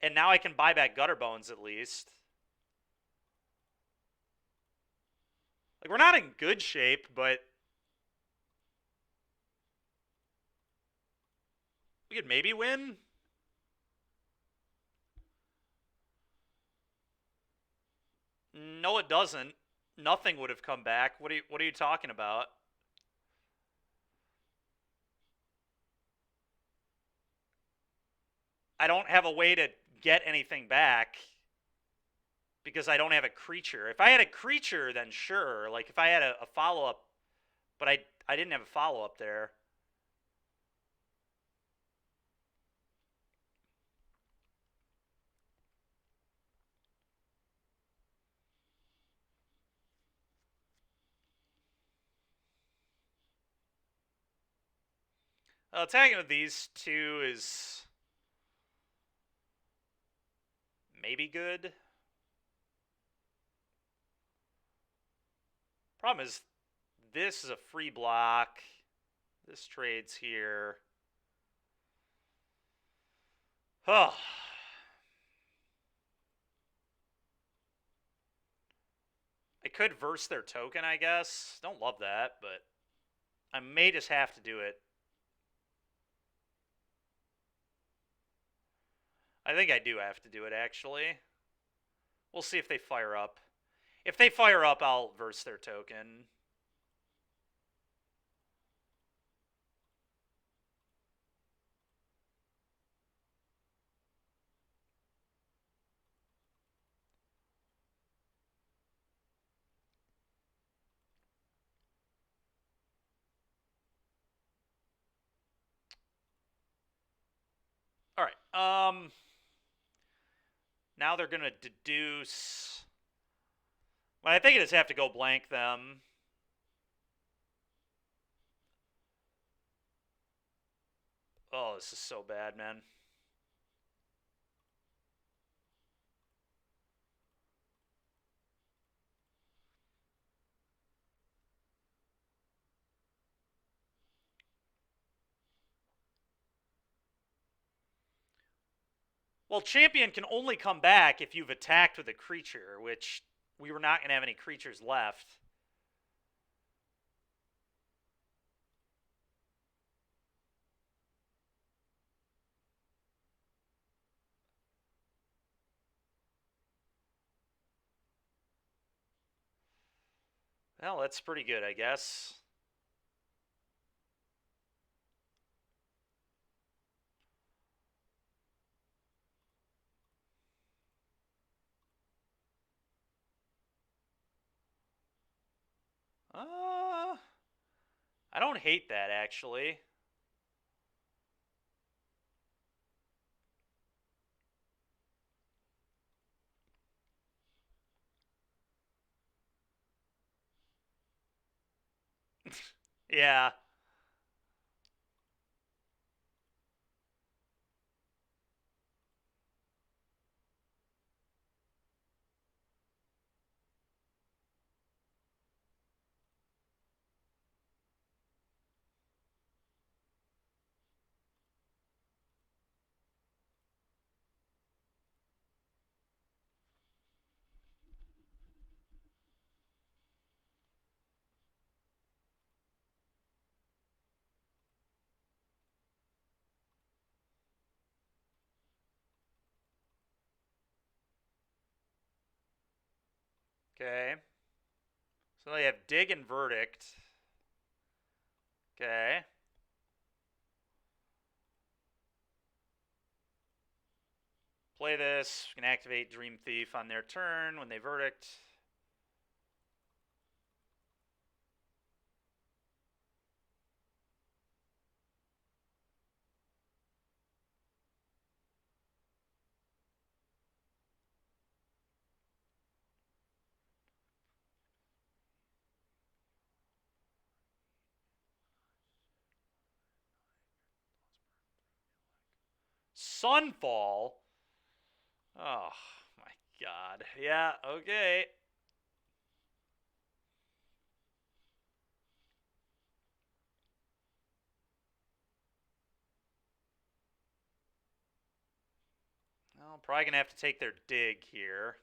And now I can buy back Gutter Bones at least. Like, we're not in good shape, but we could maybe win. No, it doesn't. Nothing would have come back. What are you talking about? I don't have a way to get anything back because I don't have a creature. If I had a creature, then sure. Like, if I had a follow-up, but I didn't have a follow-up there. Attacking with these two is maybe good. Problem is, this is a free block. This trades here. Oh. I could verse their token, I guess. Don't love that, but I may just have to do it. I think I do have to do it, actually. We'll see if they fire up. If they fire up, I'll verse their token. All right. Now they're gonna deduce. Well, I think I just have to go blank them. Oh, this is so bad, man. Well, champion can only come back if you've attacked with a creature, which we were not going to have any creatures left. Well, that's pretty good, I guess. I don't hate that, actually. Yeah. Okay. So they have dig and verdict. Okay. Play this. We can activate Dream Thief on their turn when they verdict. Sunfall? Oh, my God. Yeah, okay. Well, probably going to have to take their dig here.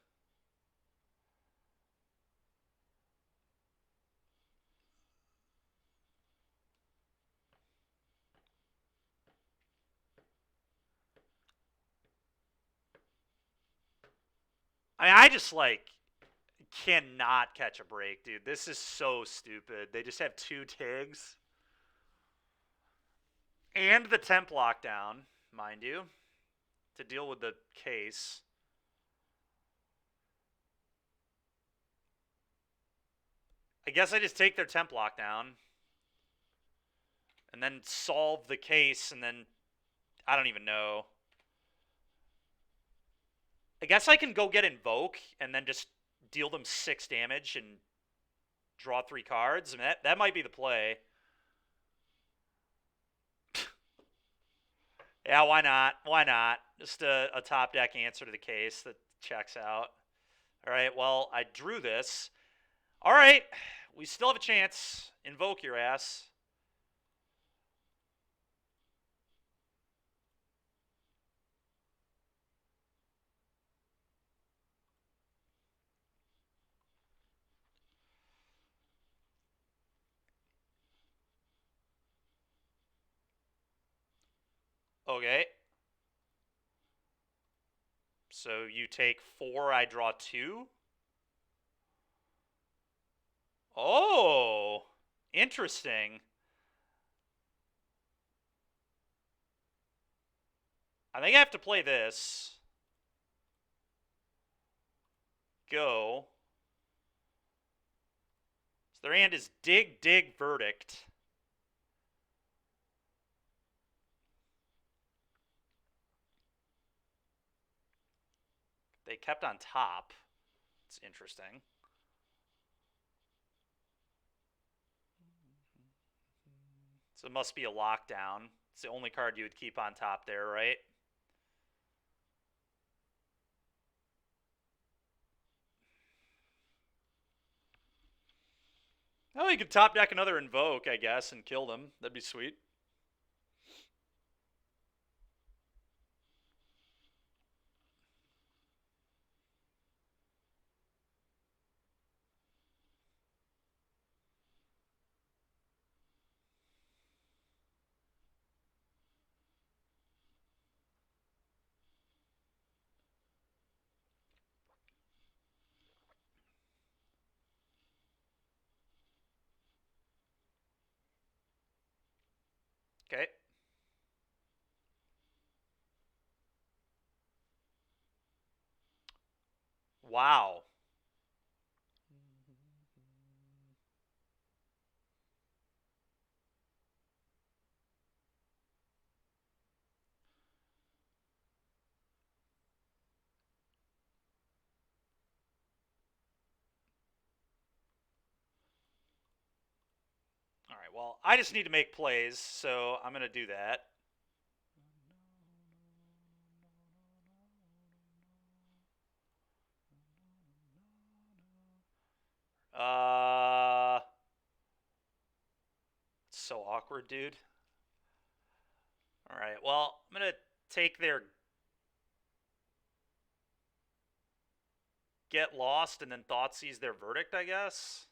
I mean, I just, like, cannot catch a break, dude. This is so stupid. They just have 2 Tigs. And the temp lockdown, mind you, to deal with the case. I guess I just take their temp lockdown and then solve the case, and then I don't even know. I guess I can go get Invoke and then just deal them 6 damage and draw 3 cards. I mean, that might be the play. Yeah, why not? Why not? Just a top deck answer to the case that checks out. All right, well, I drew this. All right, we still have a chance. Invoke your ass. Okay. So you take 4, I draw 2. Oh, interesting. I think I have to play this. Go. So their hand is dig, dig, verdict. They kept on top. It's interesting. So it must be a lockdown. It's the only card you would keep on top there, right? Oh, you could top deck another Invoke, I guess, and kill them. That'd be sweet. Okay. Wow. All right, well, I just need to make plays, so I'm going to do that. It's so awkward, dude. All right, well, I'm going to take their get lost and then Thoughtseize their verdict, I guess.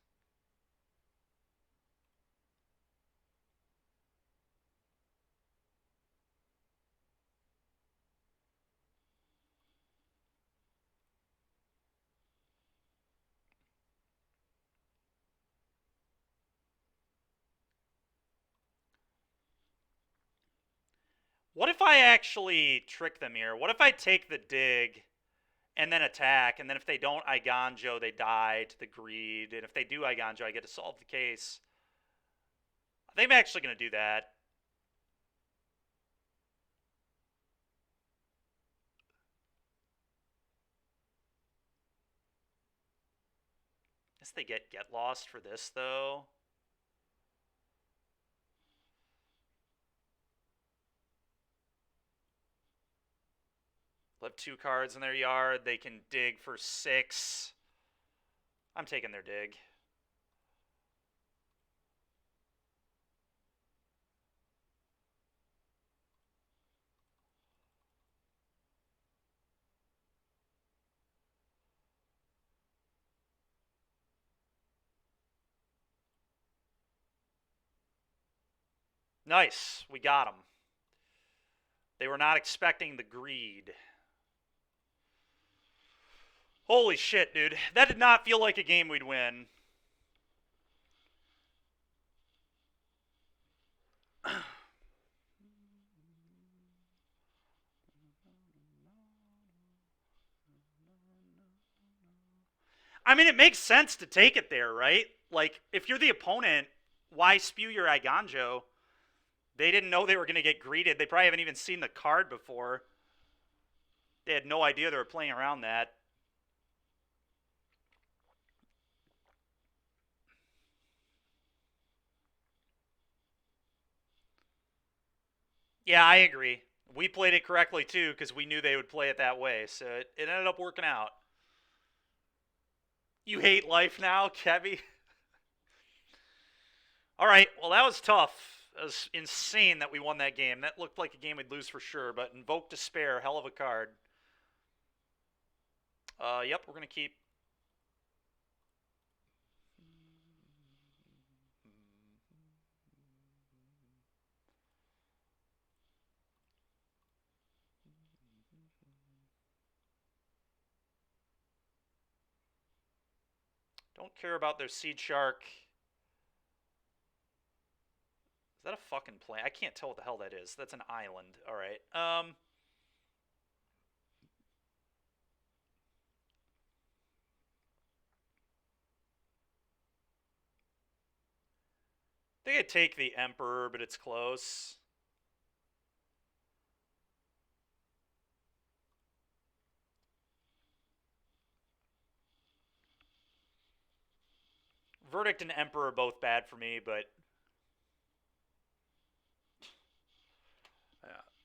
What if I actually trick them here? What if I take the dig and then attack, and then if they don't Iganjo, they die to the greed, and if they do Iganjo, I get to solve the case? I think I'm actually going to do that. Guess they get lost for this, though. They'll have 2 cards in their yard. They can dig for 6. I'm taking their dig. Nice. We got them. They were not expecting the greed. Holy shit, dude. That did not feel like a game we'd win. I mean, it makes sense to take it there, right? Like, if you're the opponent, why spew your Iganjo? They didn't know they were going to get greeted. They probably haven't even seen the card before. They had no idea they were playing around that. Yeah, I agree. We played it correctly, too, because we knew they would play it that way. So it ended up working out. You hate life now, Kevy? All right, well, that was tough. It was insane that we won that game. That looked like a game we'd lose for sure, but Invoke Despair, hell of a card. Yep, we're going to keep. Don't care about their Seed Shark. Is that a fucking plane? I can't tell what the hell that is. That's an island. Alright. I think I'd take the Emperor, but it's close. Verdict and Emperor are both bad for me, but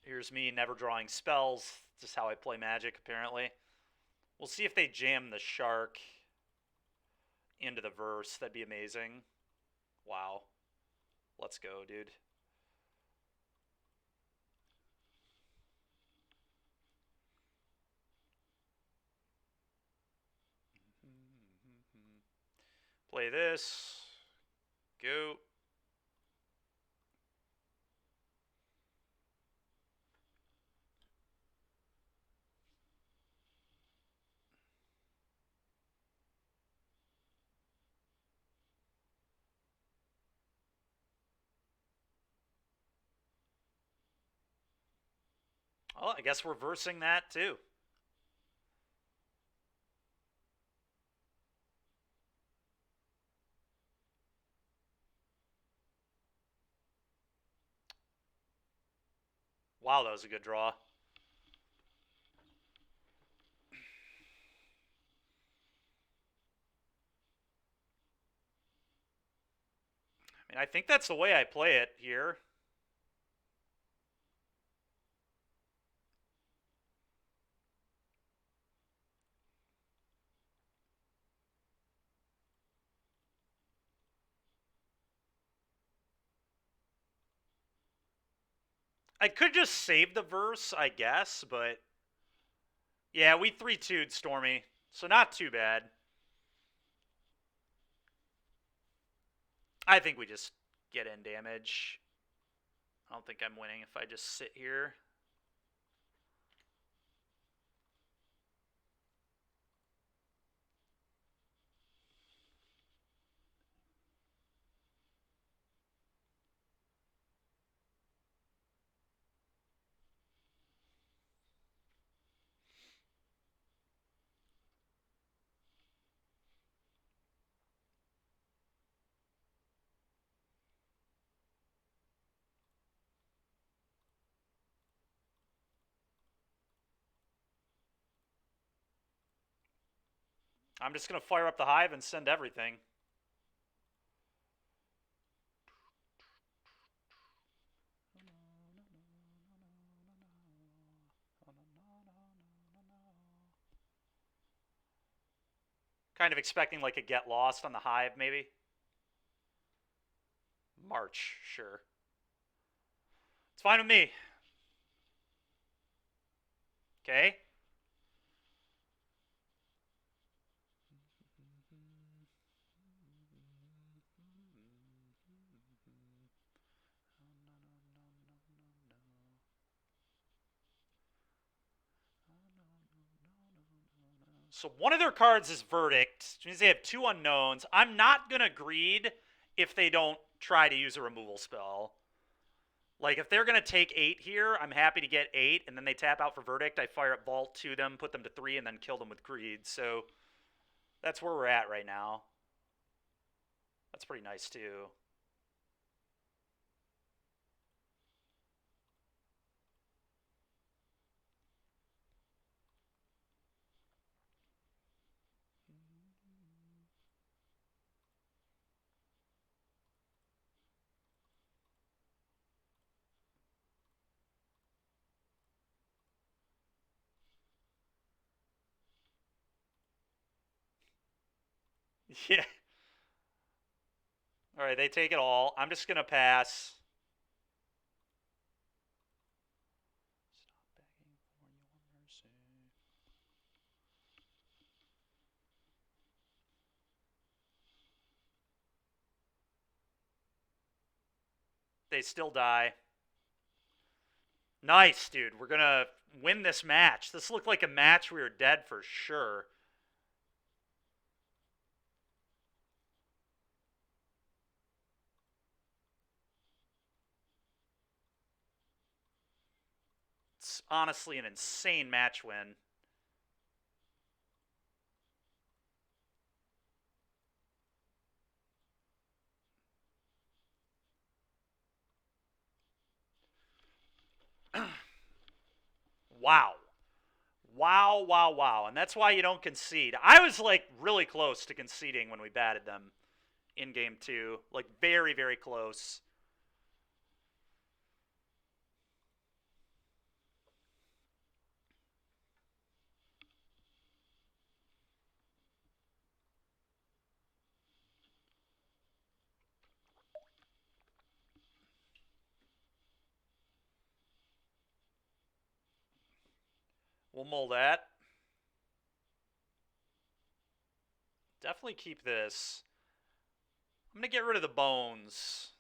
here's me never drawing spells. Just how I play Magic, apparently. We'll see if they jam the Shark into the verse. That'd be amazing. Wow. Let's go, dude. Play this. Go. Well, I guess we're versing that too. Wow, that was a good draw. I mean, I think that's the way I play it here. I could just save the verse, I guess, but yeah, we 3-2'd Stormy, so not too bad. I think we just get in damage. I don't think I'm winning if I just sit here. I'm just going to fire up the hive and send everything. Kind of expecting like a get lost on the hive, maybe. March, sure. It's fine with me. Okay. So one of their cards is Verdict, which means they have 2 unknowns. I'm not going to greed if they don't try to use a removal spell. Like, if they're going to take 8 here, I'm happy to get 8, and then they tap out for Verdict. I fire up Vault to them, put them to 3, and then kill them with Greed. So that's where we're at right now. That's pretty nice, too. Yeah. All right, they take it all. I'm just going to pass. They still die. Nice, dude. We're going to win this match. This looked like a match we were dead for sure. is honestly an insane match win. Wow. Wow, wow, wow. And that's why you don't concede. I was like really close to conceding when we batted them in game 2. Like very, very close. We'll mull that. Definitely keep this. I'm going to get rid of the bones.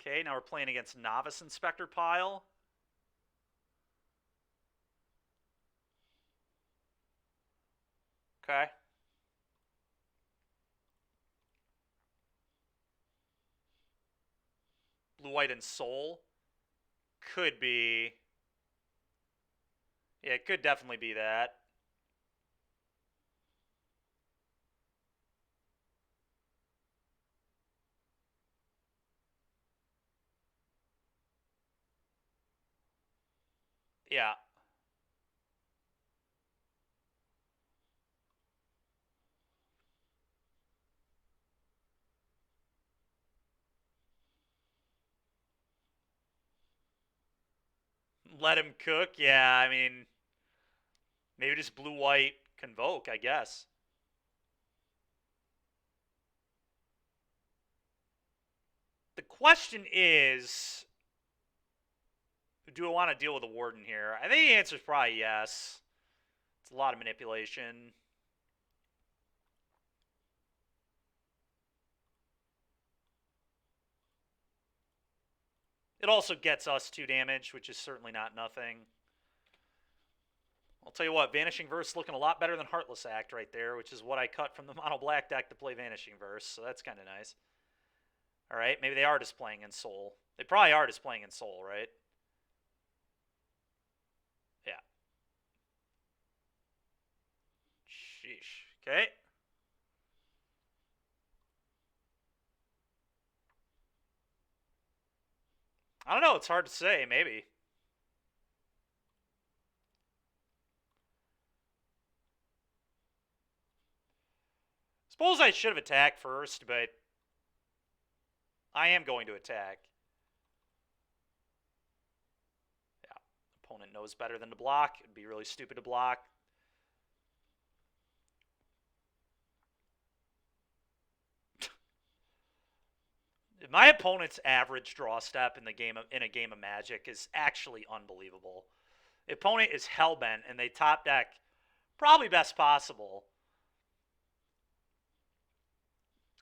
Okay, now we're playing against Novice Inspector Pile. Okay. Blue, White, and Soul. Could be. Yeah, it could definitely be that. Yeah. Let him cook. Yeah, I mean, maybe just Blue, White, Convoke, I guess. The question is, do I want to deal with a Warden here? I think the answer is probably yes. It's a lot of manipulation. It also gets us 2 damage, which is certainly not nothing. I'll tell you what, Vanishing Verse looking a lot better than Heartless Act right there, which is what I cut from the Mono Black deck to play Vanishing Verse, so that's kind of nice. Alright, maybe they are just playing in Soul. They probably are just playing in Soul, right? Yeah. Sheesh. Okay. I don't know, it's hard to say, maybe. Suppose I should have attacked first, but I am going to attack. Yeah. Opponent knows better than to block. It'd be really stupid to block. My opponent's average draw step in a game of Magic is actually unbelievable. The opponent is hellbent, and they top deck probably best possible.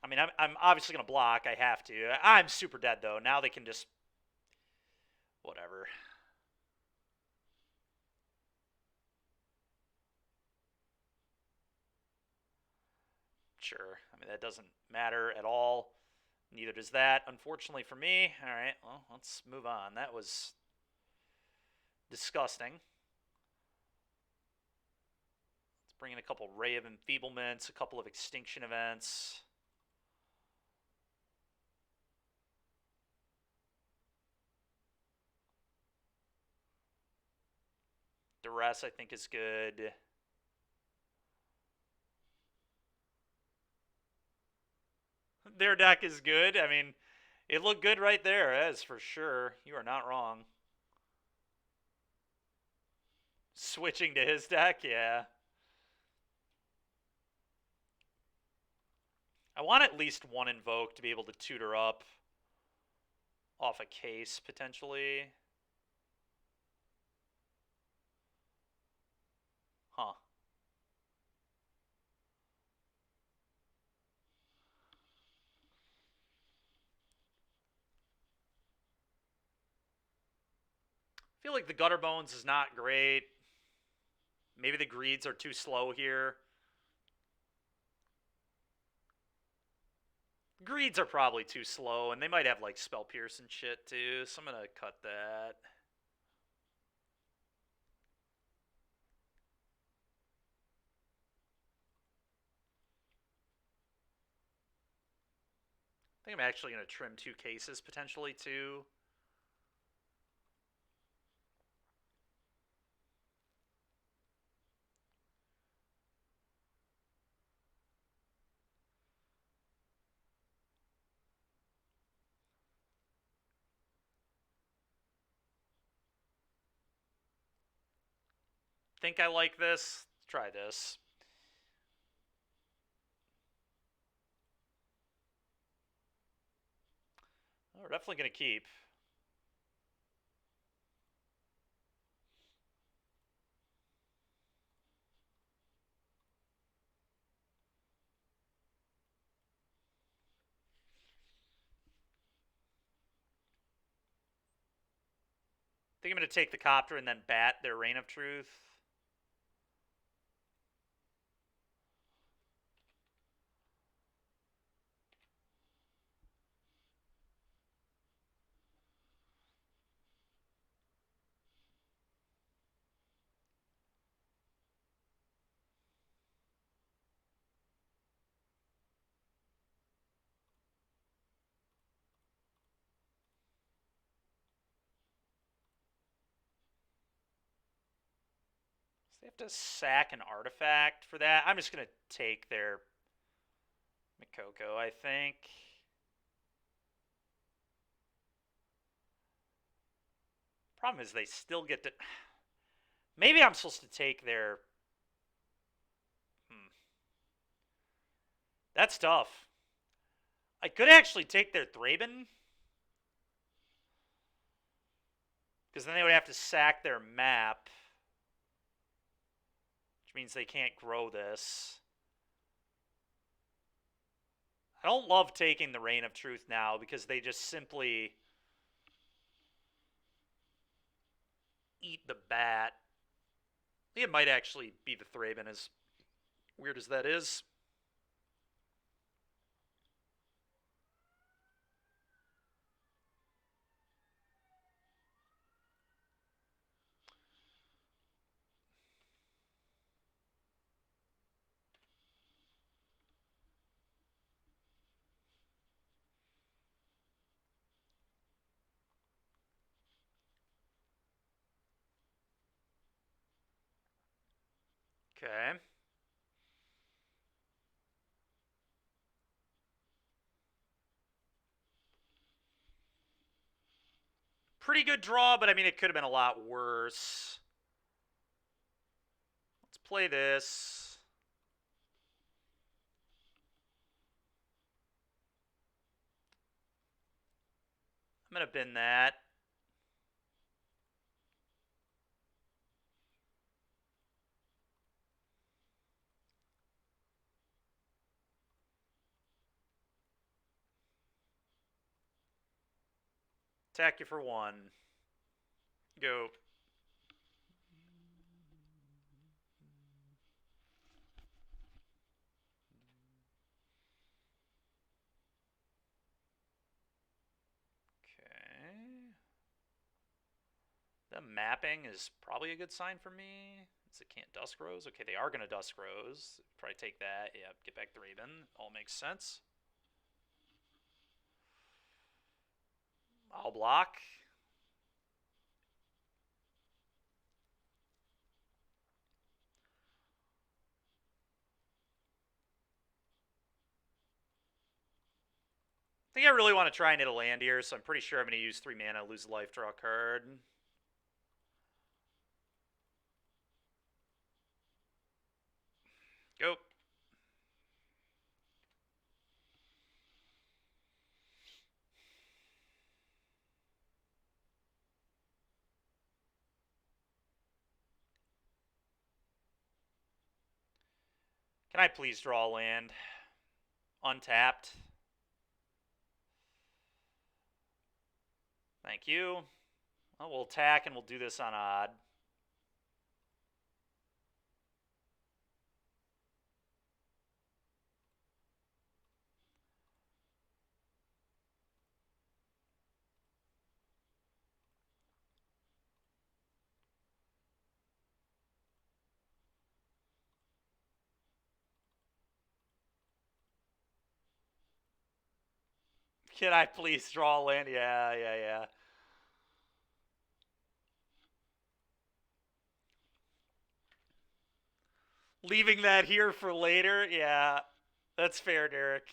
I mean, I'm obviously going to block. I have to. I'm super dead, though. Now they can just... whatever. Sure. I mean, that doesn't matter at all. Neither does that, unfortunately for me. All right, well, let's move on. That was disgusting. Let's bring in a couple Ray of Enfeeblements, a couple of Extinction events. Duress, I think, is good. Their deck is good. I mean, it looked good right there, as for sure. You are not wrong. Switching to his deck, yeah. I want at least one Invoke to be able to tutor up off a case, potentially. Huh. feel like the Gutter Bones is not great. Maybe the Greeds are too slow here. Greeds are probably too slow, and they might have like Spell Pierce and shit too, so I'm gonna cut that. I think I'm actually gonna trim 2 cases potentially too. Think I like this? Let's try this. Oh, we're definitely gonna keep. I think I'm gonna take the Copter and then bat their Reign of Truth. So they have to sack an artifact for that. I'm just gonna take their Makoko, I think. Problem is they still get to... Maybe I'm supposed to take their... That's tough. I could actually take their Thraben. Because then they would have to sack their map. Which means they can't grow this. I don't love taking the Reign of Truth now because they just simply eat the bat. I think it might actually be the Thraben, as weird as that is. Okay. Pretty good draw, but I mean, it could have been a lot worse. Let's play this. I'm going to bin that. Attack you for 1. Go. Okay. The mapping is probably a good sign for me. It can't Dusk Rose. Okay, they are going to Dusk Rose. Probably take that. Yep, get back Thraben. All makes sense. I'll block. I think I really want to try and hit a land here, so I'm pretty sure I'm going to use 3 mana, lose life, draw a card. Go. Can I please draw a land? Untapped. Thank you. Well, we'll attack and we'll do this on odd. Can I please draw a land? Yeah. Leaving that here for later? Yeah, that's fair, Derek.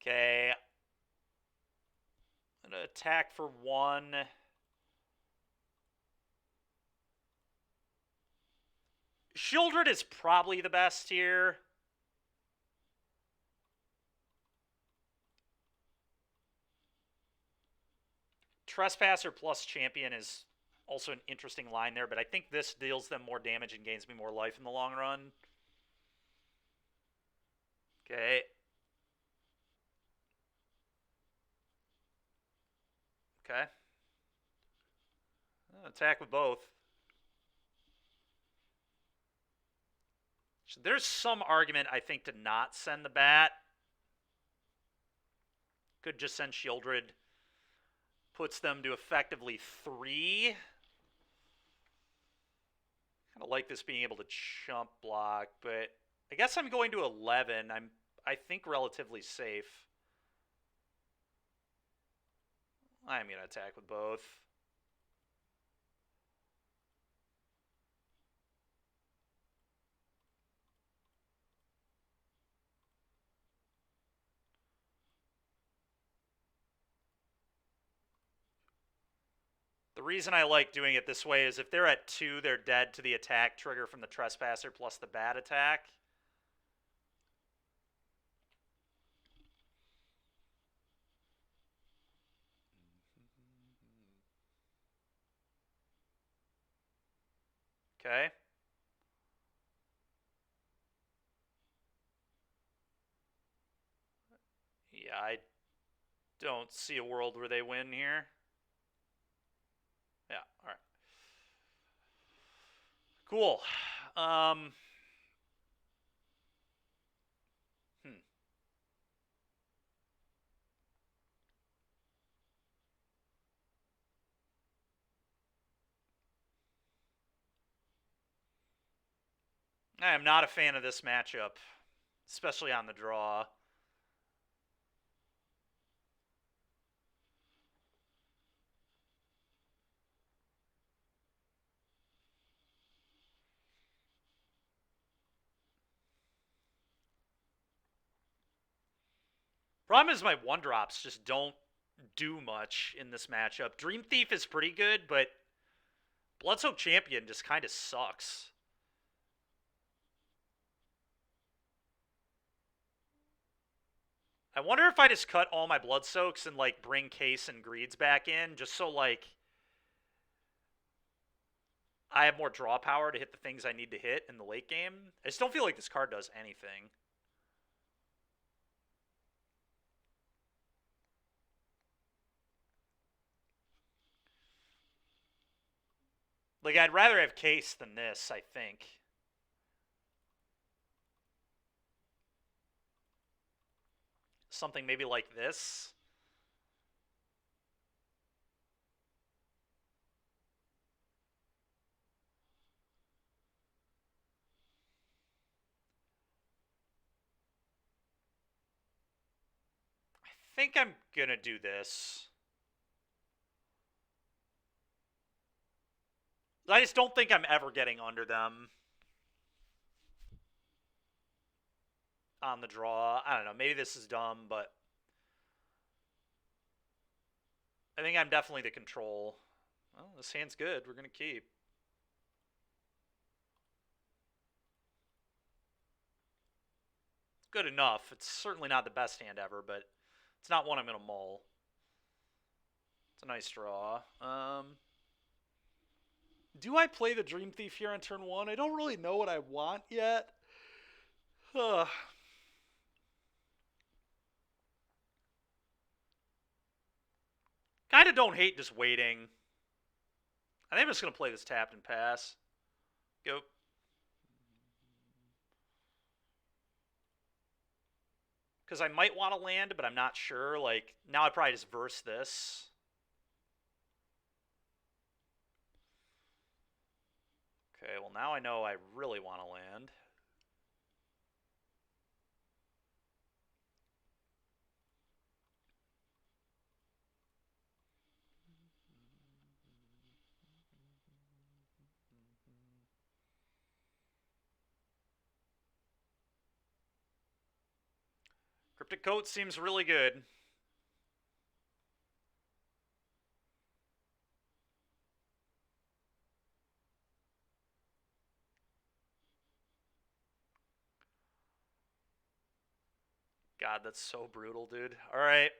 Okay. I'm going to attack for 1. Shieldred is probably the best here. Trespasser plus Champion is also an interesting line there, but I think this deals them more damage and gains me more life in the long run. Okay. Okay. Attack with both. So there's some argument, I think, to not send the bat. Could just send Shieldred. Puts them to effectively 3. Kind of like this being able to chump block, but I guess I'm going to 11. I think relatively safe. I'm going to attack with both. The reason I like doing it this way is if they're at 2, they're dead to the attack trigger from the Trespasser plus the bat attack. Okay. Yeah, I don't see a world where they win here. Yeah, all right. Cool. I am not a fan of this matchup, especially on the draw. Problem is my 1-drops just don't do much in this matchup. Dream Thief is pretty good, but Bloodsoak Champion just kind of sucks. I wonder if I just cut all my Bloodsoaks and, like, bring Case and Greeds back in, just so, like, I have more draw power to hit the things I need to hit in the late game. I just don't feel like this card does anything. Like, I'd rather have Case than this, I think. Something maybe like this. I think I'm gonna do this. I just don't think I'm ever getting under them on the draw. I don't know. Maybe this is dumb, but I think I'm definitely the control. Well, this hand's good. We're going to keep. It's good enough. It's certainly not the best hand ever, but it's not one I'm going to mull. It's a nice draw. Do I play the Dream Thief here on turn 1? I don't really know what I want yet. Kind of don't hate just waiting. I think I'm just going to play this tapped and pass. Go. Because I might want to land, but I'm not sure. Like, now I probably just verse this. Okay, well now I know I really want to land. Cryptic Coat seems really good. God, that's so brutal, dude. All right.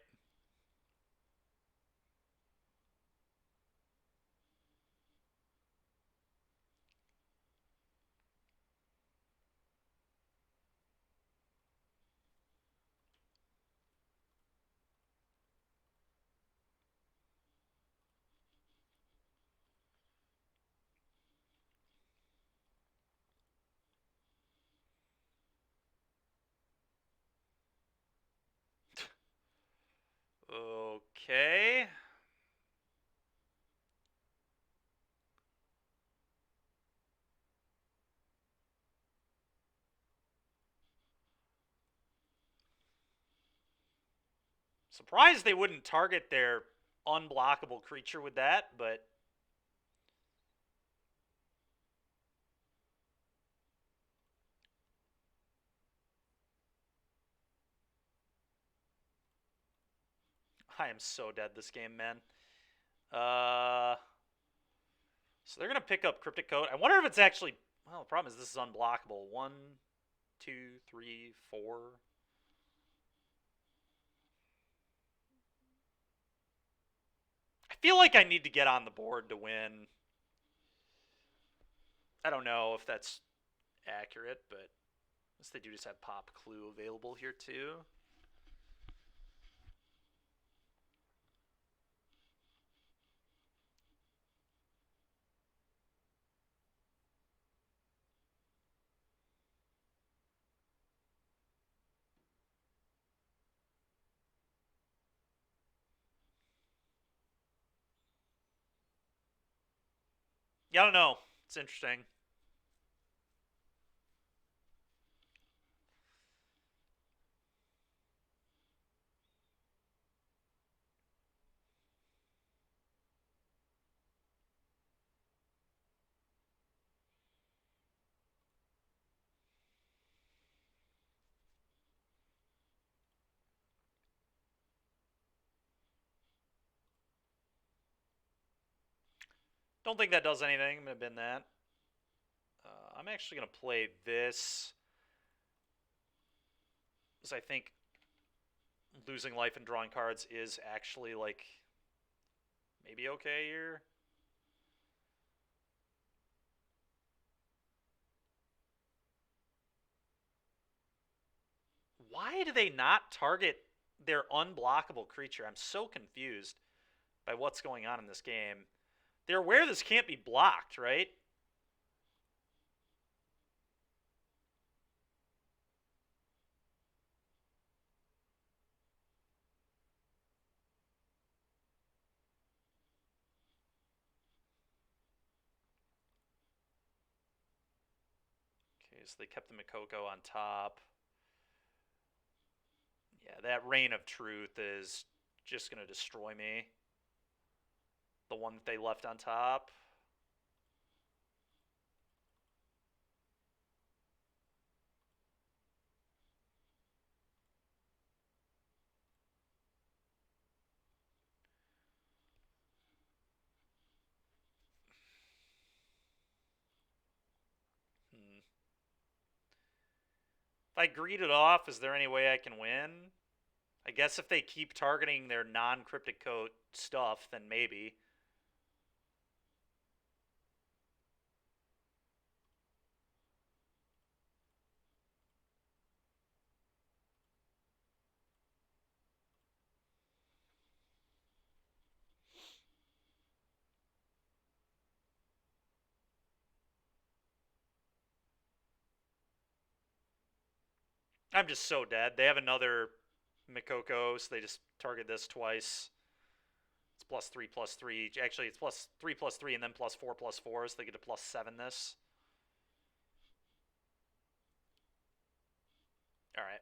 Okay. Surprised they wouldn't target their unblockable creature with that, but I am so dead this game, man. So they're going to pick up Cryptic Coat. I wonder if it's actually... Well, the problem is this is unblockable. 1, 2, 3, 4. I feel like I need to get on the board to win. I don't know if that's accurate, but unless they do just have Pop Clue available here too. Yeah, I don't know. It's interesting. Don't think that does anything. I'm going to bin that. I'm actually going to play this, because I think losing life and drawing cards is actually, like, maybe okay here. Why do they not target their unblockable creature? I'm so confused by what's going on in this game. They're aware this can't be blocked, right? Okay, so they kept the Makoko on top. Yeah, that Reign of Truth is just going to destroy me. The one that they left on top. If I greed it off, is there any way I can win? I guess if they keep targeting their non-Cryptic Coat stuff, then maybe. I'm just so dead. They have another Mikoko, so they just target this twice. It's +3/+3. Actually, it's +3/+3 and then +4/+4, so they get to +7 this. Alright.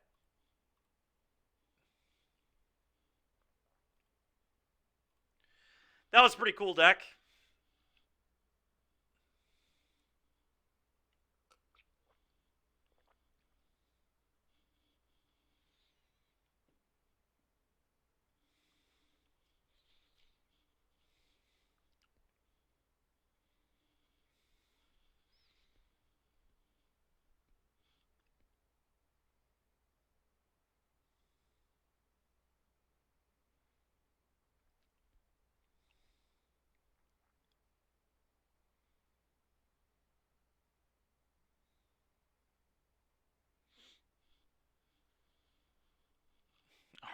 That was a pretty cool deck.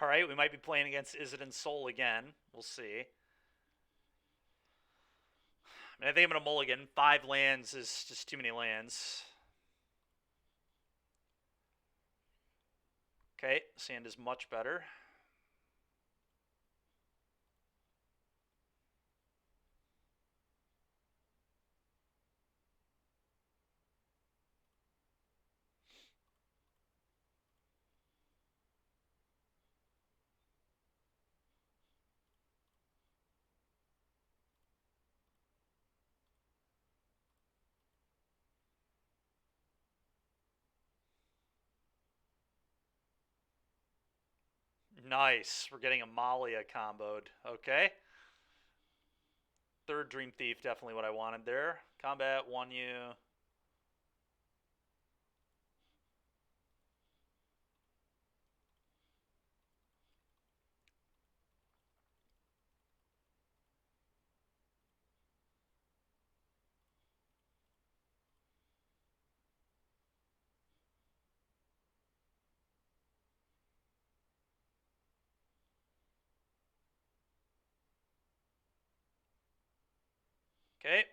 Alright, we might be playing against Izidin Soul again. We'll see. I think I'm going to mulligan. 5 lands is just too many lands. Okay, sand is much better. Nice. We're getting Amalia comboed. Okay. Third Dream Thief, definitely what I wanted there. Combat, 1U. Okay.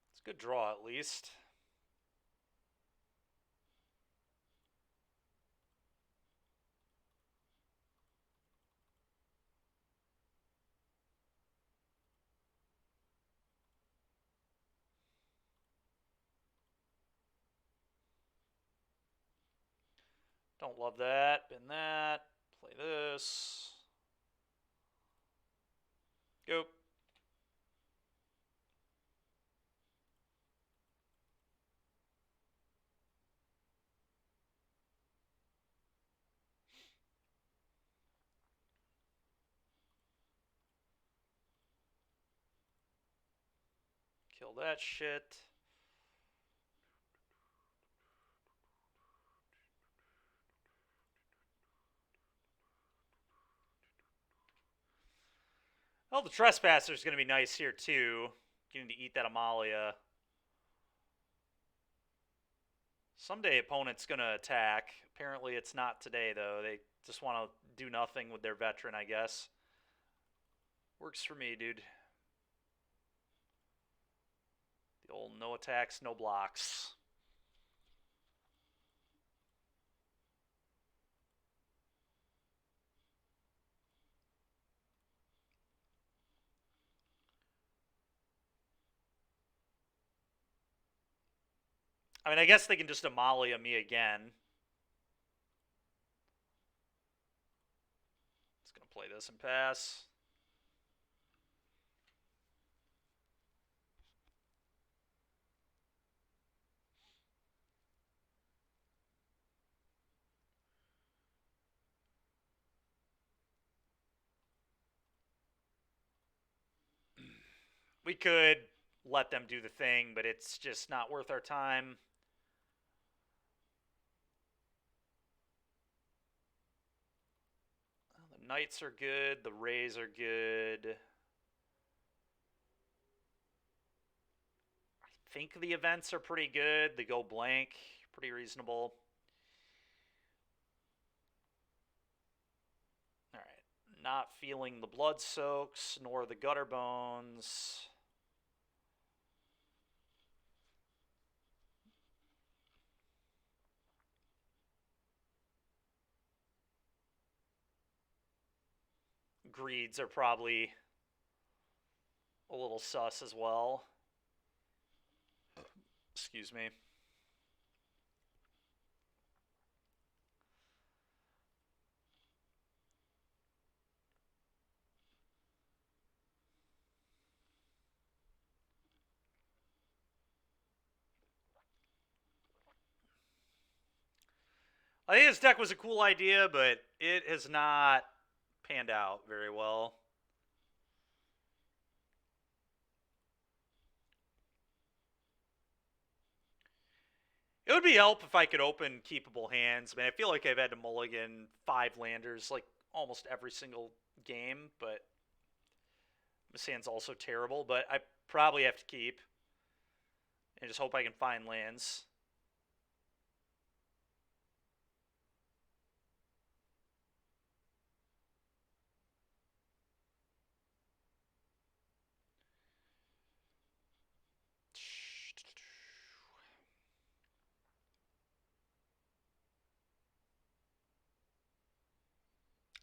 It's a good draw, at least. Don't love that. Bin that. Play this. Go. Kill that shit. Oh, the Trespasser's going to be nice here, too. Getting to eat that Amalia. Someday opponent's going to attack. Apparently it's not today, though. They just want to do nothing with their veteran, I guess. Works for me, dude. The old no attacks, no blocks. I mean, I guess they can just Amalia me again. It's going to play this and pass. We could let them do the thing, but it's just not worth our time. The Knights are good. The Rays are good. I think the events are pretty good. The Go Blank, pretty reasonable. All right. Not feeling the blood soaks nor the gutter bones. Greeds are probably a little sus as well. Excuse me. I think this deck was a cool idea, but it has not panned out very well. It would be help if I could open keepable hands. I mean, I feel like I've had to mulligan 5 landers like almost every single game, but this hand's also terrible. But I probably have to keep and just hope I can find lands.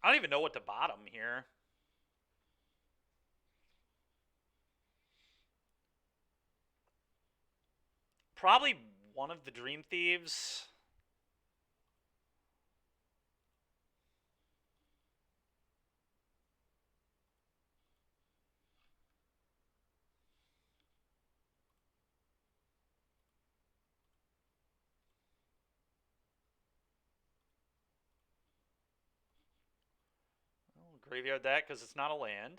I don't even know what to bottom here. Probably one of the Dream Thieves. I'll graveyard that because it's not a land.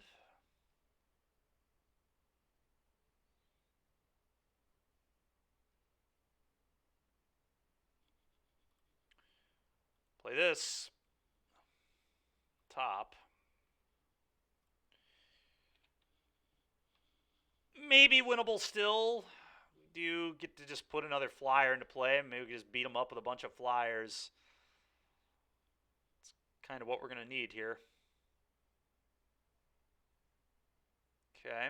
Play this. Top. Maybe winnable still. Do you get to just put another flyer into play? Maybe we can just beat them up with a bunch of flyers. It's kind of what we're going to need here. Okay.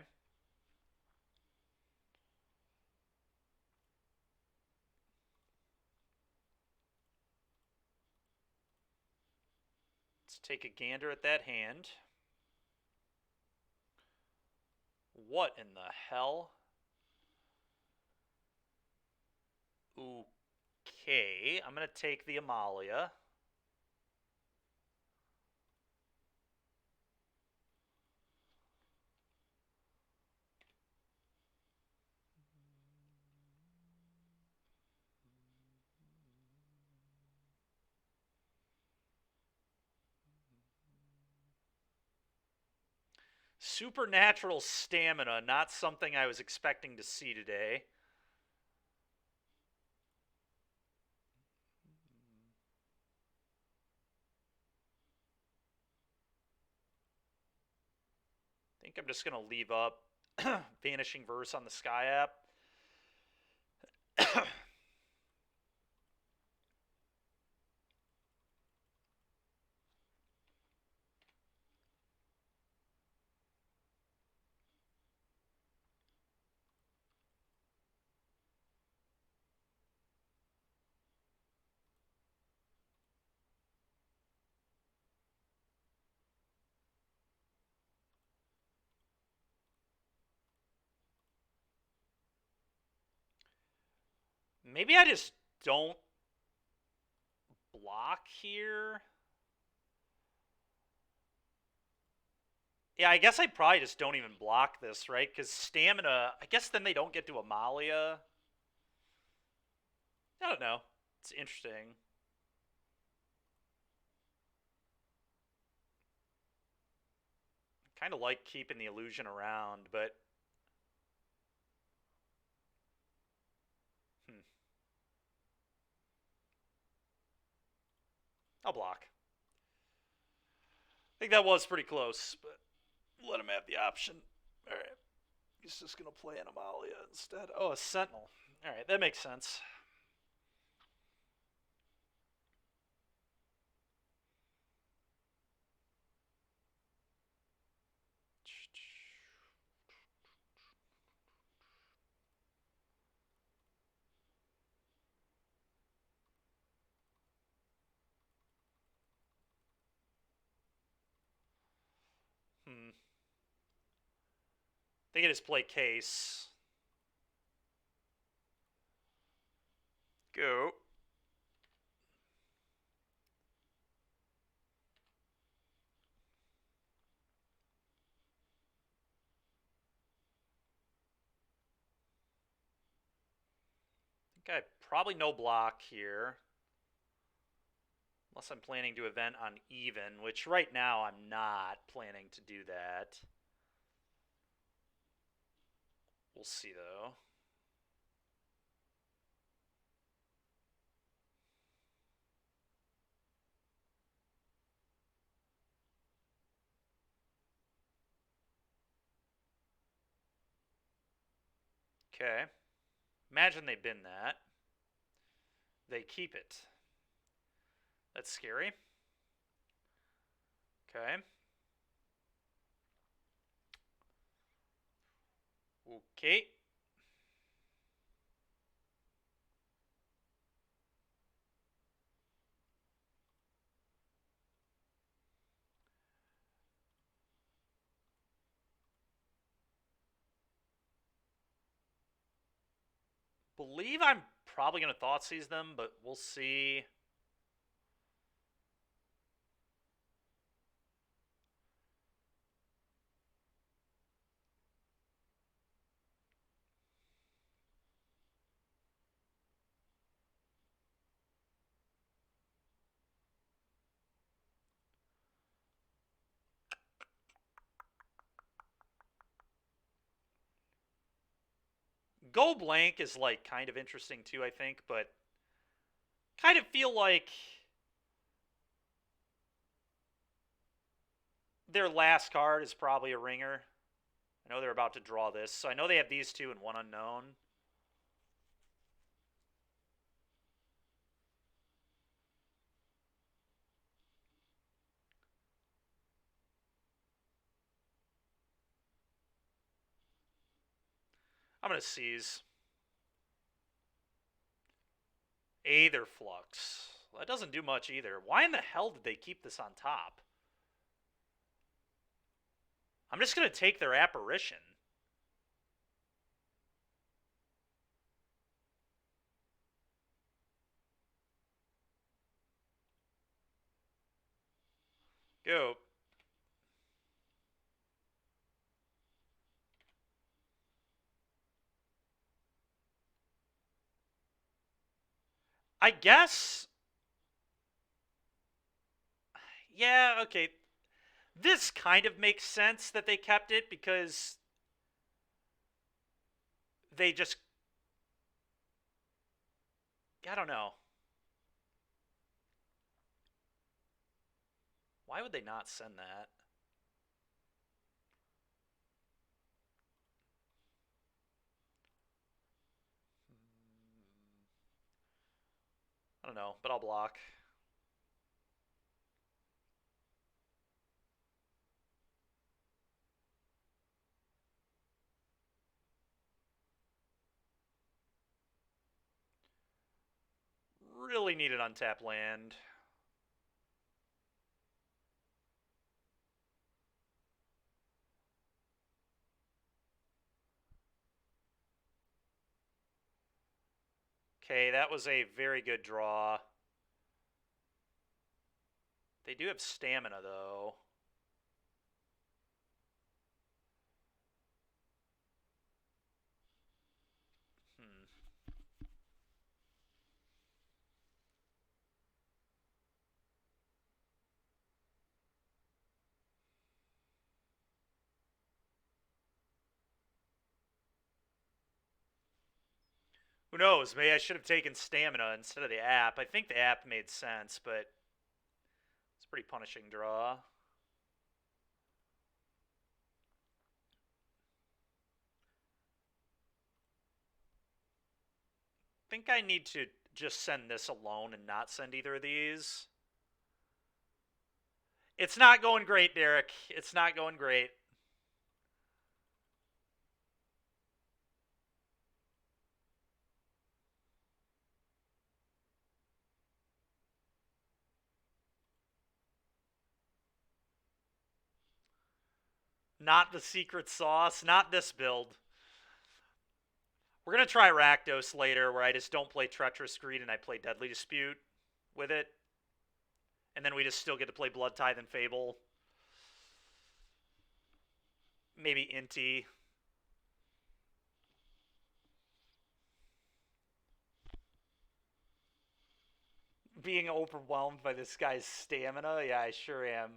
Let's take a gander at that hand. What in the hell? Okay, I'm going to take the Amalia. Supernatural stamina, not something I was expecting to see today. I think I'm just going to leave up Vanishing Verse on the Sky app. Maybe I just don't block here. Yeah, I guess I probably just don't even block this, right? Because stamina, I guess then they don't get to Amalia. I don't know. It's interesting. Kind of like keeping the illusion around, but I'll block. I think that was pretty close, but let him have the option. All right. He's just going to play an Amalia instead. Oh, a Sentinel. All right, that makes sense. They can just play case. Go. I think I probably no block here. Unless I'm planning to event on even, which right now I'm not planning to do that. We'll see, though. Okay. Imagine they bin that. They keep it. That's scary. Okay. Okay. Believe I'm probably going to Thoughtseize them, but we'll see. Go blank is like kind of interesting too, I think, but kind of feel like their last card is probably a ringer. I know they're about to draw this, so I know they have these two and one unknown. I'm going to seize. Aether Flux. Well, that doesn't do much either. Why in the hell did they keep this on top? I'm just going to take their Apparition. Go. I guess. Yeah, okay. This kind of makes sense that they kept it because they just. I don't know. Why would they not send that? I don't know, but I'll block. Really need an untapped land. Okay, that was a very good draw. They do have stamina, though. Who knows? Maybe I should have taken stamina instead of the app. I think the app made sense, but it's a pretty punishing draw. I think I need to just send this alone and not send either of these. It's not going great, Derek. It's not going great. Not the secret sauce. Not this build. We're going to try Rakdos later, where I just don't play Treacherous Greed and I play Deadly Dispute with it. And then we just still get to play Blood Tithe and Fable. Maybe Inti. Being overwhelmed by this guy's stamina? Yeah, I sure am.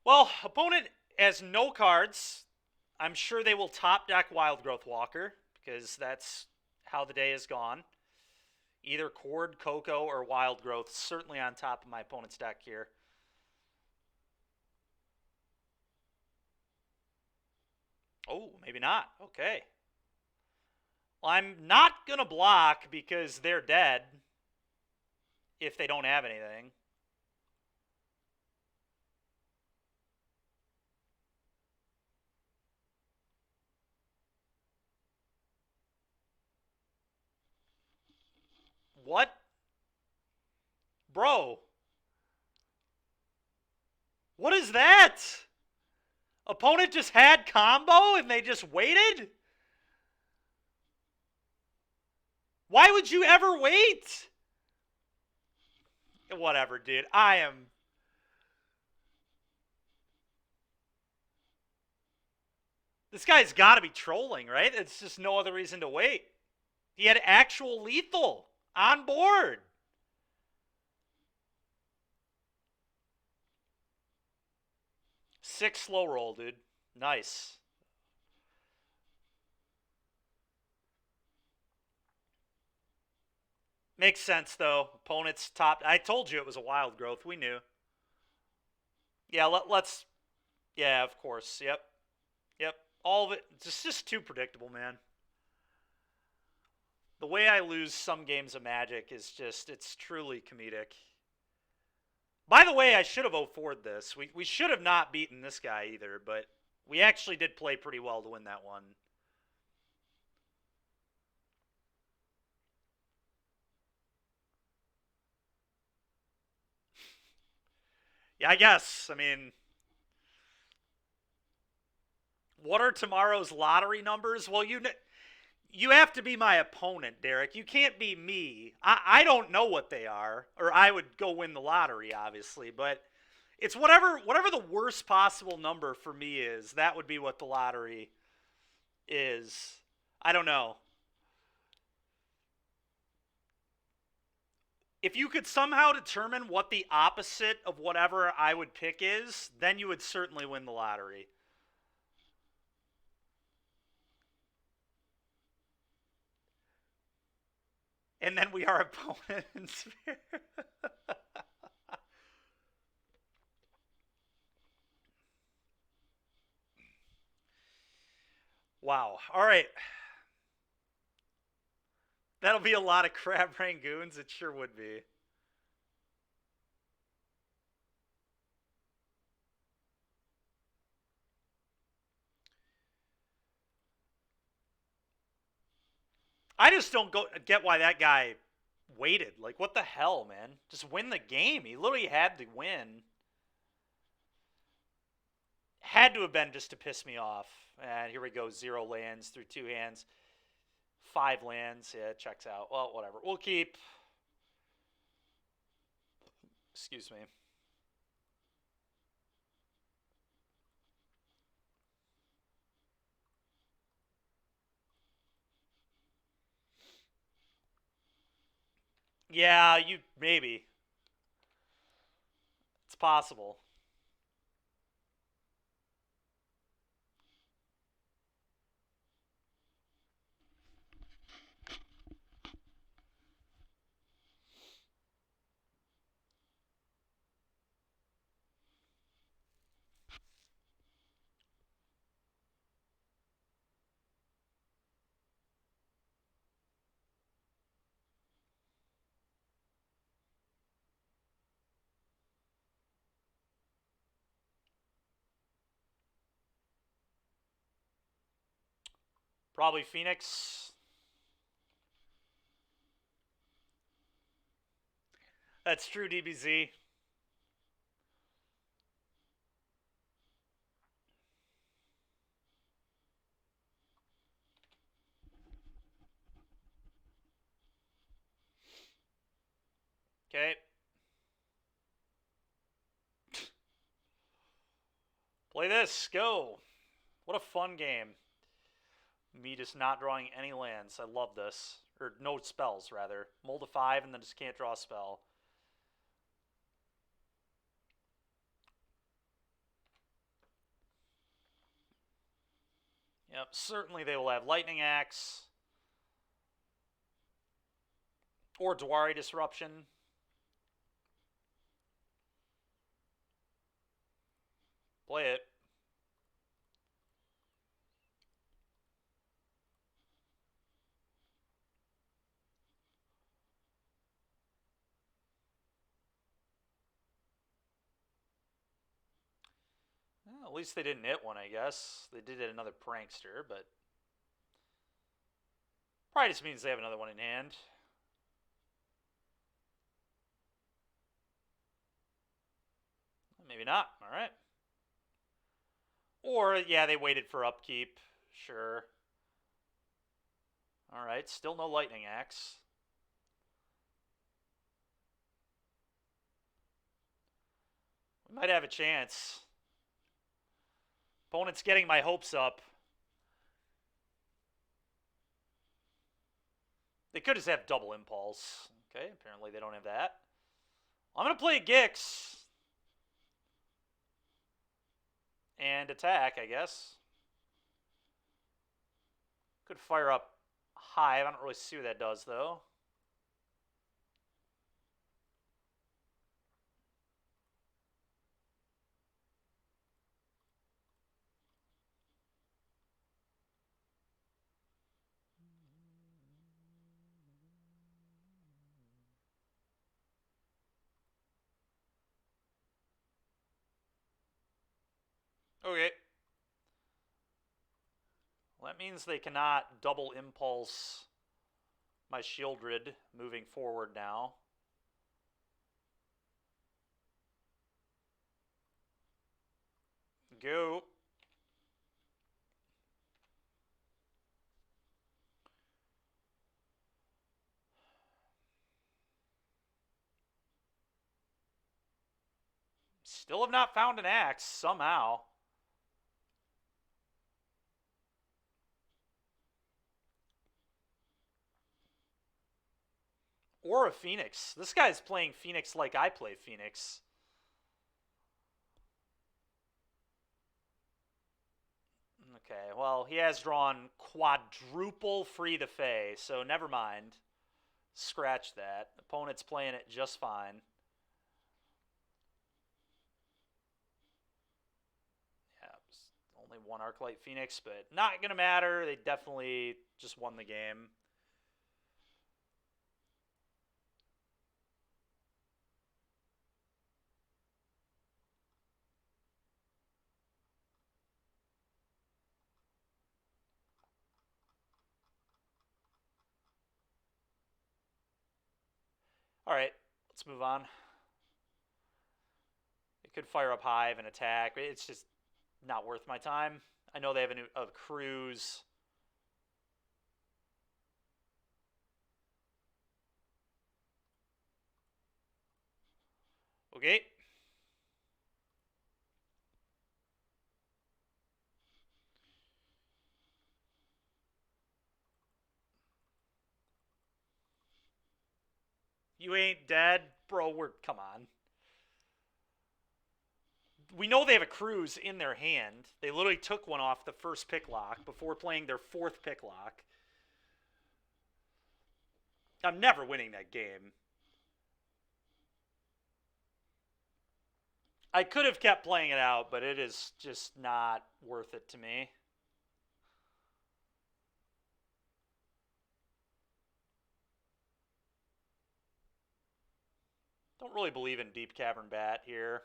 Well, opponent has no cards. I'm sure they will top deck Wildgrowth Walker, because that's how the day has gone. Either Cord, Coco, or Wildgrowth, certainly on top of my opponent's deck here. Oh, maybe not. Okay. Well, I'm not going to block because they're dead if they don't have anything. What? Bro. What is that? Opponent just had combo and they just waited? Why would you ever wait? Whatever, dude. I am... This guy's got to be trolling, right? It's just no other reason to wait. He had actual lethal on board. Six slow roll, dude. Nice. Makes sense, though. Opponent's top. I told you it was a wild growth. We knew. Yeah, let's... Yeah, of course. Yep. Yep. All of it. It's just too predictable, man. The way I lose some games of Magic is just... It's truly comedic. By the way, I should have 0-4'd this. We should have not beaten this guy either, but we actually did play pretty well to win that one. Yeah, I guess. I mean, what are tomorrow's lottery numbers? Well, you have to be my opponent, Derek. You can't be me. I don't know what they are, or I would go win the lottery, obviously. But it's whatever the worst possible number for me is. That would be what the lottery is. I don't know. If you could somehow determine what the opposite of whatever I would pick is, then you would certainly win the lottery. And then we are opponents. Wow. All right. That'll be a lot of crab rangoons. It sure would be. I just don't get why that guy waited. Like, what the hell, man? Just win the game. He literally had to win. Had to have been just to piss me off. And here we go. 0 lands through 2 hands. 5 lands. Yeah, it checks out. Well, whatever. We'll keep. Excuse me. Yeah, you maybe. It's possible. Probably Phoenix. That's true, DBZ. Okay. Play this. Go. What a fun game. Me just not drawing any lands. I love this. Or no spells, rather. Mold a 5 and then just can't draw a spell. Yep, certainly they will have Lightning Axe. Or Dwari Disruption. Play it. Well, at least they didn't hit one, I guess. They did hit another Prankster, but probably just means they have another one in hand. Maybe not. All right. Or, yeah, they waited for upkeep. Sure. All right. Still no Lightning Axe. We might have a chance. Opponent's getting my hopes up. They could just have double impulse. Okay, apparently they don't have that. I'm going to play Gix. And attack, I guess. Could fire up Hive. I don't really see what that does, though. Okay. Well, that means they cannot double impulse my Shieldred moving forward now. Go. Still have not found an axe, somehow. Or a Phoenix. This guy's playing Phoenix like I play Phoenix. Okay, well, he has drawn quadruple Free the Fae, so never mind. Scratch that. Opponent's playing it just fine. Yeah, only one Arclight Phoenix, but not going to matter. They definitely just won the game. All right, let's move on. It could fire up Hive and attack. It's just not worth my time. I know they have a cruise. Okay. You ain't dead? Bro, come on. We know they have a cruise in their hand. They literally took one off the first pick lock before playing their fourth pick lock. I'm never winning that game. I could have kept playing it out, but it is just not worth it to me. Don't really believe in Deep Cavern Bat here.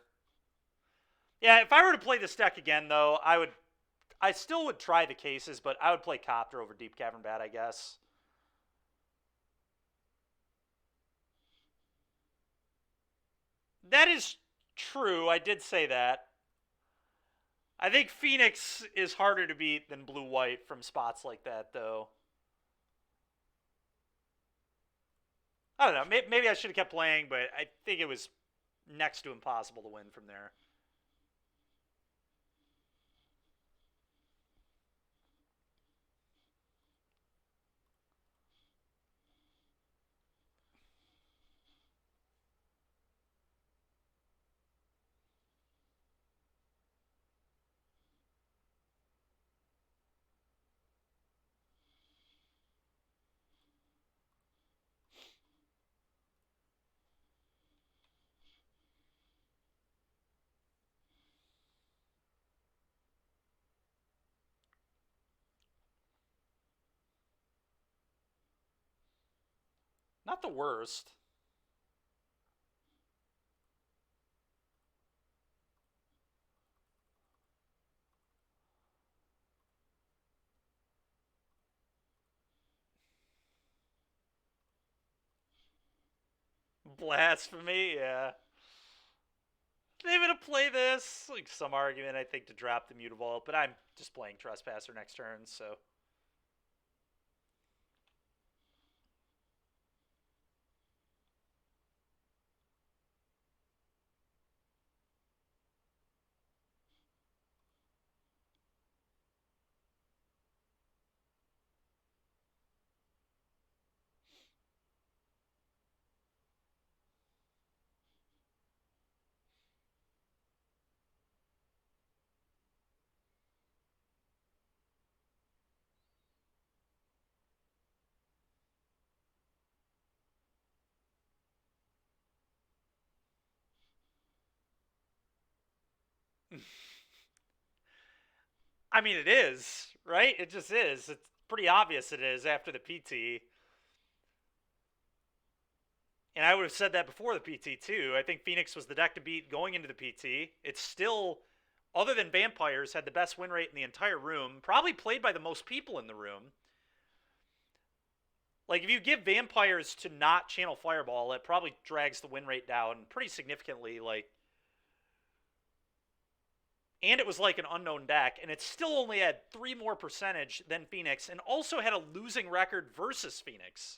Yeah, if I were to play this deck again, though, I still would try the cases, but I would play Copter over Deep Cavern Bat, I guess. That is true. I did say that. I think Phoenix is harder to beat than Blue White from spots like that, though. I don't know. Maybe I should have kept playing, but I think it was next to impossible to win from there. Not the worst. Blasphemy, yeah. They gonna play this? Like some argument, I think, to drop the Mutavault, but I'm just playing Trespasser next turn, so. I mean, it is, right? It just is. It's pretty obvious it is after the PT. And I would have said that before the PT, too. I think Phoenix was the deck to beat going into the PT. It's still, other than Vampires, had the best win rate in the entire room. Probably played by the most people in the room. Like, if you give Vampires to not Channel Fireball, it probably drags the win rate down pretty significantly. Like, and it was like an unknown deck, and it still only had 3 more percentage than Phoenix, and also had a losing record versus Phoenix.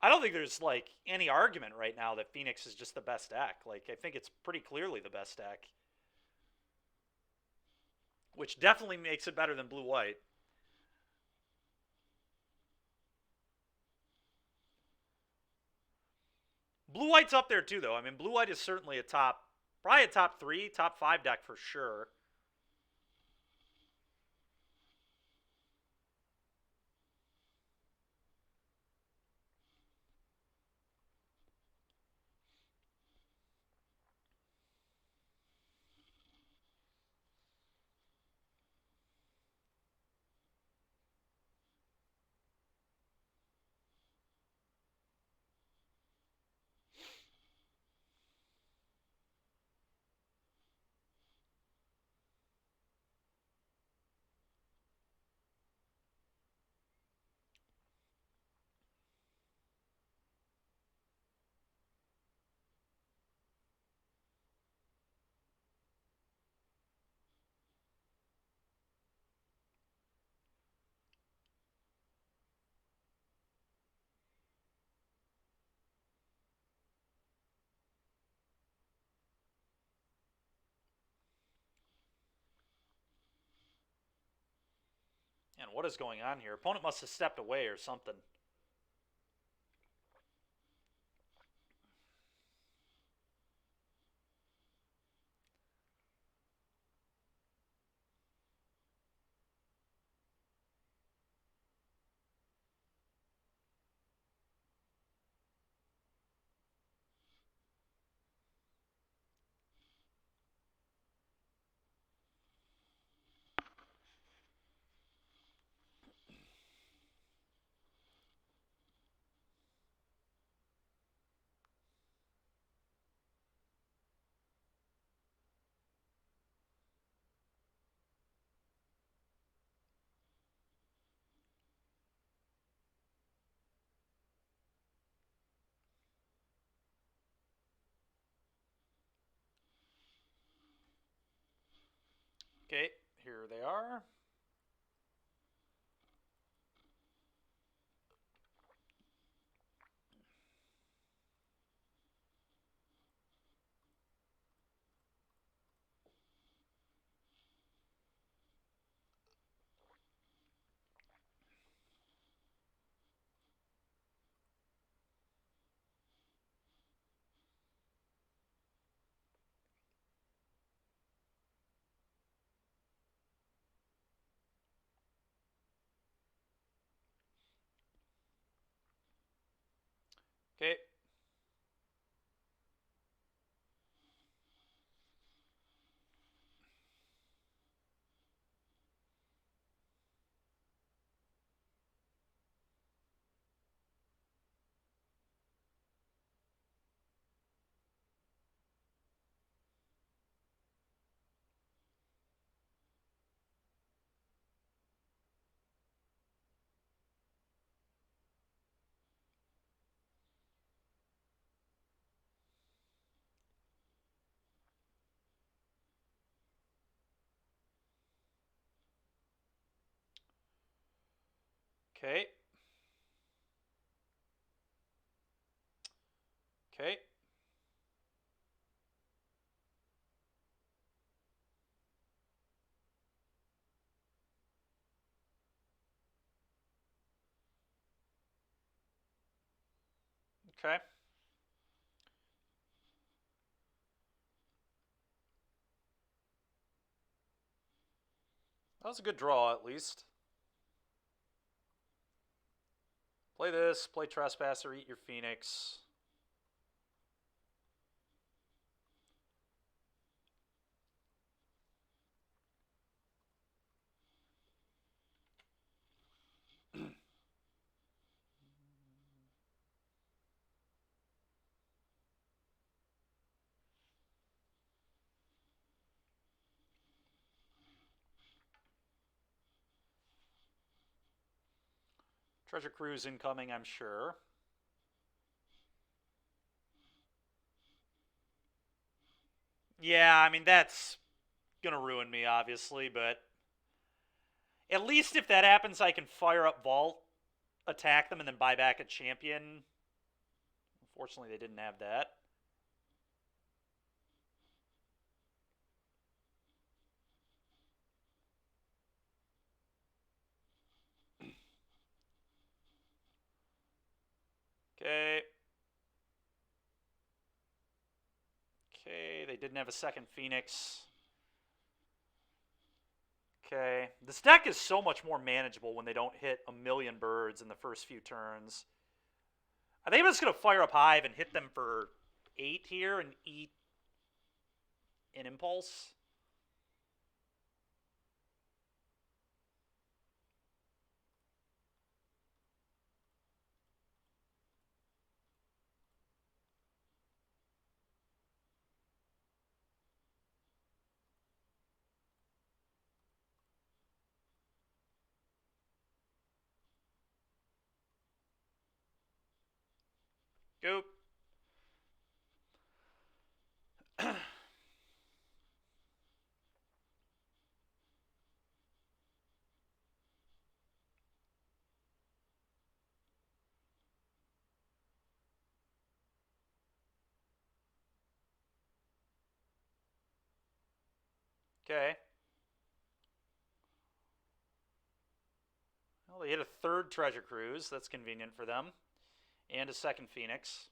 I don't think there's like any argument right now that Phoenix is just the best deck. Like, I think it's pretty clearly the best deck, which definitely makes it better than Blue White. Blue White's up there too, though. I mean, Blue White is certainly a top, probably a top 3, top 5 deck for sure. And what is going on here? Opponent must have stepped away or something. Okay, here they are. Okay. Okay. Okay. Okay. That was a good draw, at least. Play this, play Trespasser, eat your Phoenix. Treasure Cruise incoming, I'm sure. Yeah, I mean, that's going to ruin me, obviously, but at least if that happens, I can fire up Vault, attack them, and then buy back a champion. Unfortunately, they didn't have that. Okay. Okay, they didn't have a second Phoenix. Okay. This deck is so much more manageable when they don't hit a million birds in the first few turns. I think I'm just going to fire up Hive and hit them for 8 here and eat an Impulse. Go. Okay. Well, they hit a third Treasure Cruise. That's convenient for them. And a second Phoenix.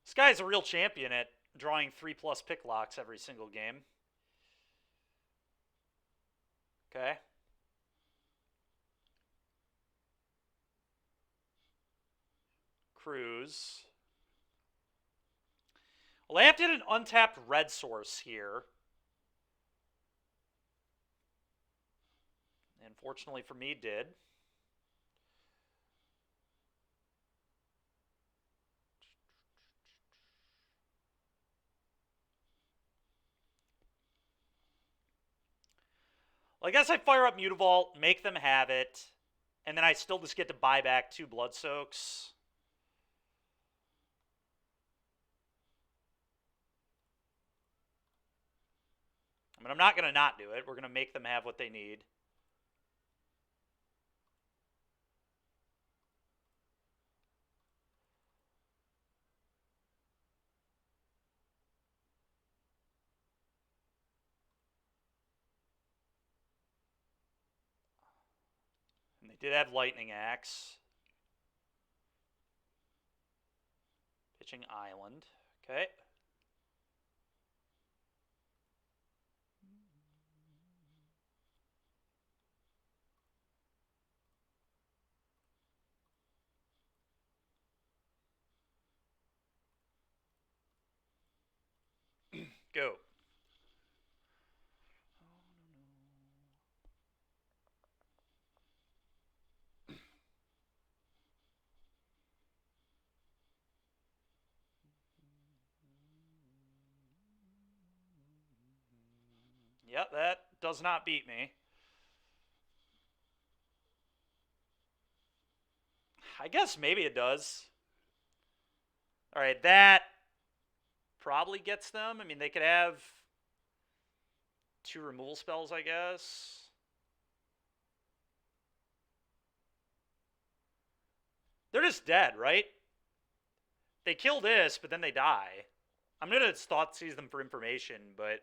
This guy's a real champion at drawing 3+ pick locks every single game. Okay. Cruise. Well, they have to hit an untapped red source here. And fortunately for me, did. Well, I guess I fire up Mutavault, make them have it, and then I still just get to buy back 2 Blood Soaks. I mean, I'm not going to not do it. We're going to make them have what they need. And they did have Lightning Axe. Pitching Island. Okay. Go. Yep, that does not beat me. I guess maybe it does. All right, that probably gets them. I mean, they could have 2 removal spells, I guess. They're just dead, right? They kill this, but then they die. I'm going to thought seize them for information, but...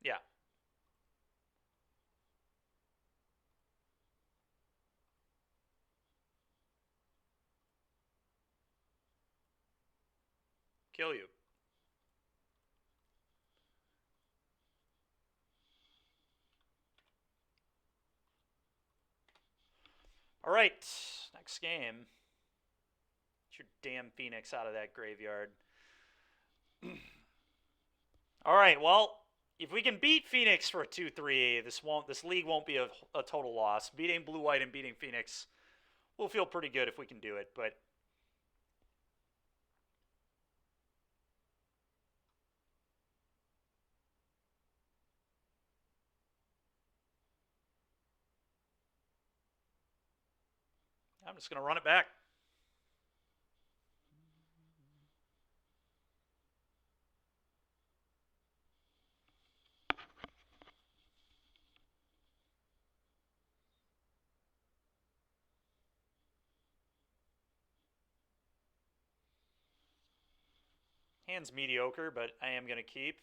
yeah. Kill you. All right, next game. Get your damn Phoenix out of that graveyard. All right, well, if we can beat Phoenix for a 2-3, this league won't be a total loss. Beating Blue White and beating Phoenix will feel pretty good if we can do it, but I'm just going to run it back. Hand's mediocre, but I am going to keep.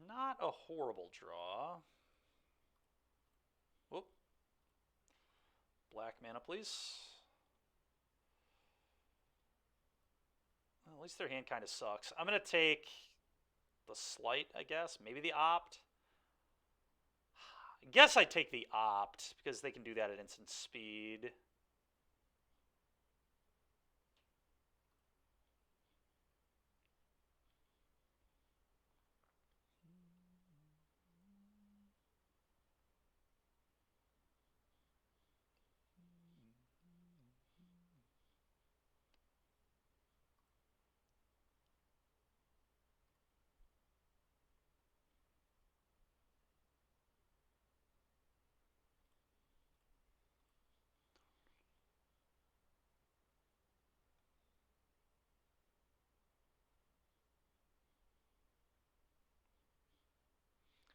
Not a horrible draw. Whoop. Black mana, please. Well, at least their hand kind of sucks. I'm going to take the Slight, I guess. Maybe the Opt. I guess I take the Opt because they can do that at instant speed.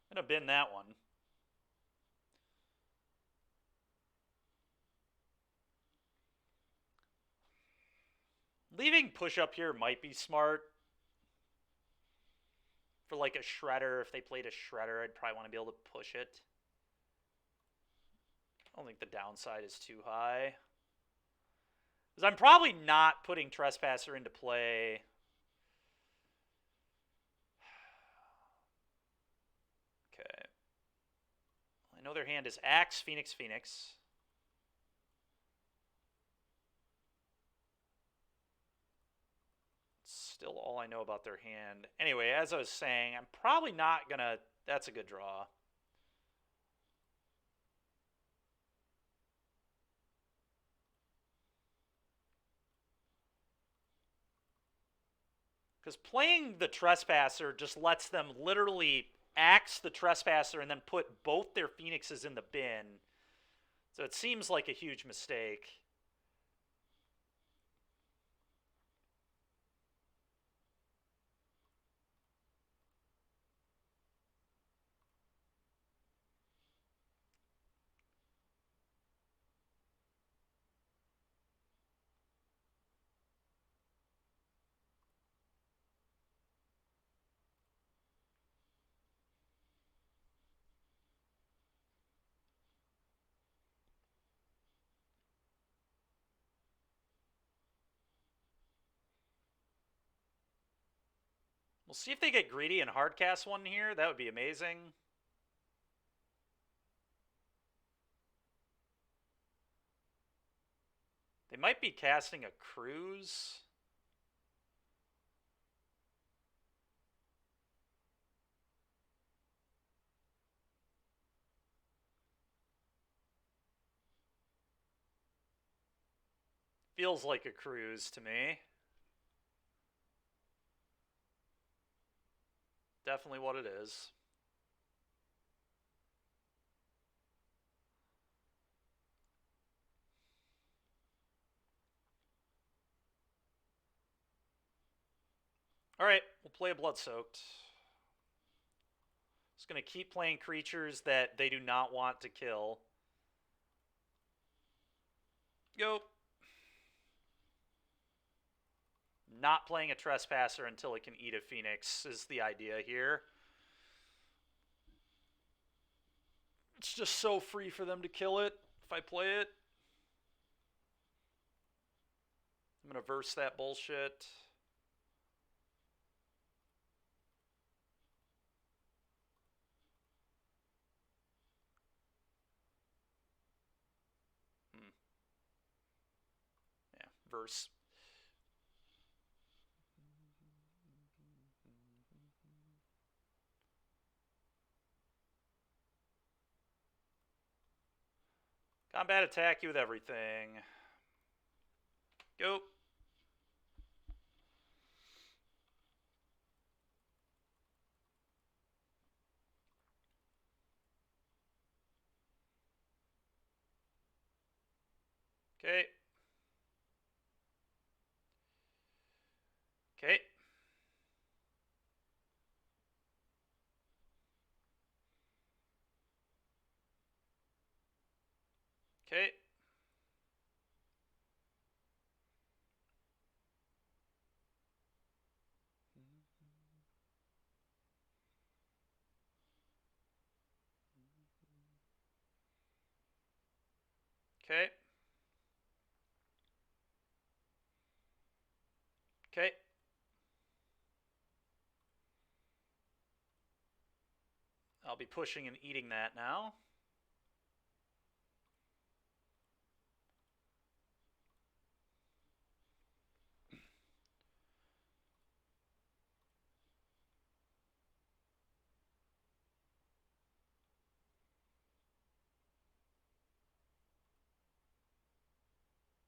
I'm going to bin that one. Leaving push up here might be smart. For like a Shredder, if they played a Shredder, I'd probably want to be able to push it. I don't think the downside is too high. Because I'm probably not putting Trespasser into play. Okay. I know their hand is Axe, Phoenix, Phoenix. Still all I know about their hand. Anyway, as I was saying, I'm probably not going to... That's a good draw. Because playing the Trespasser just lets them literally axe the Trespasser and then put both their Phoenixes in the bin. So it seems like a huge mistake. We'll see if they get greedy and hardcast one here. That would be amazing. They might be casting a cruise. Feels like a cruise to me. Definitely what it is. Alright, we'll play a Blood-Soaked. Just going to keep playing creatures that they do not want to kill. Go. Not playing a Trespasser until it can eat a Phoenix is the idea here. It's just so free for them to kill it if I play it. I'm going to verse that bullshit. Yeah, verse. Combat attack you with everything. Go. Okay. Okay. Okay. Okay. Okay. I'll be pushing and eating that now.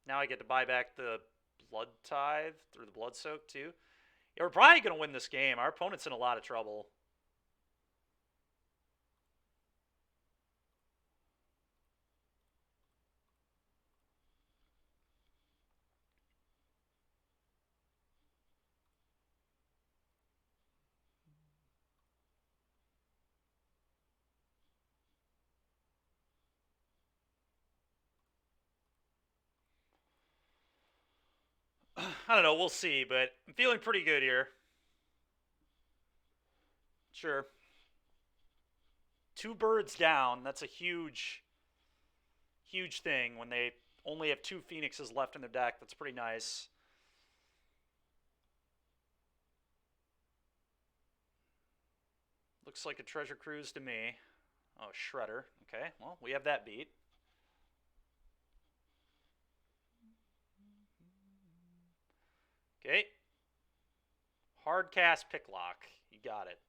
Now I get to buy back the Blood Tithe through the Blood Soak too. Yeah, we're probably going to win this game. Our opponent's in a lot of trouble. I don't know. We'll see, but I'm feeling pretty good here. Sure. 2 birds down. That's a huge, huge thing when they only have 2 Phoenixes left in their deck. That's pretty nice. Looks like a treasure cruise to me. Oh, Shredder. Okay, well, we have that beat. Okay. Hard cast Picklock. You got it.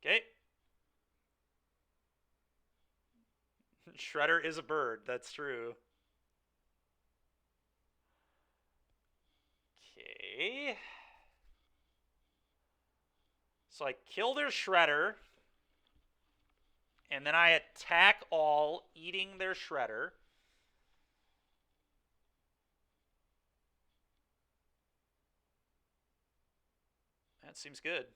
Okay. Shredder is a bird. That's true. Okay. So I kill their Shredder, and then I attack all, eating their Shredder. That seems good.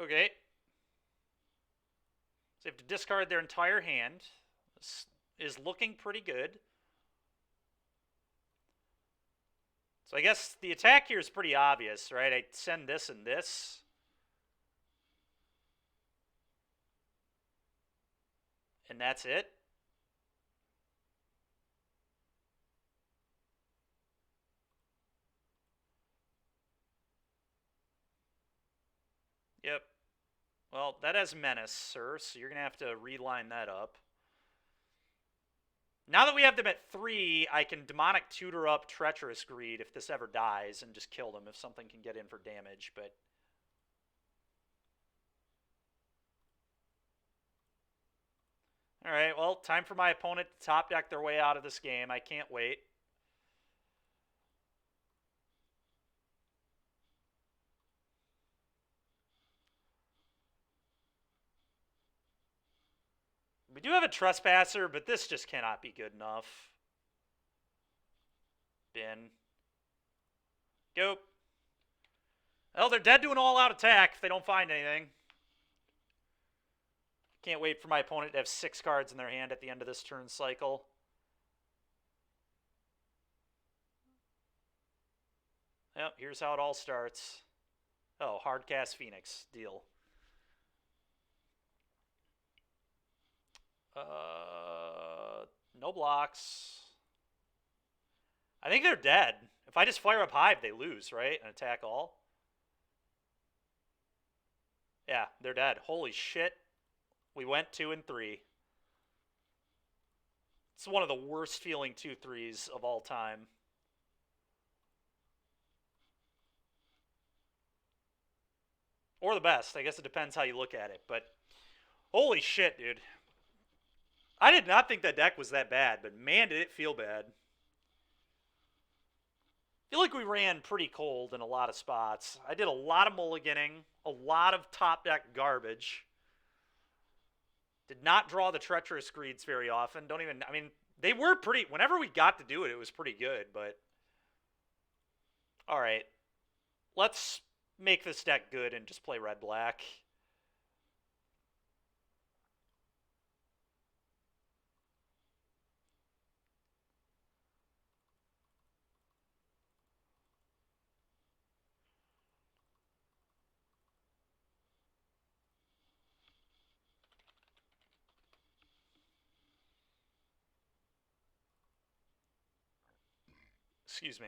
Okay. So you have to discard their entire hand. This is looking pretty good. So I guess the attack here is pretty obvious, right? I send this and this. And that's it. Yep. Well, that has Menace, sir, so you're going to have to reline that up. Now that we have them at 3, I can Demonic Tutor up Treacherous Greed if this ever dies and just kill them if something can get in for damage, but... Alright, well, time for my opponent to top deck their way out of this game. I can't wait. We do have a Trespasser, but this just cannot be good enough. Bin. Go. Well, they're dead to an all-out attack if they don't find anything. Can't wait for my opponent to have 6 cards in their hand at the end of this turn cycle. Yep, here's how it all starts. Oh, Hardcast Phoenix. Deal. No blocks. I think they're dead. If I just fire up Hive, they lose, right? And attack all. Yeah, they're dead. Holy shit. We went 2 and 3. It's one of the worst feeling 2-3s of all time. Or the best. I guess it depends how you look at it. But holy shit, dude. I did not think that deck was that bad, but man, did it feel bad. I feel like we ran pretty cold in a lot of spots. I did a lot of mulliganing, a lot of top deck garbage. Did not draw the Treacherous Greeds very often. Don't even, I mean, they were pretty, whenever we got to do it, it was pretty good, but... Alright. Let's make this deck good and just play red-black. Excuse me.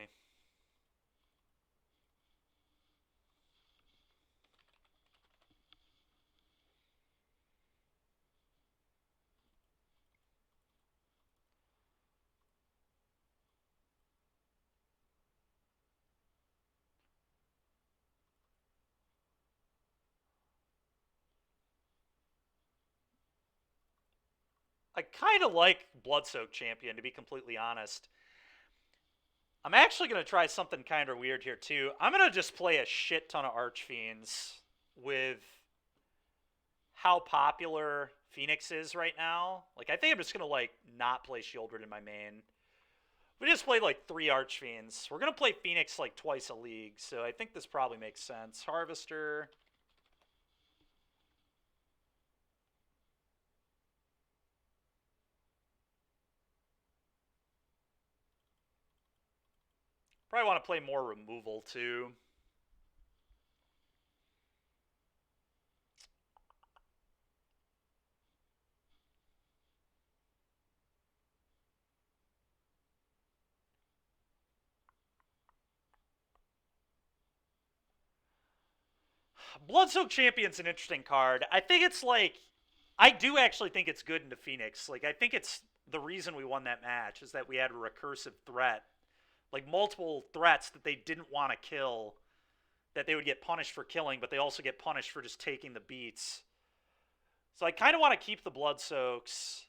I kind of like Bloodsoaked Champion, to be completely honest. I'm actually going to try something kind of weird here, too. I'm going to just play a shit ton of Archfiends with how popular Phoenix is right now. Like, I think I'm just going to, like, not play Shieldred in my main. We just played, like, 3 Archfiends. We're going to play Phoenix, like, twice a league, so I think this probably makes sense. Harvester... Probably want to play more removal, too. Bloodsoaked Champion's an interesting card. I think it's like, I do actually think it's good into Phoenix. Like, I think it's the reason we won that match is that we had a recursive threat. Like, multiple threats that they didn't want to kill, that they would get punished for killing, but they also get punished for just taking the beats. So I kind of want to keep the Bloodsoaks.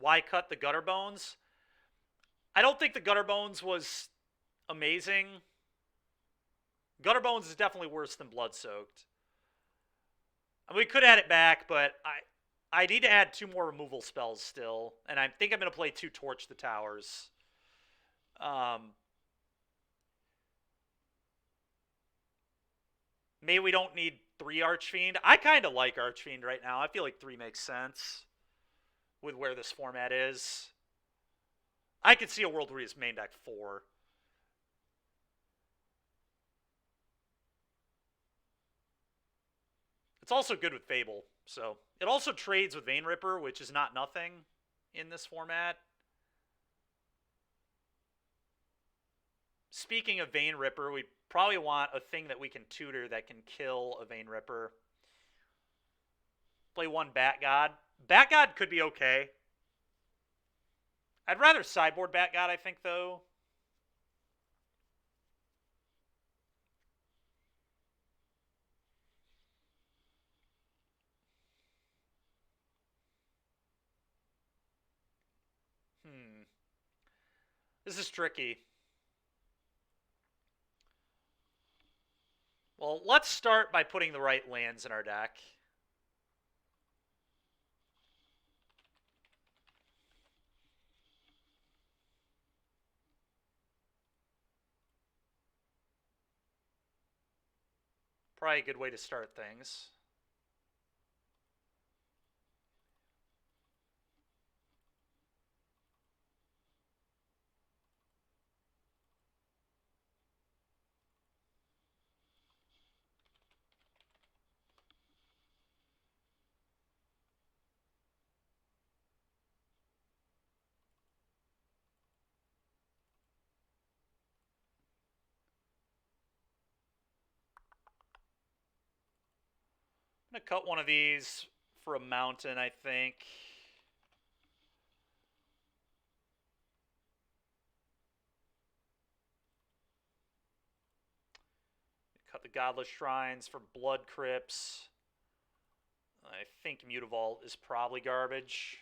Why cut the Gutter Bones? I don't think the Gutter Bones was amazing. Gutter Bones is definitely worse than Bloodsoaked. I mean, we could add it back, but I need to add 2 more removal spells still, and I think I'm going to play 2 Torch the Towers. Maybe we don't need 3 Archfiend. I kind of like Archfiend right now. I feel like 3 makes sense with where this format is. I could see a world where he's main deck 4. It's also good with Fable, so it also trades with Vein Ripper, which is not nothing in this format. Speaking of Vein Ripper, we probably want a thing that we can tutor that can kill a Vein Ripper. Play 1 Bat God. Bat God could be okay. I'd rather sideboard Bat God, I think, though. This is tricky. Well, let's start by putting the right lands in our deck. Probably a good way to start things. I'm going to cut one of these for a mountain, I think. Cut the Godless Shrines for Blood Crypts. I think Mutavault is probably garbage.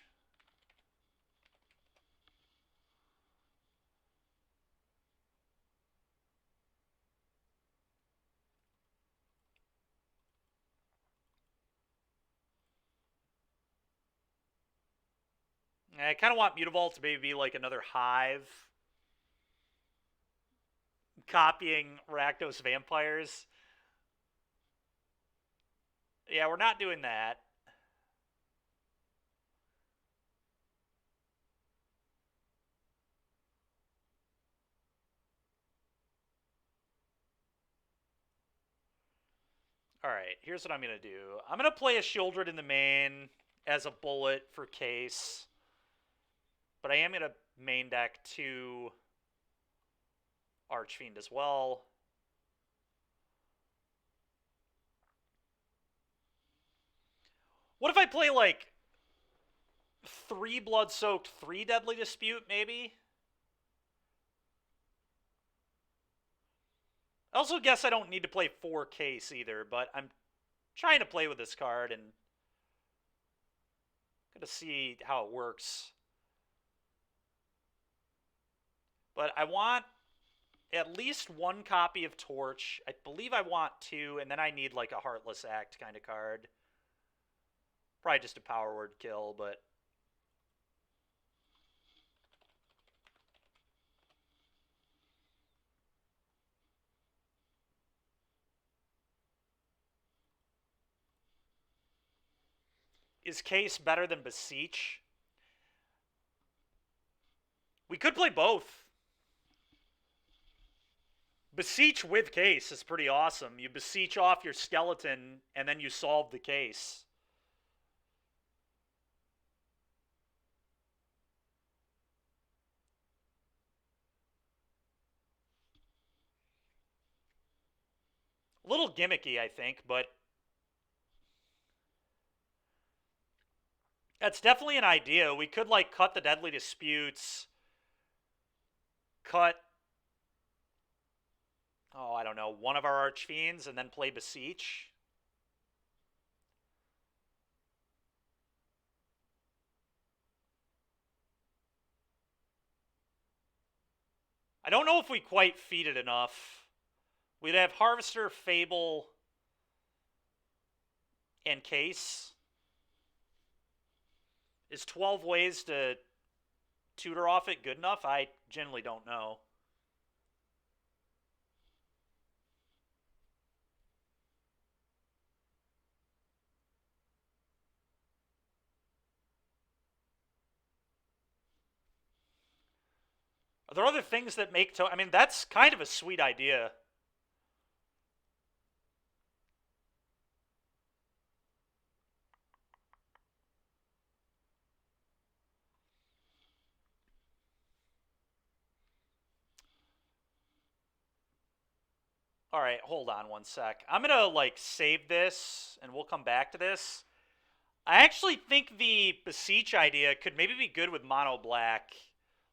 I kind of want Mutavault to maybe be like another Hive. Copying Rakdos Vampires. Yeah, we're not doing that. Alright, here's what I'm going to do. I'm going to play a Shieldred in the main as a bullet for case. But I am going to main deck 2 Archfiend as well. What if I play like 3 Blood-Soaked, 3 Deadly Dispute, maybe? I also guess I don't need to play 4 Case either, but I'm trying to play with this card and gonna see how it works. But I want at least 1 copy of Torch. I believe I want 2, and then I need like a Heartless Act kind of card. Probably just a power word kill, but... Is Case better than Beseech? We could play both. Beseech with Case is pretty awesome. You beseech off your skeleton, and then you solve the case. A little gimmicky, I think, but that's definitely an idea. We could, like, cut the Deadly Disputes, cut, oh, I don't know, one of our Archfiends, and then play Beseech. I don't know if we quite feed it enough. We'd have Harvester, Fable, and Case. Is 12 ways to tutor off it good enough? I generally don't know. Are there other things that make I mean, that's kind of a sweet idea. All right, hold on one sec. I'm going to, like, save this, and we'll come back to this. I actually think the Beseech idea could maybe be good with mono black.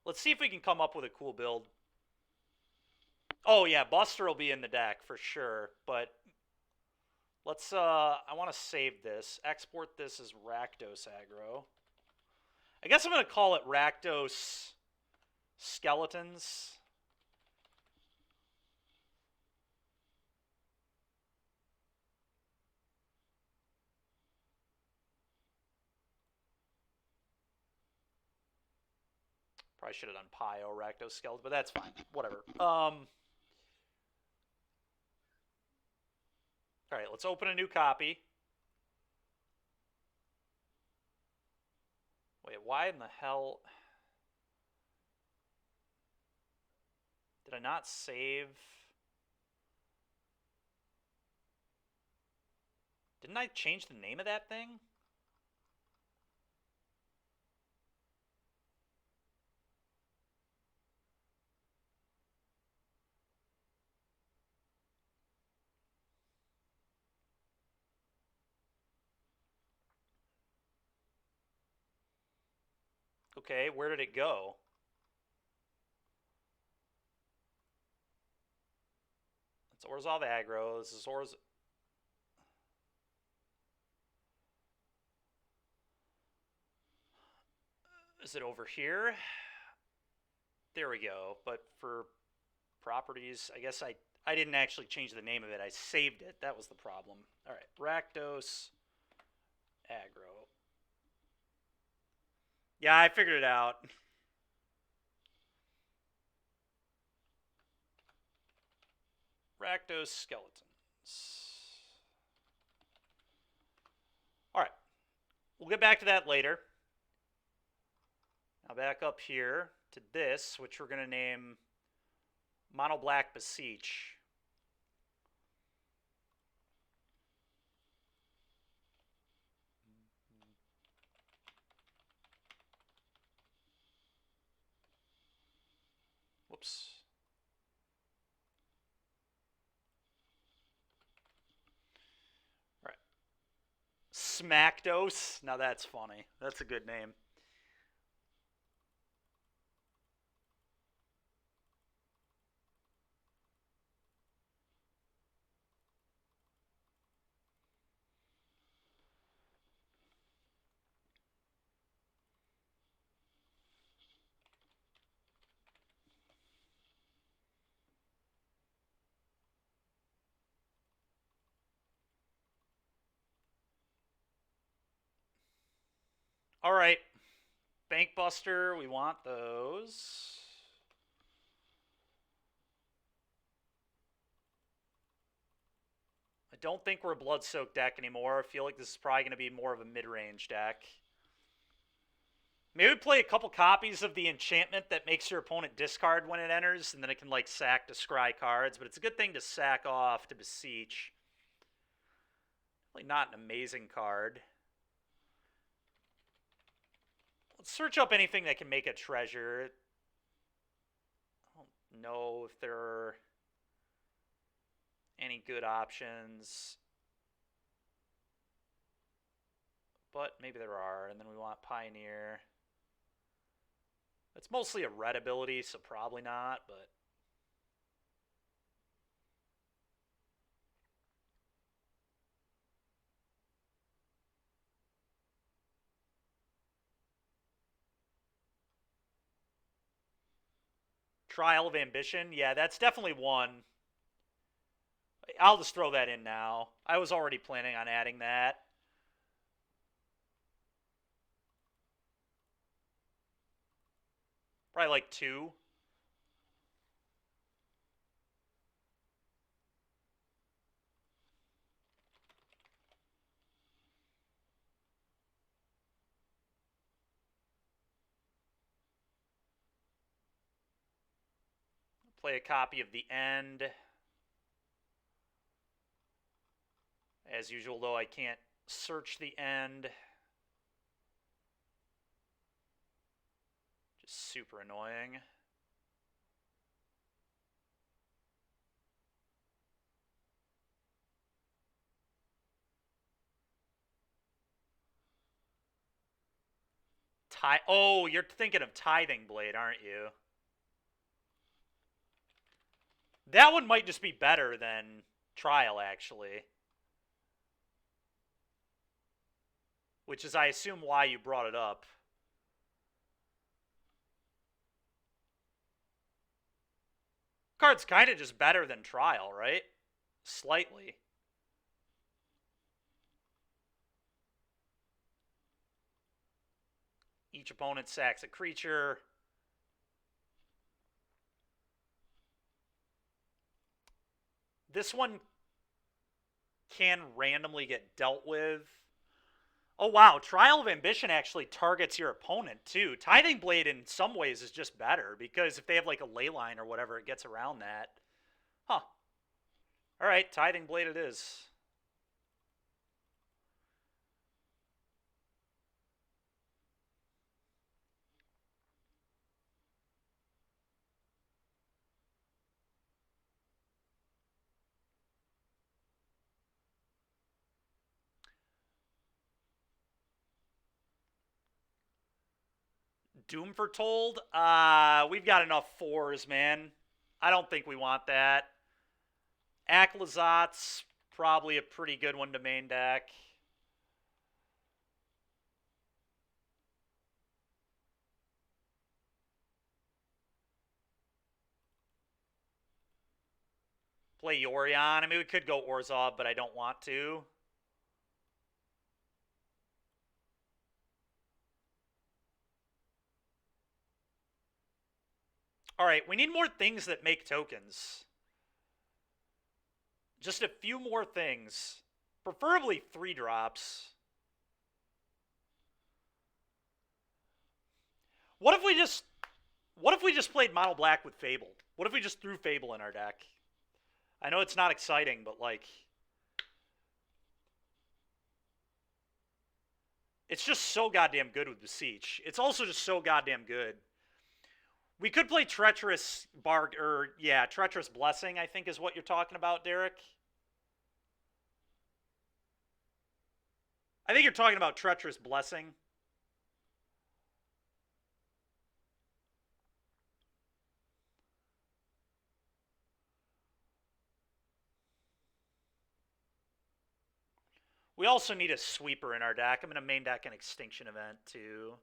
Let's see if we can come up with a cool build. Oh, yeah, Buster will be in the deck for sure, but let's, I want to save this. Export this as Rakdos aggro. I guess I'm going to call it Rakdos Skeletons. Probably should have done Pio Rakdos Skeleton, but that's fine. Whatever. All right, let's open a new copy. Wait, why in the hell... Did I not save? Didn't I change the name of that thing? Okay, where did it go? It's Orzhov aggro. This is Orzhov. Is it over here? There we go. But for properties, I guess I didn't actually change the name of it. I saved it. That was the problem. All right, Rakdos aggro. Yeah, I figured it out. Rakdos skeletons. All right, we'll get back to that later. Now back up here to this, which we're going to name Mono Black Beseech. Whoops. All right. Smackdos. Now that's funny. That's a good name. All right. Bank Buster, we want those. I don't think we're a Blood-Soaked deck anymore. I feel like this is probably going to be more of a mid-range deck. Maybe play a couple copies of the enchantment that makes your opponent discard when it enters, and then it can, like, sack to scry cards. But it's a good thing to sack off to Beseech. Really not an amazing card. Let's search up anything that can make a treasure. I don't know if there are any good options. But maybe there are. And then we want Pioneer. It's mostly a red ability, so probably not, but... Trial of Ambition. Yeah, that's definitely one. I'll just throw that in now. I was already planning on adding that. Probably like 2. Play a copy of The End. As usual, though, I can't search The End. Just super annoying. Oh, you're thinking of Tithing Blade, aren't you? That one might just be better than Trial, actually. Which is, I assume, why you brought it up. Card's kind of just better than Trial, right? Slightly. Each opponent sacks a creature. This one can randomly get dealt with. Oh, wow. Trial of Ambition actually targets your opponent, too. Tithing Blade, in some ways, is just better, because if they have, like, a ley line or whatever, it gets around that. Huh. All right, Tithing Blade it is. Doom Foretold? We've got enough 4s, man. I don't think we want that. Acklazot's probably a pretty good one to main deck. Play Yorion. I mean, we could go Orzhov, but I don't want to. All right, we need more things that make tokens. Just a few more things. Preferably 3-drops. What if we just played mono black with Fable? What if we just threw Fable in our deck? I know it's not exciting, but like, it's just so goddamn good with Beseech. It's also just so goddamn good. We could play Treacherous Treacherous Blessing, I think is what you're talking about, Derek. I think you're talking about Treacherous Blessing. We also need a sweeper in our deck. I'm going to main deck an Extinction Event, too.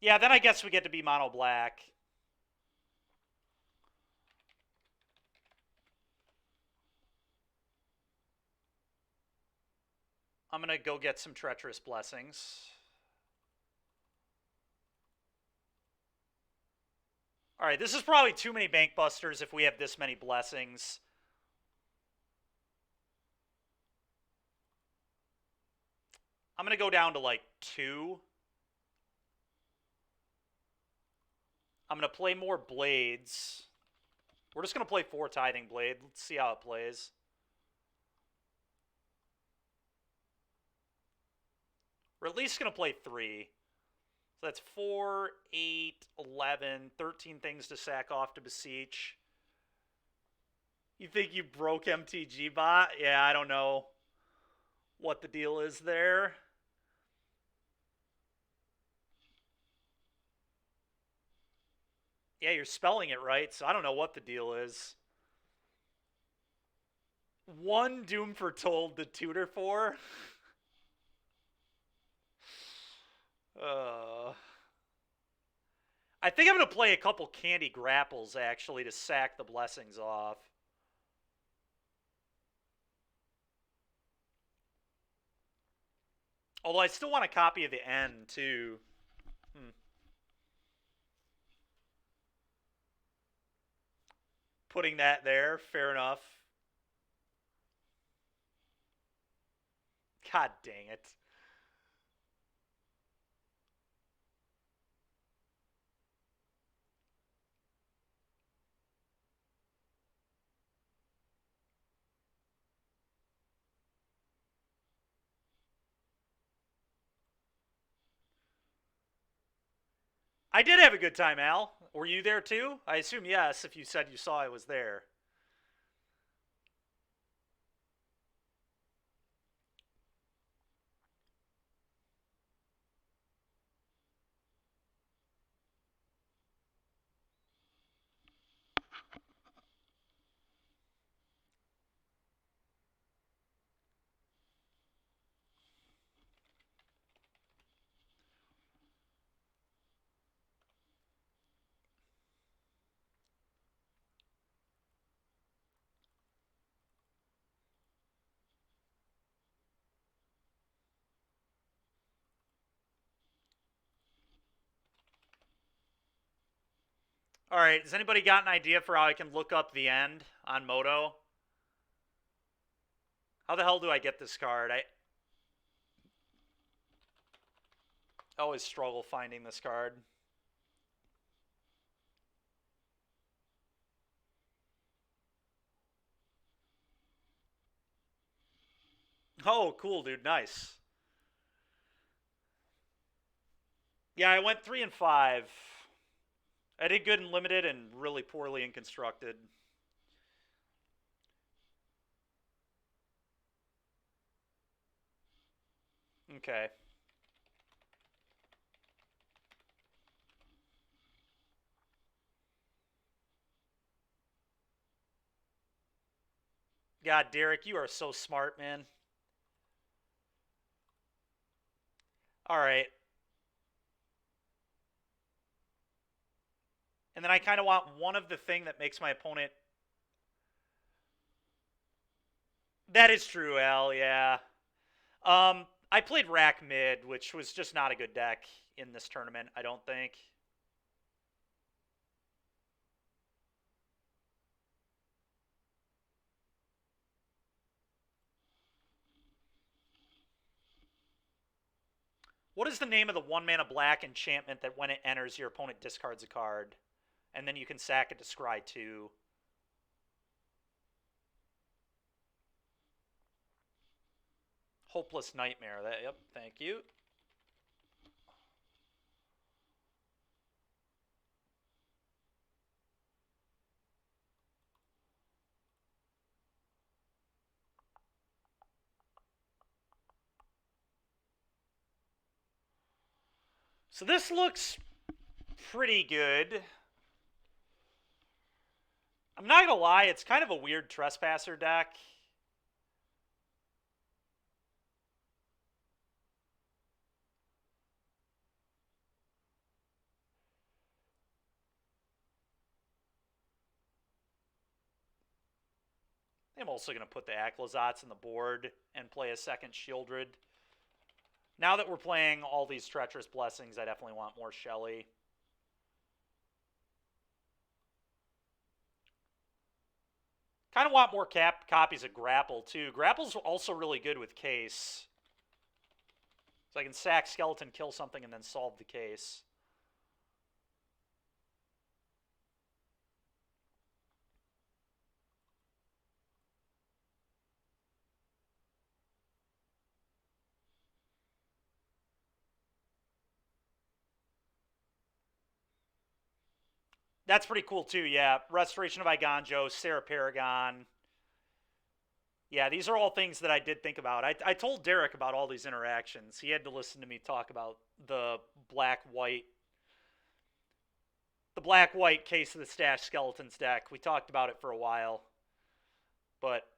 Yeah, then I guess we get to be mono black. I'm going to go get some Treacherous Blessings. Alright, this is probably too many Bank Busters if we have this many Blessings. I'm going to go down to like 2. I'm going to play more Blades. We're just going to play 4 Tithing Blade. Let's see how it plays. We're at least going to play 3. So that's 4, 8, 11, 13 things to sack off to Beseech. You think you broke MTG bot? Yeah, I don't know what the deal is there. Yeah, you're spelling it right, so I don't know what the deal is. 1 Doom Foretold to tutor for? I think I'm going to play a couple Candy Grapples, actually, to sack the Blessings off. Although I still want a copy of the End, too. Putting that there, fair enough. God dang it. I did have a good time, Al. Were you there too? I assume yes, if you said you saw I was there. All right, has anybody got an idea for how I can look up the End on Moto? How the hell do I get this card? I always struggle finding this card. Oh, cool, dude. Nice. Yeah, I went 3 and 5. I did good in Limited and really poorly in Constructed. Okay. God, Derek, you are so smart, man. All right. And then I kind of want one of the thing that makes my opponent... That is true, Al, yeah. I played Rack Mid, which was just not a good deck in this tournament, I don't think. What is the name of the 1-mana black enchantment that when it enters, your opponent discards a card? And then you can sack it to scry 2. Hopeless Nightmare. Yep, thank you. So this looks pretty good. I'm not gonna lie, it's kind of a weird Trespasser deck. I'm also going to put the Aklazats on the board and play a second Shieldred. Now that we're playing all these Treacherous Blessings, I definitely want more Shelly. Kind of want more copies of Grapple, too. Grapple's also really good with Case. So I can sack Skeleton, kill something, and then solve the case. That's pretty cool, too, yeah. Restoration of Iganjo, Sarah Paragon. Yeah, these are all things that I did think about. I told Derek about all these interactions. He had to listen to me talk about the black-white Case of the Stash Skeletons deck. We talked about it for a while, but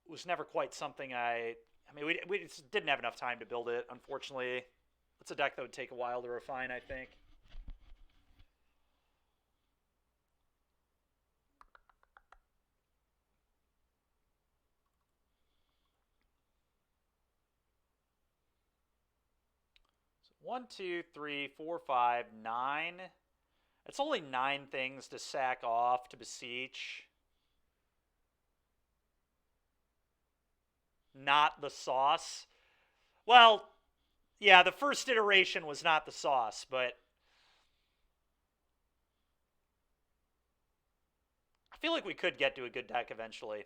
it was never quite something I mean, we just didn't have enough time to build it, unfortunately. It's a deck that would take a while to refine, I think. So 1, 2, 3, 4, 5, 9. It's only 9 things to sack off to beseech. Not the sauce. Well, yeah, the first iteration was not the sauce, but I feel like we could get to a good deck eventually.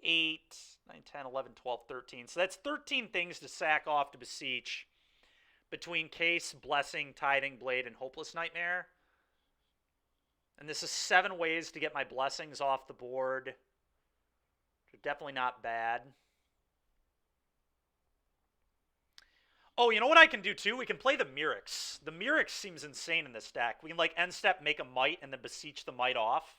8, 9, 10, 11, 12, 13. So that's 13 things to sack off to beseech between Case, Blessing, Tithing Blade, and Hopeless Nightmare. And this is 7 ways to get my Blessings off the board. Definitely not bad. Oh, you know what I can do too? We can play the Mirrex. The Mirrex seems insane in this deck. We can like end step, make a Might, and then beseech the Might off.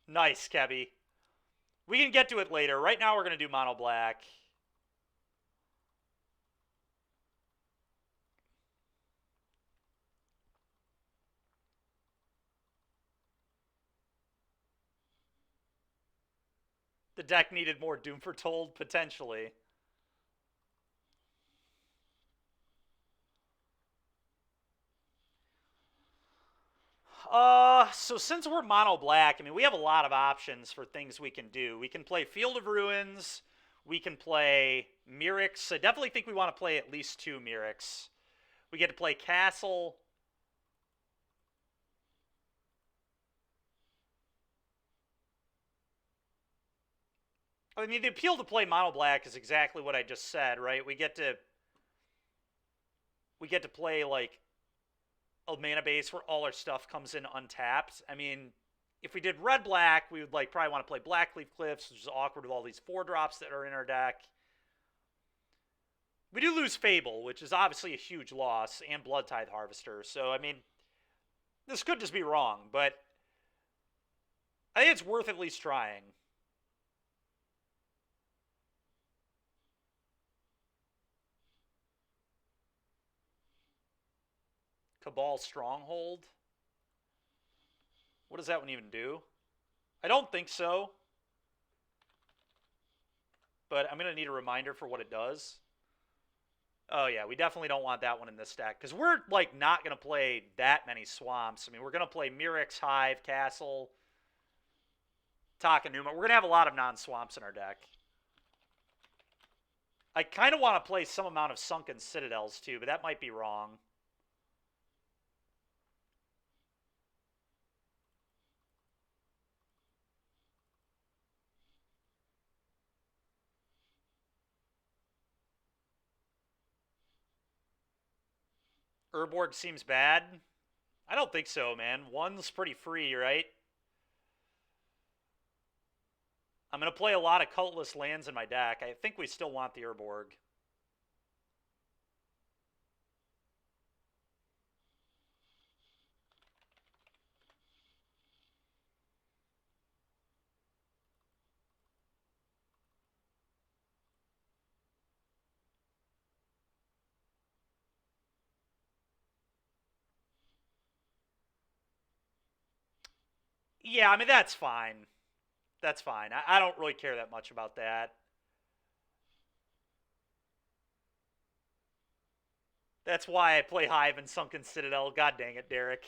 Nice, Kebby. We can get to it later. Right now we're going to do mono black. The deck needed more Doom Foretold, potentially. So since we're mono black, I mean, we have a lot of options for things we can do. We can play Field of Ruins. We can play Mirrex. I definitely think we want to play at least 2 Mirrex. We get to play Castle. I mean, the appeal to play mono black is exactly what I just said, right? We get to play like a mana base where all our stuff comes in untapped. I mean, if we did red black, we would like probably want to play Blackleaf Cliffs, which is awkward with all these 4-drops that are in our deck. We do lose Fable, which is obviously a huge loss, and Blood Tithe Harvester. So I mean, this could just be wrong, but I think it's worth at least trying. Cabal Stronghold. What does that one even do? I don't think so. But I'm going to need a reminder for what it does. Oh, yeah, we definitely don't want that one in this deck. Because we're, like, not going to play that many swamps. I mean, we're going to play Mirrex, Hive, Castle, Takenuma. We're going to have a lot of non-swamps in our deck. I kind of want to play some amount of Sunken Citadels, too, but that might be wrong. Urborg seems bad. I don't think so, man. 1's pretty free, right? I'm going to play a lot of Cultless lands in my deck. I think we still want the Urborg. Yeah, I mean, that's fine. That's fine. I don't really care that much about that. That's why I play Hive and Sunken Citadel. God dang it, Derek.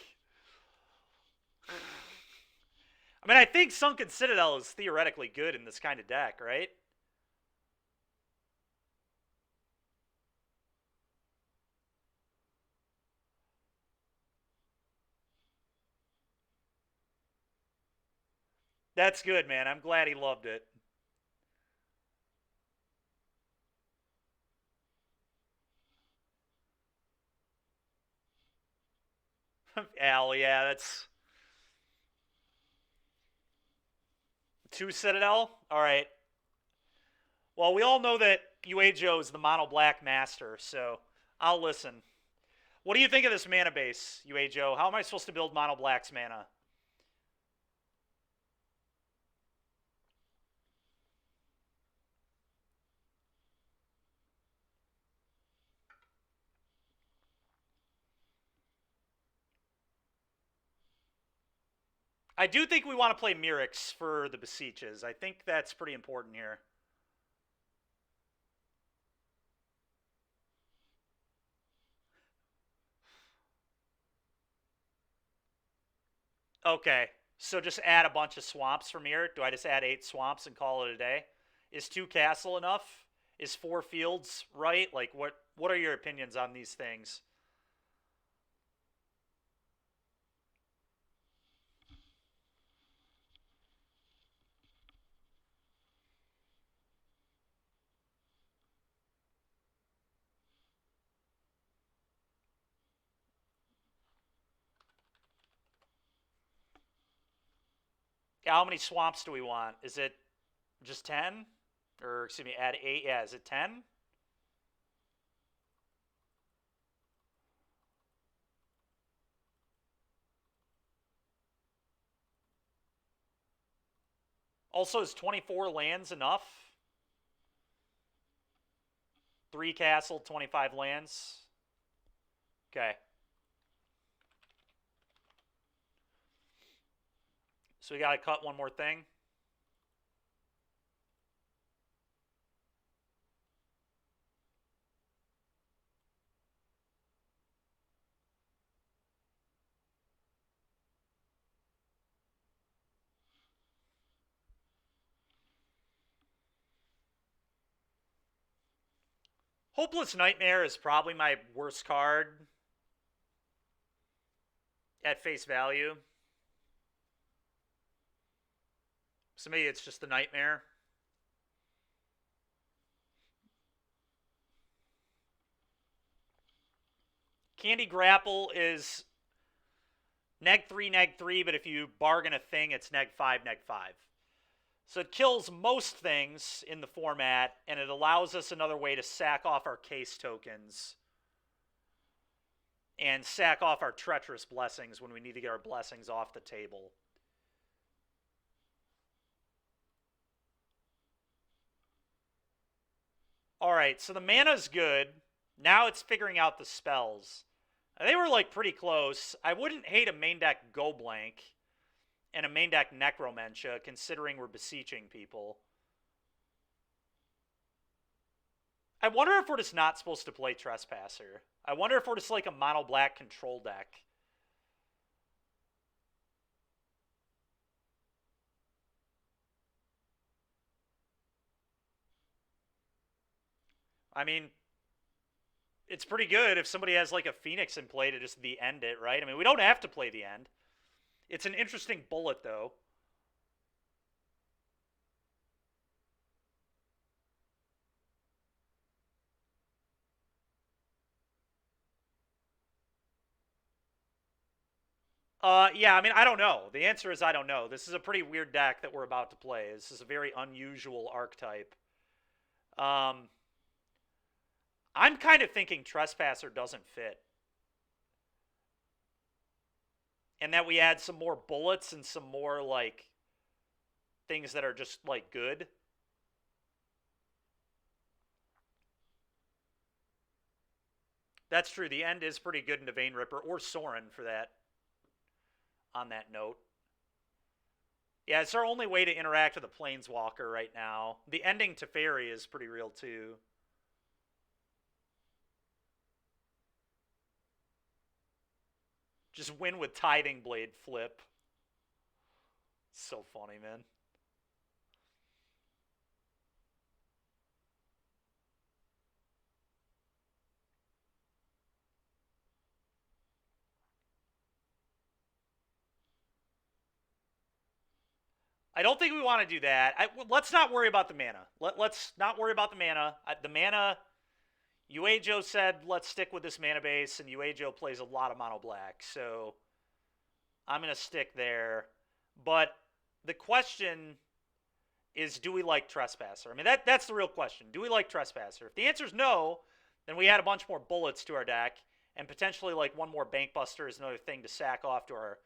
I mean, I think Sunken Citadel is theoretically good in this kind of deck, right? That's good, man. I'm glad he loved it. Al, yeah, that's two Citadel. All right. Well, we all know that Joe is the mono black master, so I'll listen. What do you think of this mana base, Joe? How am I supposed to build mono black's mana? I do think we want to play Mirix for the Beseeches. I think that's pretty important here. Okay, so just add a bunch of swamps from here. Do I just add 8 swamps and call it a day? Is 2 castle enough? Is 4 fields right? Like, what are your opinions on these things? Yeah, how many swamps do we want? Is it just 10? Or, excuse me, add 8? Yeah, is it 10? Also, is 24 lands enough? 3 castle, 25 lands. Okay. So we got to cut one more thing. Hopeless Nightmare is probably my worst card at face value. So maybe it's just the Nightmare. Candy Grapple is neg 3, but if you bargain a thing, it's neg 5, neg 5. So it kills most things in the format, and it allows us another way to sack off our case tokens and sack off our treacherous blessings when we need to get our blessings off the table. All right, so the mana's good. Now it's figuring out the spells. They were like pretty close. I wouldn't hate a main deck Go Blank and a main deck Necromentia, considering we're beseeching people. I wonder if we're just not supposed to play Trespasser. I wonder if we're just like a mono black control deck. I mean, it's pretty good if somebody has like a Phoenix in play to just the end it, right? I mean, we don't have to play the end. It's an interesting bullet, though. Yeah, I mean, I don't know. The answer is I don't know. This is a pretty weird deck that we're about to play. This is a very unusual archetype. Um, I'm kind of thinking Trespasser doesn't fit. And that we add some more bullets and some more, like, things that are just, like, good. That's true. The end is pretty good into Vein Ripper, or Soren for that, on that note. Yeah, it's our only way to interact with a Planeswalker right now. The ending to Fairy is pretty real, too. Just win with Tithing Blade flip. So funny, man. I don't think we want to do that. Let's not worry about the mana. Let's not worry about the mana. The mana, Uejo said, let's stick with this mana base, and Uejo plays a lot of mono black, so I'm going to stick there. But the question is, do we like Trespasser? I mean, that's the real question. Do we like Trespasser? If the answer is no, then we add a bunch more bullets to our deck, and potentially like one more Bankbuster is another thing to sack off to our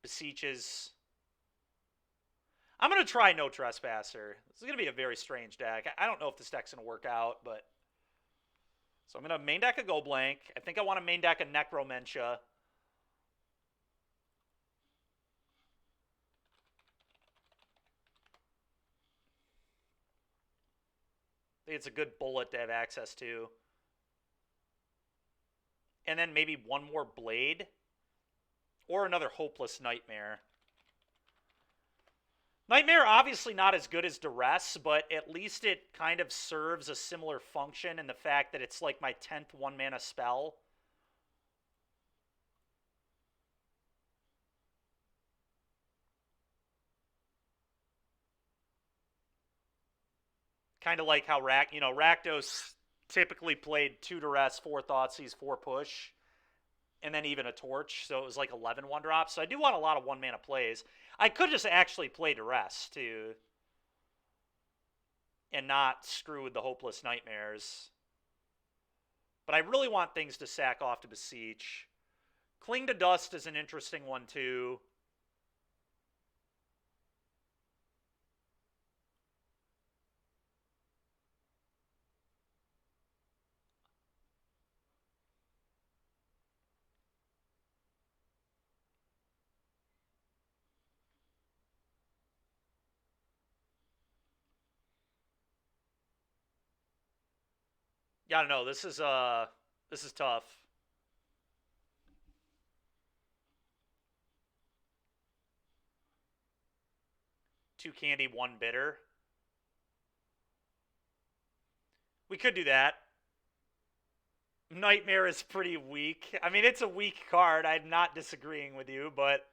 Beseeches. I'm going to try no Trespasser. This is going to be a very strange deck. I don't know if this deck's going to work out, but... So I'm going to main deck a Go Blank. I think I want to main deck a Necromentia. I think it's a good bullet to have access to. And then maybe one more Blade. Or another Hopeless Nightmare. Nightmare, obviously not as good as Duress, but at least it kind of serves a similar function in the fact that it's like my 10th one-mana spell. Kind of like how Rakdos typically played 2 Duress, 4 Thoughtseize, 4 Push, and then even a Torch, so it was like 11 one-drops. So I do want a lot of one-mana plays. I could just actually play Duress, too, and not screw with the Hopeless Nightmares. But I really want things to sack off to Beseech. Cling to Dust is an interesting one, too. Yeah, I don't know. This is tough. 2 candy, 1 bitter. We could do that. Nightmare is pretty weak. I mean, it's a weak card. I'm not disagreeing with you, but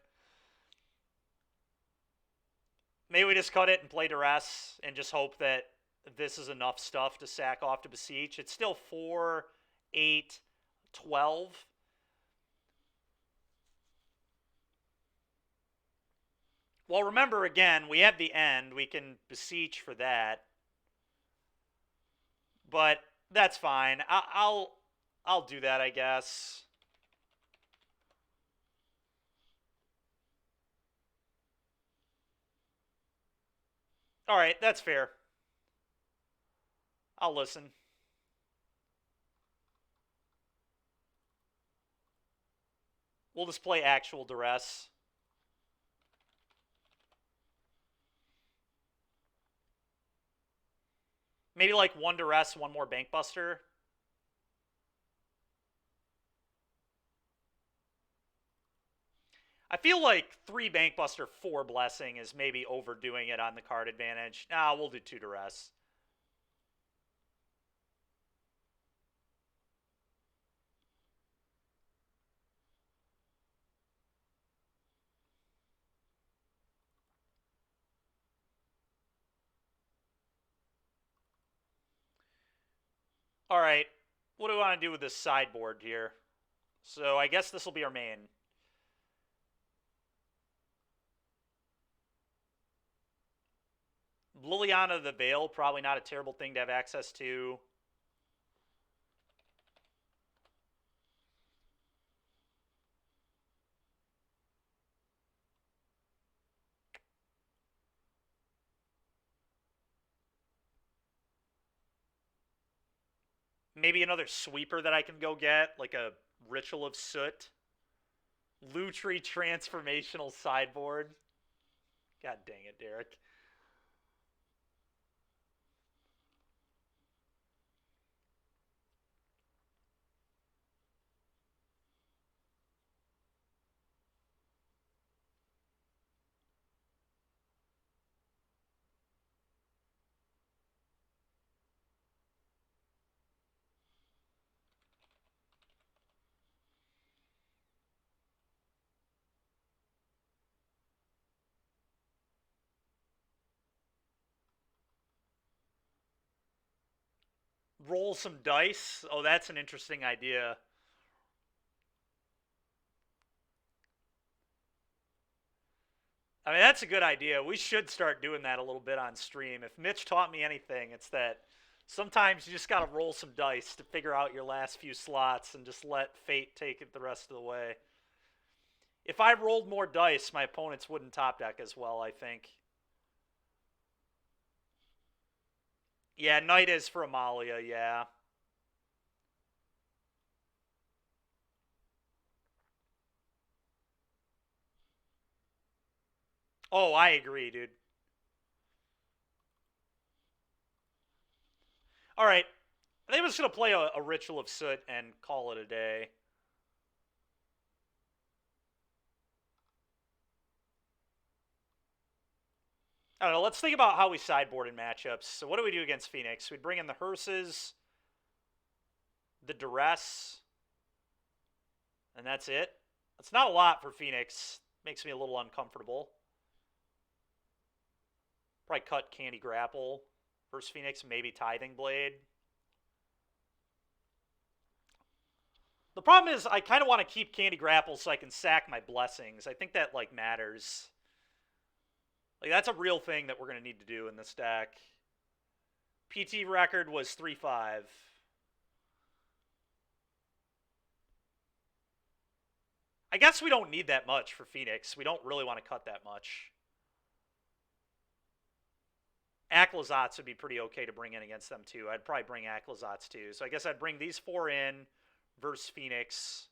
maybe we just cut it and play Duress and just hope that this is enough stuff to sack off to Beseech. It's still 4, 8, 12. Well, remember, again, we have the end. We can Beseech for that. But that's fine. I'll do that, I guess. All right, that's fair. I'll listen. We'll just play actual Duress. Maybe like 1 Duress, 1 more Bankbuster. I feel like 3 Bankbuster, 4 Blessing is maybe overdoing it on the card advantage. Nah, we'll do 2 Duress. All right, what do we want to do with this sideboard here? So I guess this will be our main. Liliana the Veil, probably not a terrible thing to have access to. Maybe another sweeper that I can go get, like a Ritual of Soot. Lutri transformational sideboard. God dang it, Derek. Roll some dice. Oh, that's an interesting idea. I mean, that's a good idea. We should start doing that a little bit on stream. If Mitch taught me anything, it's that sometimes you just got to roll some dice to figure out your last few slots and just let fate take it the rest of the way. If I rolled more dice, my opponents wouldn't top deck as well, I think. Yeah, Knight is for Amalia, yeah. Oh, I agree, dude. All right. I think I'm just going to play a Ritual of Soot and call it a day. I don't know. Let's think about how we sideboard in matchups. So, what do we do against Phoenix? We'd bring in the Hearses, the Duress, and that's it. That's not a lot for Phoenix. Makes me a little uncomfortable. Probably cut Candy Grapple versus Phoenix, maybe Tithing Blade. The problem is I kind of want to keep Candy Grapple so I can sack my blessings. I think that like matters. Like that's a real thing that we're going to need to do in this deck. PT record was 3-5. I guess we don't need that much for Phoenix. We don't really want to cut that much. Acklazotz would be pretty okay to bring in against them too. I'd probably bring Acklazotz too. So I guess I'd bring these four in versus Phoenix.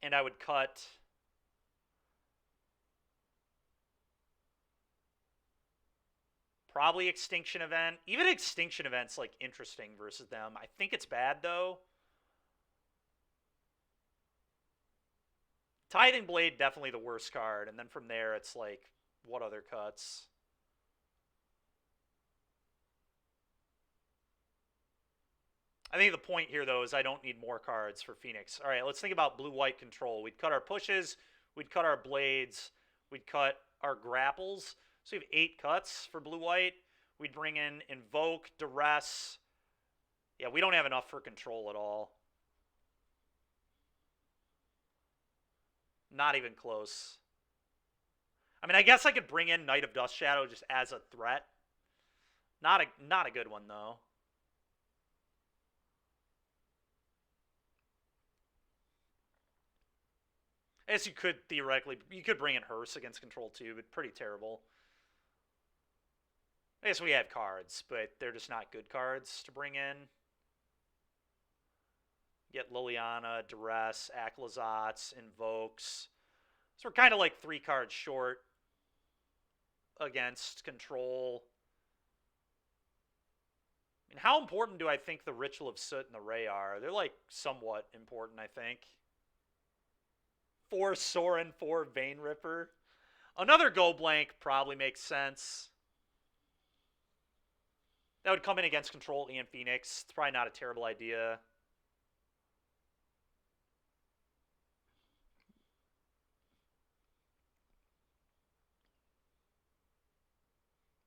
And I would cut probably Extinction Event. Even Extinction Event's like interesting versus them. I think it's bad though. Tithing Blade, definitely the worst card. And then from there, it's like, what other cuts? I think the point here, though, is I don't need more cards for Phoenix. All right, let's think about blue-white control. We'd cut our pushes. We'd cut our blades. We'd cut our grapples. So we have 8 cuts for blue-white. We'd bring in Invoke, Duress. Yeah, we don't have enough for control at all. Not even close. I mean, I guess I could bring in Knight of Dust Shadow just as a threat. Not a good one, though. I guess you could theoretically, you could bring in Hearse against control too, but pretty terrible. I guess we have cards, but they're just not good cards to bring in. Get Liliana, Duress, Acklazotz, Invokes. So we're kind of like 3 cards short against control. I mean, how important do I think the Ritual of Soot and the Ray are? They're like somewhat important, I think. 4 Sorin, 4 Vein Ripper. Another Go Blank probably makes sense. That would come in against control and Phoenix. It's probably not a terrible idea.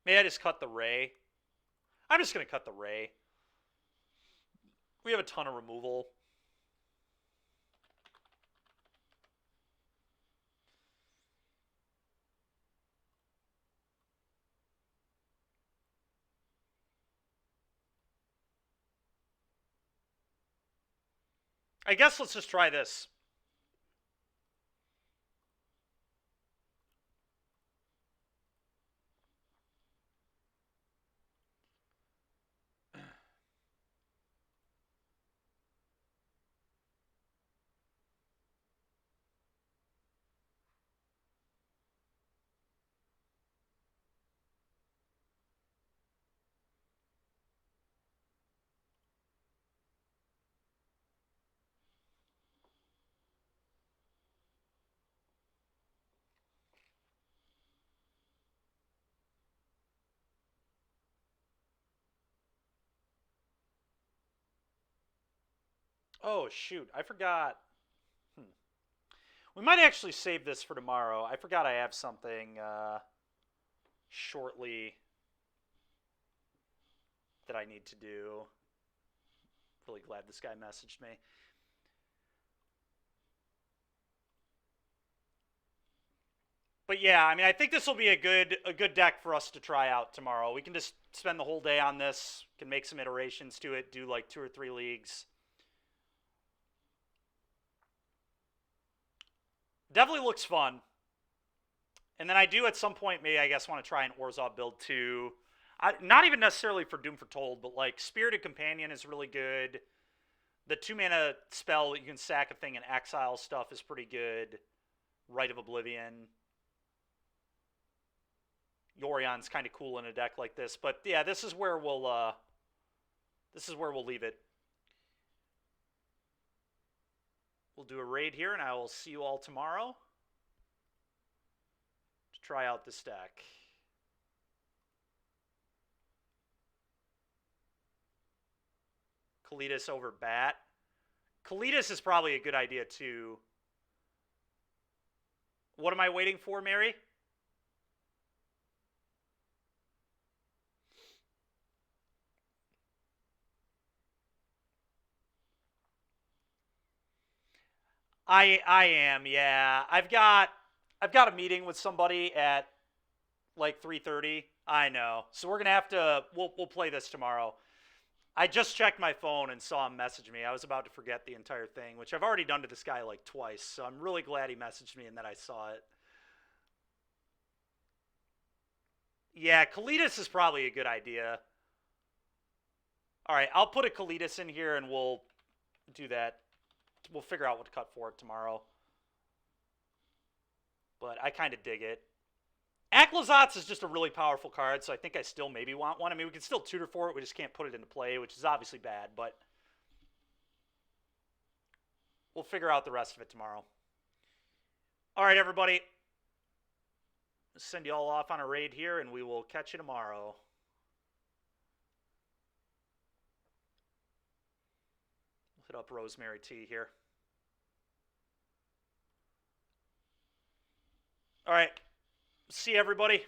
Maybe I just cut the Ray. I'm just going to cut the Ray. We have a ton of removal. I guess let's just try this. Oh, shoot. I forgot. We might actually save this for tomorrow. I forgot I have something shortly that I need to do. Really glad this guy messaged me. But yeah, I mean, I think this will be a good deck for us to try out tomorrow. We can just spend the whole day on this, can make some iterations to it, do like 2 or 3 leagues. Definitely looks fun. And then I do at some point, maybe I guess, want to try an Orzhov build too. Not even necessarily for Doom Foretold, but like Spirited Companion is really good. The 2-mana spell that you can sack a thing and exile stuff is pretty good. Rite of Oblivion. Yorion's kind of cool in a deck like this, but yeah, this is where we'll leave it. We'll do a raid here, and I will see you all tomorrow to try out this deck. Kalitas over Bat. Kalitas is probably a good idea too. What am I waiting for, Mary? I am, yeah. I've got a meeting with somebody at like 3:30. I know. So we're gonna have to we'll play this tomorrow. I just checked my phone and saw him message me. I was about to forget the entire thing, which I've already done to this guy like twice. So I'm really glad he messaged me and that I saw it. Yeah, Kalitas is probably a good idea. All right, I'll put a Kalitas in here and we'll do that. We'll figure out what to cut for it tomorrow. But I kind of dig it. Aklazotz is just a really powerful card, so I think I still maybe want one. I mean, we can still tutor for it. We just can't put it into play, which is obviously bad, but we'll figure out the rest of it tomorrow. All right, everybody. I'll send you all off on a raid here, and we will catch you tomorrow. We'll hit up Rosemary Tea here. All right. See you, everybody.